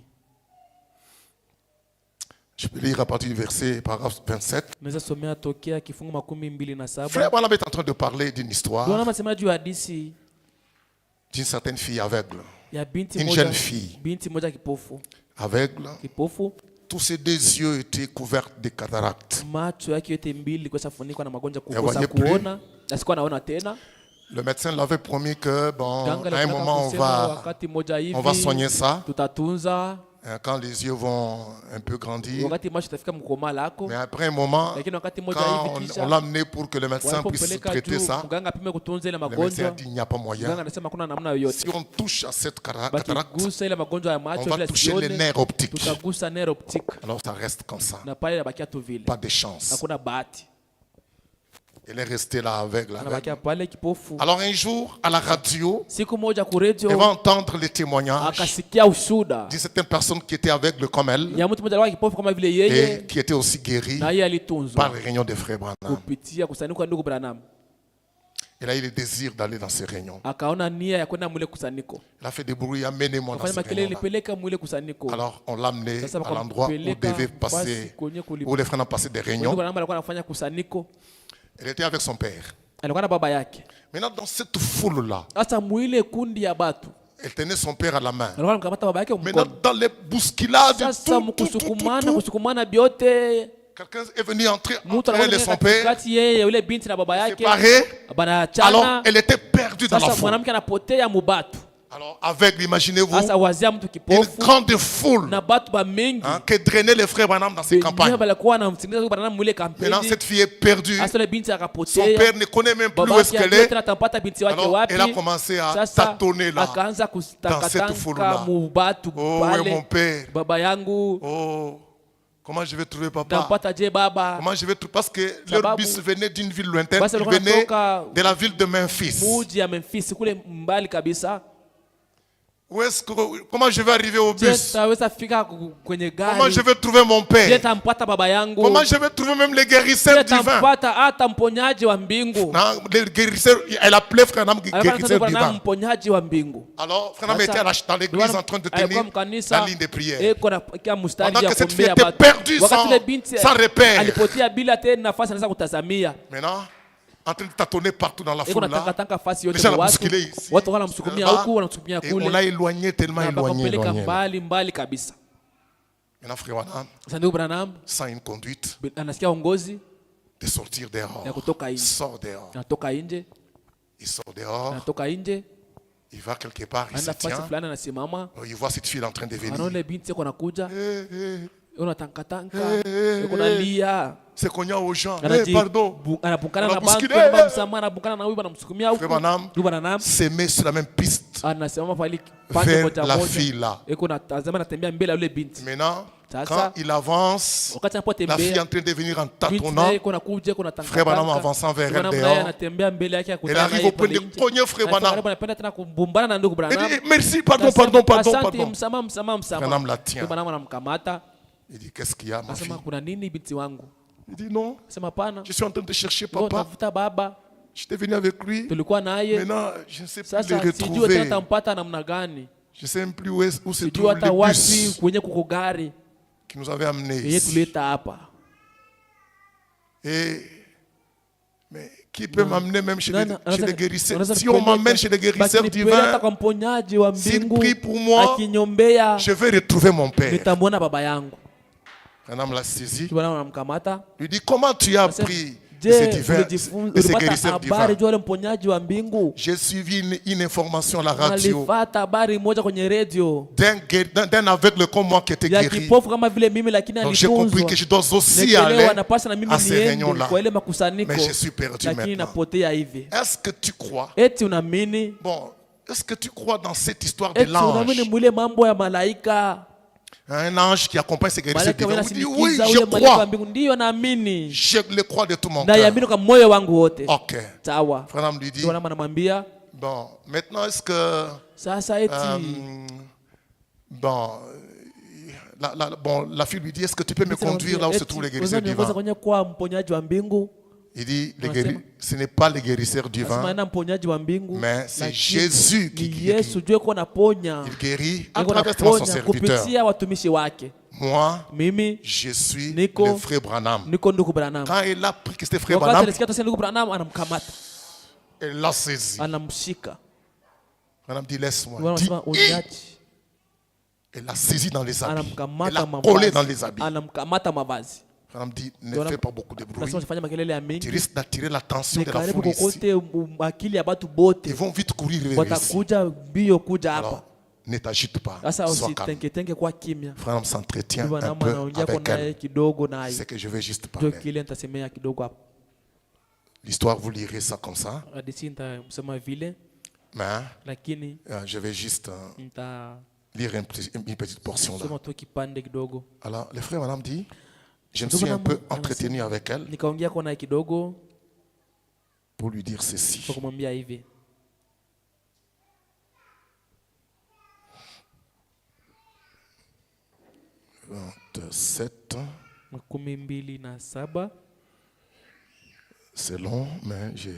Je peux lire à partir du verset, paragraphe 27. Naweza somea tokea kifungu 27. Frère Branham est en train de parler d'une histoire Bwana anasema juu ya hadithi d'une certaine fille aveugle. ya binti Une moja, jeune fille. binti moja kipofu. Aveugle. Kipofu, Tous ses deux yeux étaient couverts de cataractes. macho yake yote mbili kwa safunikwa na magonjwa Elle kukosa voyait plus. kuona, asikuwa anaona tena. Le médecin l'avait promis que, bon, Ganga à un alitaka moment, kusema wakati moja on va hivi soigner ça. tutatunza, Quand les yeux vont un peu grandir. wakati macho itafika mkoma lako. Mais après un moment, Lakini wakati moja quand hivi on kisha l'a amené pour que le médecin puisse walipopeleka traiter juu ça, mganga apime kutunza ile le médecin a magonjwa, dit il n'y a pas moyen. mganga anasema kuna namna yoyote. Si on touche à cette cataracte, Bakigusa ile magonjwa ya on macho va vile toucher les sione, nerfs optiques. tutagusa nerve optique Alors ça reste comme ça. na pale inabakia tu vile. Pas de chance. Hakuna bahati. Il est resté là avec la anabakia pale kipofu. Alors un jour, à la radio, Siku moja ku elle radio va entendre les témoignages akasikia ushuda de certaines personnes qui étaient aveugles comme elle ya mtu mmoja alikuwa kipofu kama vile et yeye, qui étaient aussi guéries na yeye alitunzwa par les réunions des frères Branham. kupitia kusanyiko la ndugu Branham. Elle a eu le désir d'aller dans ces réunions. Akaona nia ya kwenda mwile kusanyiko, Elle a fait des bruits, amenez-moi dans afanya ces makelele, réunions. nipeleka mwile kusanyiko. Alors on l'a amené Sasa à l'endroit où wakampeleka devait basi passer, kwenye où les frères ont passé des Ndugu réunions. Branham alikuwa anafanya kusanyiko, Elle était avec son père. alikuwa na baba yake. Maintenant, dans cette foule-là, Sasa mwile kundi ya batu elle tenait son père à la main. alikuwa anamkamata baba yake Maintenant, mkono. dans les bousculades, Sasa mkusukumana byote, quelqu'un est venu entrer mtu entre elle et son père, kati yeye yule binti na baba yake séparé. Alors, banaachana. elle était perdue dans la Sasa foule. mwanamke anapotea mubatu. Alors, aveugle, imaginez-vous, Sasa wazia mtu une kipofu grande foule na batu ba mingi que drainaient les frères Branham dans ces campagnes. balikuwa wanamsikiliza Branham mwile Maintenant, kampeni. cette fille est perdue. Sasa ile binti Son akapotea, père ne connaît même plus baba où est-ce yake qu'elle ajue est. tena atampata binti wake Alors, elle a wapi. commencé à Sasa tâtonner là. akaanza dans cette foule-là. kutangatanga mubatu Oh, et mon pale, père. baba yangu Oh, comment je vais trouver papa? tampata je baba. Comment je vais trouver? Parce que leur Sababu- bus venait d'une ville lointaine. Basi Il alikuwa venait anatoka de la ville de Memphis. muji ya Memphis kule mbali kabisa. Où est-ce que, comment je vais arriver au Je bus? taweza fika kwenye Comment gari? je vais trouver mon Je père? tampata baba yangu? Comment je vais trouver même les guérisseurs Je divins? tampata hata mponyaji wa mbingu? Non, les guérisseurs, elle appelait Frère Nam Alikuwa guérisseur anasema divin. mponyaji wa mbingu. Alors, Frère Nam était dans l'église en train de alikuwa tenir mkanisa la ligne de prière. eko na kia mstari Pendant ya que cette fille kuombea était watu. perdue Wakati ile sans binti repère. alipotea bila tena nafasi anaweza kutazamia. Maintenant, en train de tâtonner partout dans la Eko foule là. natangatanga fasi Les yote gens kwa la watu. bousculaient ici. Watu wanamsukumia là, huku, wanamsukumia Et on l'a kule. éloigné, tellement Na éloigné. wakampeleka éloigné. mbali mbali kabisa. Maintenant, Frère Branham, Sasa ndugu Branham sans une conduite, anasikia ongozi de sortir dehors. ya kutoka Il nje. sort dehors. Anatoka nje, Il sort dehors. anatoka nje, Il va quelque part, il se anaenda fasi tient. fulani anasimama. Il voit cette fille en train de venir. Anaona ile binti iko nakuja, Eh, unatankatanka, iko nalia. c'est qu'on y a aux gens. Anaji- Pardon. anabukana On a na bantu, bousculé. anabeba msamaha, anabukana na huyu anamsukumia huku. Frère Branham Ndugu Branham s'est mis sur la même piste anasimama pale pande vers moja la moja. fille là. Iko natazama anatembea mbele ya yule binti. Maintenant, Sasa, quand il avance, wakati la fille est anapotembea en train de venir en binti tâtonnant. naye iko nakuja, iko Frère Branham natankatanka. avançant vers Ndugu elle Branham naye dehors. anatembea mbele yake Elle akutana arrive naye au point pale de nje. cogner Frère Anafika Branham. karibu, anapenda tena kubumbana na ndugu Elle Branham. dit, merci, pardon, Anasema, pardon, pardon, asante, pardon. msamaha, msamaha, msamaha. Branham la tient. Ndugu Branham anamkamata. Il dit, qu'est-ce qu'il y a, ma fille? Anasema kuna nini binti wangu? Il dit, non, Anasema hapana. je suis en train de chercher Ngo papa. tafuta baba. J'étais venu avec lui. Tulikuwa naye. Maintenant, je ne sais plus Sasa le sijui tena retrouver. tampata namna gani. Je ne sais même plus où se Sijui trouve hata le wapi bus kwenye kuko gari qui nous avait amenés yenye ici. tuleta hapa. Mais qui peut m'amener même chez Nani chez les anaweza- guérisseurs? anaweza Si on nipeleka- m'amène chez les basi guérisseurs nipeleke hata divins, kwa mponyaji wa s'il mbingu prie pour moi, akinyombea, je vais retrouver mon père. nitamwona baba yangu. Un homme l'a saisi. Bwana anamkamata. Lui dit, comment tu as Anasema, appris je, ces divins, ulijifunza- ces ulipata guérisseurs habari divins? juu ya yule mponyaji wa mbingu? J'ai suivi une information à la radio Alipata habari moja kwenye radio d'un aveugle comme moi qui était ya guéri. kipofu kama vile mimi, lakini Donc j'ai compris alitunzwa. que je dois aussi Nikelewa aller napasa na mimi à ces niende réunions-là. kwa ile makusanyiko, Mais je suis perdu lakini maintenant. napotea hivi. Est-ce que tu crois? Eti unaamini? Bon, est-ce que tu crois dans cette histoire de Eti unaamini l'ange? mwile mambo ya malaika? Un ange qui accompagne ses guérisseurs Malaika divins. Vous dites, oui, wanasindikiza je ule malaika wa crois. mbingu. Ndiyo naamini. Je le crois de tout mon Naiamini cœur. kwa moyo wangu wote. Ok. Sawa. Frère Nam lui dit, Ndio maana anamwambia bon, maintenant est-ce que, sasa eti bon, la fille lui dit, est-ce que tu peux me conduire là où se trouvent les guérisseurs divins? kwenye kwa mponyaji wa mbingu. Il dit, Anasema, ce n'est pas les guérisseurs Nasema divins, ina mponyaji wa mbingu. mais c'est lakini Jésus qui ni guérit. Yesu juu yuko naponya. Il guérit à Yuko travers son naponya serviteur. kupitia watumishi wake. Moi, Mimi je suis Niko- le frère Branham. niko ndugu Branham. Quand il a pris que c'était frère Wakati Branham, alisikia tena ndugu Branham anamkamata, elle l'a saisi. anamshika. Branham dit, laisse-moi. Bwana Dis, anasema uniache. elle l'a saisi dans les habits. Elle Anamkamata l'a collé dans mavazi. les habits. Anamkamata mavazi. Branham dit, ne Bwana- fais pas beaucoup de bruit. Nasema usifanye makelele ya Tu mingi. risques d'attirer l'attention Ni de la karibu foule ici. kokote akili ya watu bote. Ils vont vite courir vers ici. Watakuja mbio kuja hapa. Alors, ne t'agite pas. Sasa Sois calme. usitengetenge kwa kimya. Frère Branham s'entretient Ndugu un Branham peu anaongea kwa avec naye elle. kidogo naye. C'est que je vais juste Ndio parler. kile nitasemea kidogo hapa. L'histoire, vous lirez ça comme ça. Hadithi nitasema vile, Mais lakini je vais juste nitasoma lire une petite portion là. tu kipande kidogo. Alors, le frère Branham dit, je me Ndugu suis un Branham peu anasema, entretenu avec elle. Nikaongea kwa naye kidogo. pour lui dire ceci. Kwa kumwambia hivi. Makumi mbili na saba. C'est long, mais j'ai...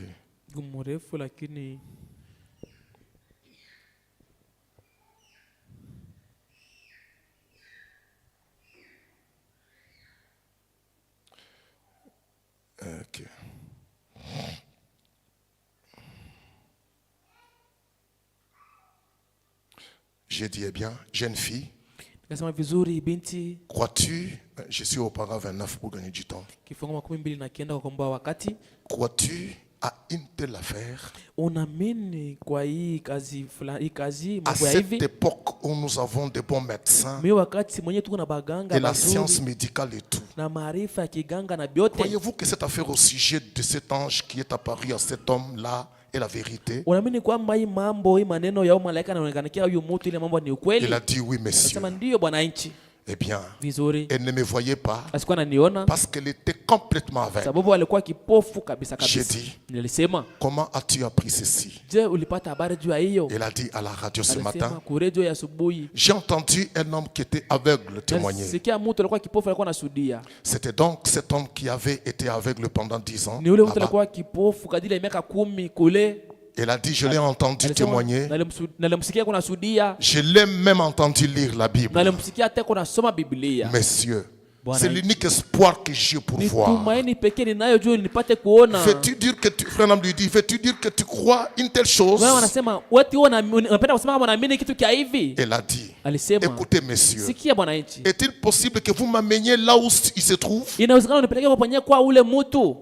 Mrefu lakini ok. J'ai dit, eh bien, jeune fille, nikasema vizuri binti, crois-tu, je suis au para 29 pour gagner du temps, kifungo 29 kwa kukomboa wakati, crois-tu à une telle affaire, unaamini kwa hii kazi fulani, hii kazi à mambo ya cette hivi? époque où nous avons de bons médecins Mimi wakati mwenyewe tuko na baganga et la science bazuri médicale et tout, na maarifa ya kiganga na biote, croyez-vous que cette affaire au sujet de cet ange qui est apparu à cet homme-là est la vérité? unaamini kwamba hii mambo, hii maneno ya malaika yanaonekanikia huyu mtu, ile mambo ni ukweli? Il a dit oui, monsieur. Nasema ndio bwana nchi. Eh bien, Vizuri, elle ne me voyait pas asikuwa ananiona parce qu'elle était complètement aveugle. sababu alikuwa kipofu kabisa J'ai kabisa. dit, Nilisema, comment as-tu appris ceci? je, ulipata habari juu ya hiyo? Elle a dit à la radio ce Alisema matin, ku radio ya asubuhi. j'ai entendu un homme qui était aveugle témoigner. Sikia mtu alikuwa kipofu alikuwa anashuhudia. C'était donc cet homme qui avait été aveugle pendant 10 ans. Ni ule mtu là-bas. alikuwa kipofu kadiri ya miaka 10 kule. Elle a dit, je l'ai entendu Alisema, témoigner. nalimsikia kuna shuhudia. Je l'ai même entendu lire la Bible. Nalimsikia hata kuna soma Biblia. Messieurs, Bwana c'est nchi. l'unique espoir que j'ai pour Ni voir. tumaini pekee ninayo juu nipate kuona. Veux-tu dire que tu, frère Nam lui dit, veux-tu dire que tu crois une telle chose? Wewe wanasema wewe unapenda kusema kama unaamini kitu kia hivi? Elle a dit, Alisema, écoutez messieurs, sikia bwana nchi. est-il possible que vous m'ameniez là où il se trouve? Inawezekana unipeleke kwa penye kwa ule mtu.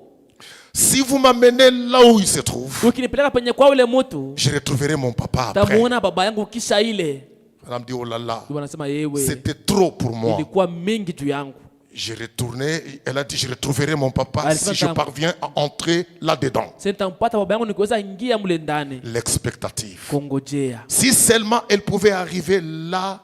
Si vous m'amenez là où il se trouve, Ukinipeleka penye kwa ule mtu, je retrouverai mon papa après. tamuona baba yangu kisha ile. Madame dit, oh là là, Ndio wanasema yewe. c'était trop pour moi. Ilikuwa mingi juu yangu. J'ai retourné, elle a dit, je retrouverai mon papa Elle si je parviens à entrer là-dedans. Sitampata baba yangu nikiweza ingia mle ndani. L'expectative. Kongojea. Si seulement elle pouvait arriver là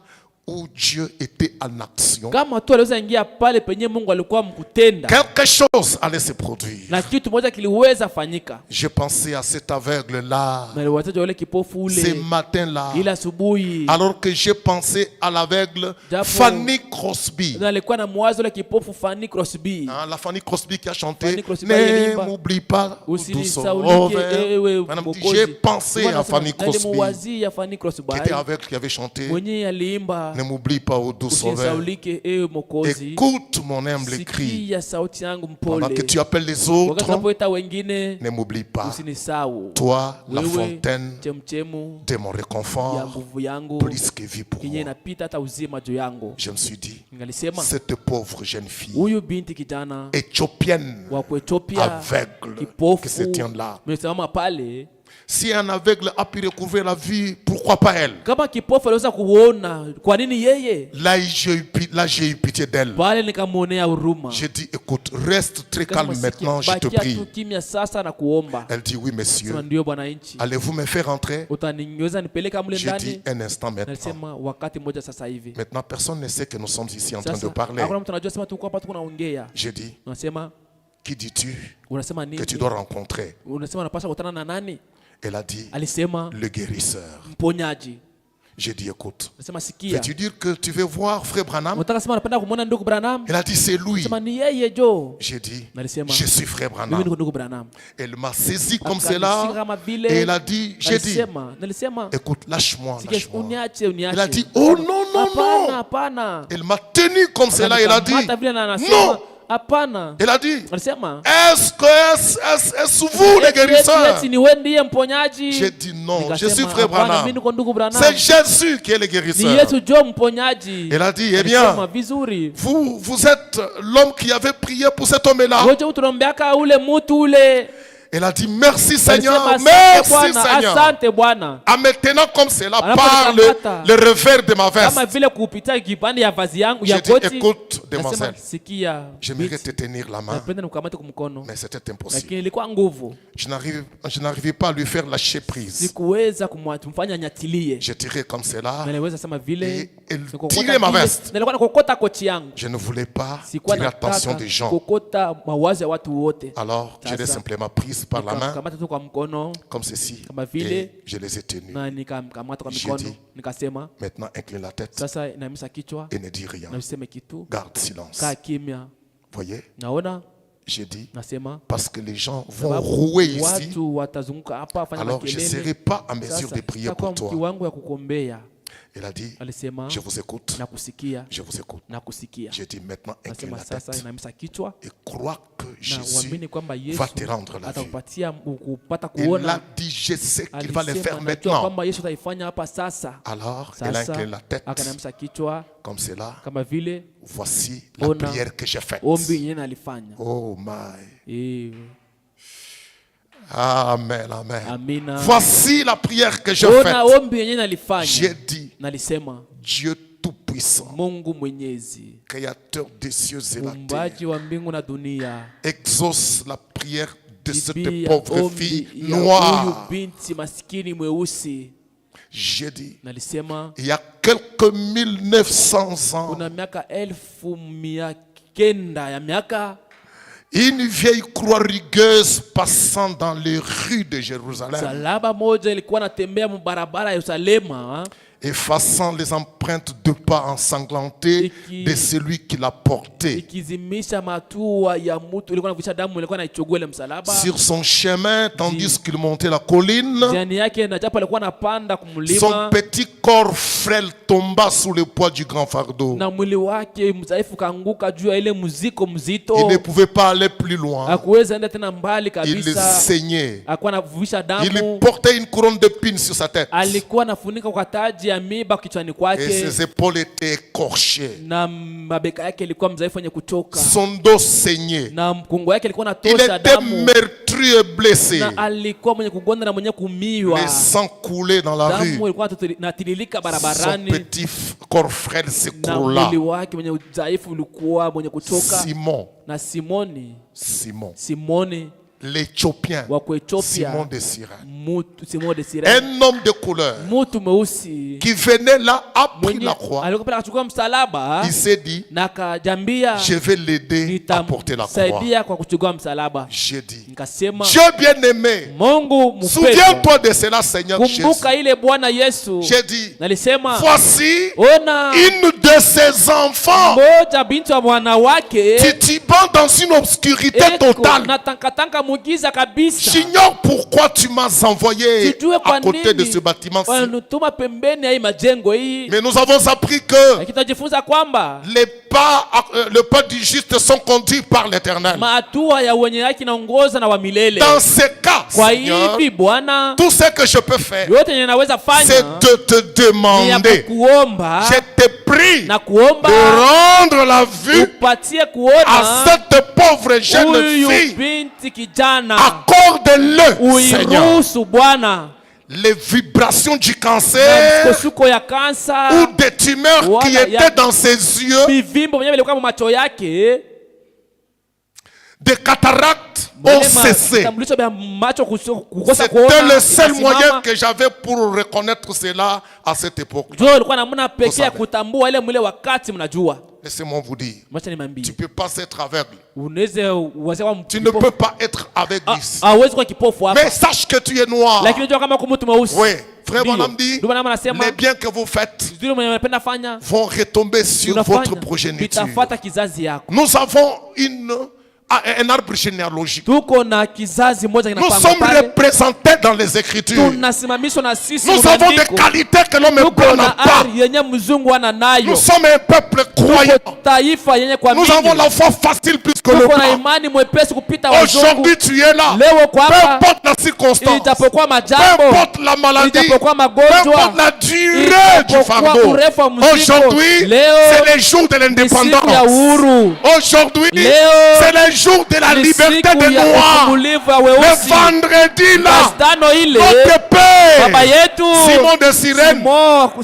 où Dieu était en action, Kama tu aliweza ingia pale penye Mungu alikuwa mkutenda, quelque chose allait se produire. na kitu moja kiliweza fanyika. Je pensais à cet aveugle-là, Na watoto wale kipofu ce ule matin-là, ila asubuhi, alors que j'ai pensé à l'aveugle Japo- Fanny Crosby. na alikuwa na mwazo ule kipofu Fanny Crosby. Hein, la Fanny Crosby qui a chanté Fanny Crosby Ne aliimba, m'oublie pas, Usinisaulike ewe Madame dit, Mwokozi. j'ai pensé à Fanny Crosby Nilimuwazia Fanny Crosby qui était aveugle, qui avait chanté mwenye aliimba Ne m'oublie pas, au doux sauveur. usinisaulike ewe Mwokozi. Écoute mon humble cri. Sikia sauti yangu Pendant mpole. que tu appelles les Wakati autres, unapoita wengine ne m'oublie pas. usinisahau. Toi, la Wewe fontaine chemchemu de mon ya réconfort, nguvu yangu plus que vie pour yenye moi. inapita hata uzima juu yangu. Je me suis dit, Ngalisema cette pauvre jeune fille huyu binti kijana éthiopienne, wa Ethiopia aveugle, que kipofu se tient là. mmesimama pale, Si un aveugle a pu recouvrir la vie, pourquoi pas elle? kama kipofu aliweza kuona, kwa nini yeye? Là, j'ai eu pitié d'elle. Pale nikamwonea huruma. J'ai dit, écoute, reste très Nikasema, calme maintenant, je te bakia prie. tu kimya sasa na kuomba. Elle dit, oui, Sema monsieur. ndio bwana nchi, Allez-vous me faire entrer? utaniweza nipeleka mle J'ai dit, ndani? un instant maintenant. Nalisema wakati mmoja sasa hivi. Maintenant, personne ne sait que nous sommes ici en train de Sasa parler. hakuna mtu anajua, sema tuko hapa tuko naongea. J'ai dit, Unasema qui dis-tu unasema que tu nini? dois rencontrer? Unasema unapaswa kukutana na nani? Elle a dit, Alisema le guérisseur. mponyaji. J'ai dit, écoute, Nasema sikia. veux-tu dire que tu veux voir frère Branham? Unataka sema unapenda kumwona ndugu Branham? Elle a dit, c'est lui. Sema ni yeye jo. J'ai dit, Nalisema je suis frère mimi Branham. niko ndugu Branham. Elle m'a saisi comme Akanishika cela kama vile. et elle a dit, j'ai dit, Nalisema écoute, lâche-moi, sikia, lâche-moi. uniache. Elle a dit, oh non, non, Hapana, non. hapana. Elle m'a tenu comme cela, elle a dit, Akamata vile na anasema, non. hapana. Elle a dit, Alisema est-ce vous les guérisseurs? eti ni wewe ndiye mponyaji. J'ai dit non, je Nikasema, suis frère hapana, Branham. mimi niko ndugu Branham. C'est Jésus qui est le Ni guérisseur. Yesu jo mponyaji. Elle a dit, eh Alisema bien, vizuri. vous êtes l'homme qui avait prié pour cet homme-là. Wewe tunaombeaka ule mtu ule. Elle a dit, merci Seigneur, Alisema, merci asante Bwana, Seigneur. asante Bwana. En me tenant comme cela Alafu par nikamata. le revers de ma veste. Kama vile kupitia kipande ya vazi yangu ya J'ai dit, koti. écoute, Nasema demoiselle, sikia. j'aimerais te tenir la main, Napenda nikamate kumkono. mais c'était impossible. Lakini ilikuwa nguvu. Je n'arrivais pas à lui faire lâcher prise. Sikuweza kumfanya nyatilie. Je tirais comme cela. Niliweza sema vile. Et elle Nikokota tirait ma vile. veste. Nilikuwa nakokota koti yangu. Je ne voulais pas Sikuwa tirer l'attention nataka des gens. kokota mawazo ya watu wote. Alors, je l'ai Sasa. simplement prise prise par la main, Nikamkamata tu kwa mkono comme ceci, kama vile, et je les ai tenus. na nikamkamata kwa J'ai mikono dit, nikasema, maintenant incline la tête sasa inamisa kichwa et ne dis rien. na useme kitu, Garde silence. kaa kimya. Voyez, Naona j'ai dit, nasema parce que les gens vont sababu rouer ici, watu watazunguka hapa fanya alors je ne serai makelele. pas en mesure Sasa de prier sitakuwa pour toi. kiwango ya kukombea. Il a dit, Alisema je vous écoute, nakusikia, je vous écoute. nakusikia. J'ai dit, maintenant incline Nasema la sasa tête inamisa kichwa et crois que na Jésus uamini kwamba Yesu va te rendre la vue. atakupatia kupata Il a kuona. dit, je sais qu'il va le Alisema faire najua maintenant. kwamba Yesu ataifanya hapa sasa. Alors, il a incliné la tête Akanamisa kichwa comme cela. kama vile Voici la ona prière que j'ai faite. ombi yenyewe alifanya. Oh my. Eh, Amen, amen. amina. Voici la prière que j'ai Ona faite. ombi yenyewe J'ai alifanya. dit, Nalisema Dieu Tout-Puissant, Mungu Mwenyezi, Créateur des cieux et la terre, muumbaji wa mbingu na dunia, exauce la prière de cette jibia pauvre ombi fille ya huyu noire. binti maskini mweusi. J'ai dit, Nalisema il y a quelques 1900 ans, kuna miaka 1900 ya miaka, une vieille croix rugueuse passant dans les rues de Jérusalem, salaba moja ilikuwa natembea mubarabara ya Yerusalema, effaçant les empreintes de pas ensanglantés de celui qui l'a porté. ikizimisha matua ya mtu ilikuwa inavuisha damu, ilikuwa inaichogua ile msalaba Sur son chemin, tandis qu'il montait la colline, jiani yake, na japo alikuwa anapanda son kumlima, petit corps frêle tomba sous le poids du grand fardeau. na mwili wake mzaifu kaanguka juu ya ile muziko mzito, Il ne pouvait pas aller plus loin. hakuweza enda tena mbali Il kabisa, saignait. alikuwa anavuisha Il damu, portait une couronne d'épines sur sa tête. alikuwa anafunika kwa taji ya miba kichwani Et kwake, ses épaules étaient écorchées. na mabeka yake ilikuwa mzaifu wenye kuchoka, Son dos saignait. na mkungo yake ilikuwa Il natosha était damu, meurtru et blessé. na alikuwa mwenye kugonda na mwenye kumiwa, Le sang coulait dans la rue. damu ilikuwa natiririka Son barabarani, petit corps frêle na s'écroula. mwili wake mwenye udhaifu ulikuwa mwenye kuchoka. Simon, Na Simoni l'Éthiopien, wa Kuethiopia, Simon de Cyrène, Simon de Cyrene, un homme de couleur mtu mweusi qui venait là, a pris mwenye la croix. alikuwa pale akachukua msalaba Il s'est dit, na akajambia, je vais l'aider à porter la croix. nitamsaidia kwa kuchukua msalaba. J'ai dit, Nikasema, Dieu bien-aimé, Mungu mpendwa, souviens-toi de cela, Seigneur Jésus. kumbuka ile Bwana Yesu. J'ai dit, Nalisema, voici ona une de ses enfants mmoja binti wa mwana wake titubant dans une obscurité totale. na tankatanka mugiza kabisa. J'ignore pourquoi tu m'as envoyé Sijue à kwa côté de nini ce bâtiment-ci. wanatuma pembeni ya hii majengo hii, Mais nous avons appris que lakini tunajifunza kwamba le pas du juste sont conduits par l'Éternel. hatua ya wenye haki naongoza na wa milele. Dans ces cas, Kwa Seigneur, hivi Bwana, tout ce que je peux faire, yote yenye naweza fanya c'est de te ni ya demander. kukuomba Je te prie na de kuomba rendre la vue upatie à kuona cette pauvre jeune huyu fille. binti kijana, Accorde-le, Seigneur, uiruhusu Bwana, les vibrations du na cancer msukosuko ya kansa, ou des tumeurs qui Voilà, étaient dans ses yeux, vivimbo vyenyewe vilikuwa macho yake, des cataractes ont cessé. vitambulisho vya macho kukosa C'était kuona le seul moyen ikasimama. que j'avais pour reconnaître cela à cette époque. Ndio ilikuwa namna pekee ya Usabe. kutambua ile mwile wakati. Mnajua, Laissez-moi vous dire, mwacha tu nimwambie, ne peux pas être aveugle. unaweza wazewa Tu ne peux pas être aveugle ici. hawezi kuwa kipofu hapa, Mais sache que tu es noir. lakini unajua kama mtu mweusi. Oui, frère Ndio. Bonham dit, Ndio maana anasema les biens que vous faites vile mwenye unapenda fanya vont retomber sur unafanya votre progéniture. vitafuata kizazi yako. Nous avons un arbre généalogique. Tuko na kizazi moja Nous kinapangwa sommes pale, représentés dans les Écritures. tunasimamishwa na sisi. Nous avons des maandiko. qualités que l'homme Tuko blanc n'a na pas. ari yenye mzungu ana nayo. Nous sommes un peuple croyant. Tuko taifa yenye kwa Nous avons la foi facile plus que le tuko na blanc. imani mwepesi kupita wazungu. Aujourd'hui, tu es là. Leo kwa Peu hapa, importe la circonstance, ijapokuwa peu majambo, importe la maladie, ijapokuwa peu magonjwa, importe la durée du ijapokuwa fardeau. urefu wa mzigo, Aujourd'hui, leo c'est les jours de ni siku ya l'indépendance. uhuru, Aujourd'hui, leo c'est les jours de la ni liberté siku des ya Noirs. ufungulivu ya Le weusi. vendredi là, Mastano ile notre baba Père, yetu Simon de Cyrène,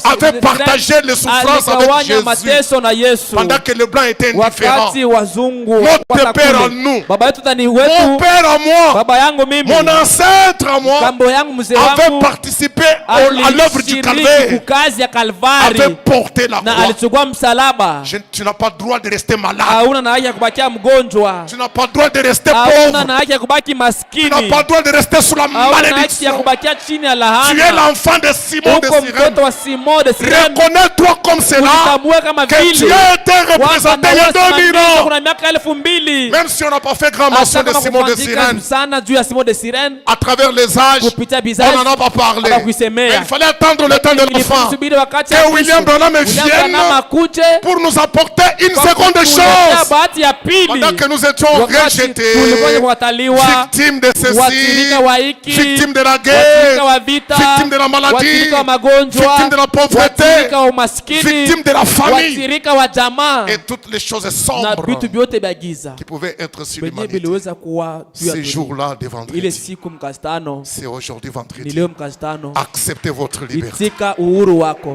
avait partagé les souffrances avec aligawanya Jésus mateso na Yesu pendant que le blanc était indifférent. wakati wazungu Notre walikuwa Père kule. en nous. Baba yetu tani Mon wetu, père à moi, baba yangu mimi, mon ancêtre à moi, kambo yangu mzee avait wangu participé à l'œuvre du alishiriki calvaire, kukazi ya avait Kalvari porté la na croix. alichukua msalaba. Tu n'as pas le droit de rester malade. Hauna na haki ya kubakia mgonjwa, Tu n'as pas le droit de rester hauna pauvre. na haki ya kubaki Tu n'as maskini, pas le droit de rester sous la hauna haki ya malédiction. kubakia chini ya Tu es lahana. l'enfant de Simon de Uko Cyrène. mtoto wa Simon de Cyrène, Reconnais-toi comme cela. ujitambue kama Que vile Dieu a été représenté il y a 2000 ans. kuna miaka 2000. Même si on n'a pas fait grand mention de Simon de Cyrène, sana juu ya Simon de Cyrène à travers les âges, kupitia on bizazi n'en a pas parlé. Mais hawakuisemea. il fallait attendre le temps de l'enfant. Ilisubiri wakati Que William Branham vienne akuje pour nous apporter une seconde kutuletea chance. bahati ya pili. Pendant que nous étions Wakati rejetés, tulikuwa kuwataliwa, victimes de ceci, waathirika wa hiki, victimes de la waathirika guerre, wa vita, victimes de la maladie, waathirika wa magonjwa, victimes de la pauvreté, waathirika wa umaskini, victimes de la famille waathirika wa jamaa et toutes les choses na sombres vitu vyote vya giza qui pouvaient être sur venye l'humanité. viliweza kuwa juu ya Ces dunia. jours-là de Ile vendredi, siku mkastano c'est aujourd'hui ni vendredi. leo mkastano, Acceptez votre liberté. itika uhuru wako.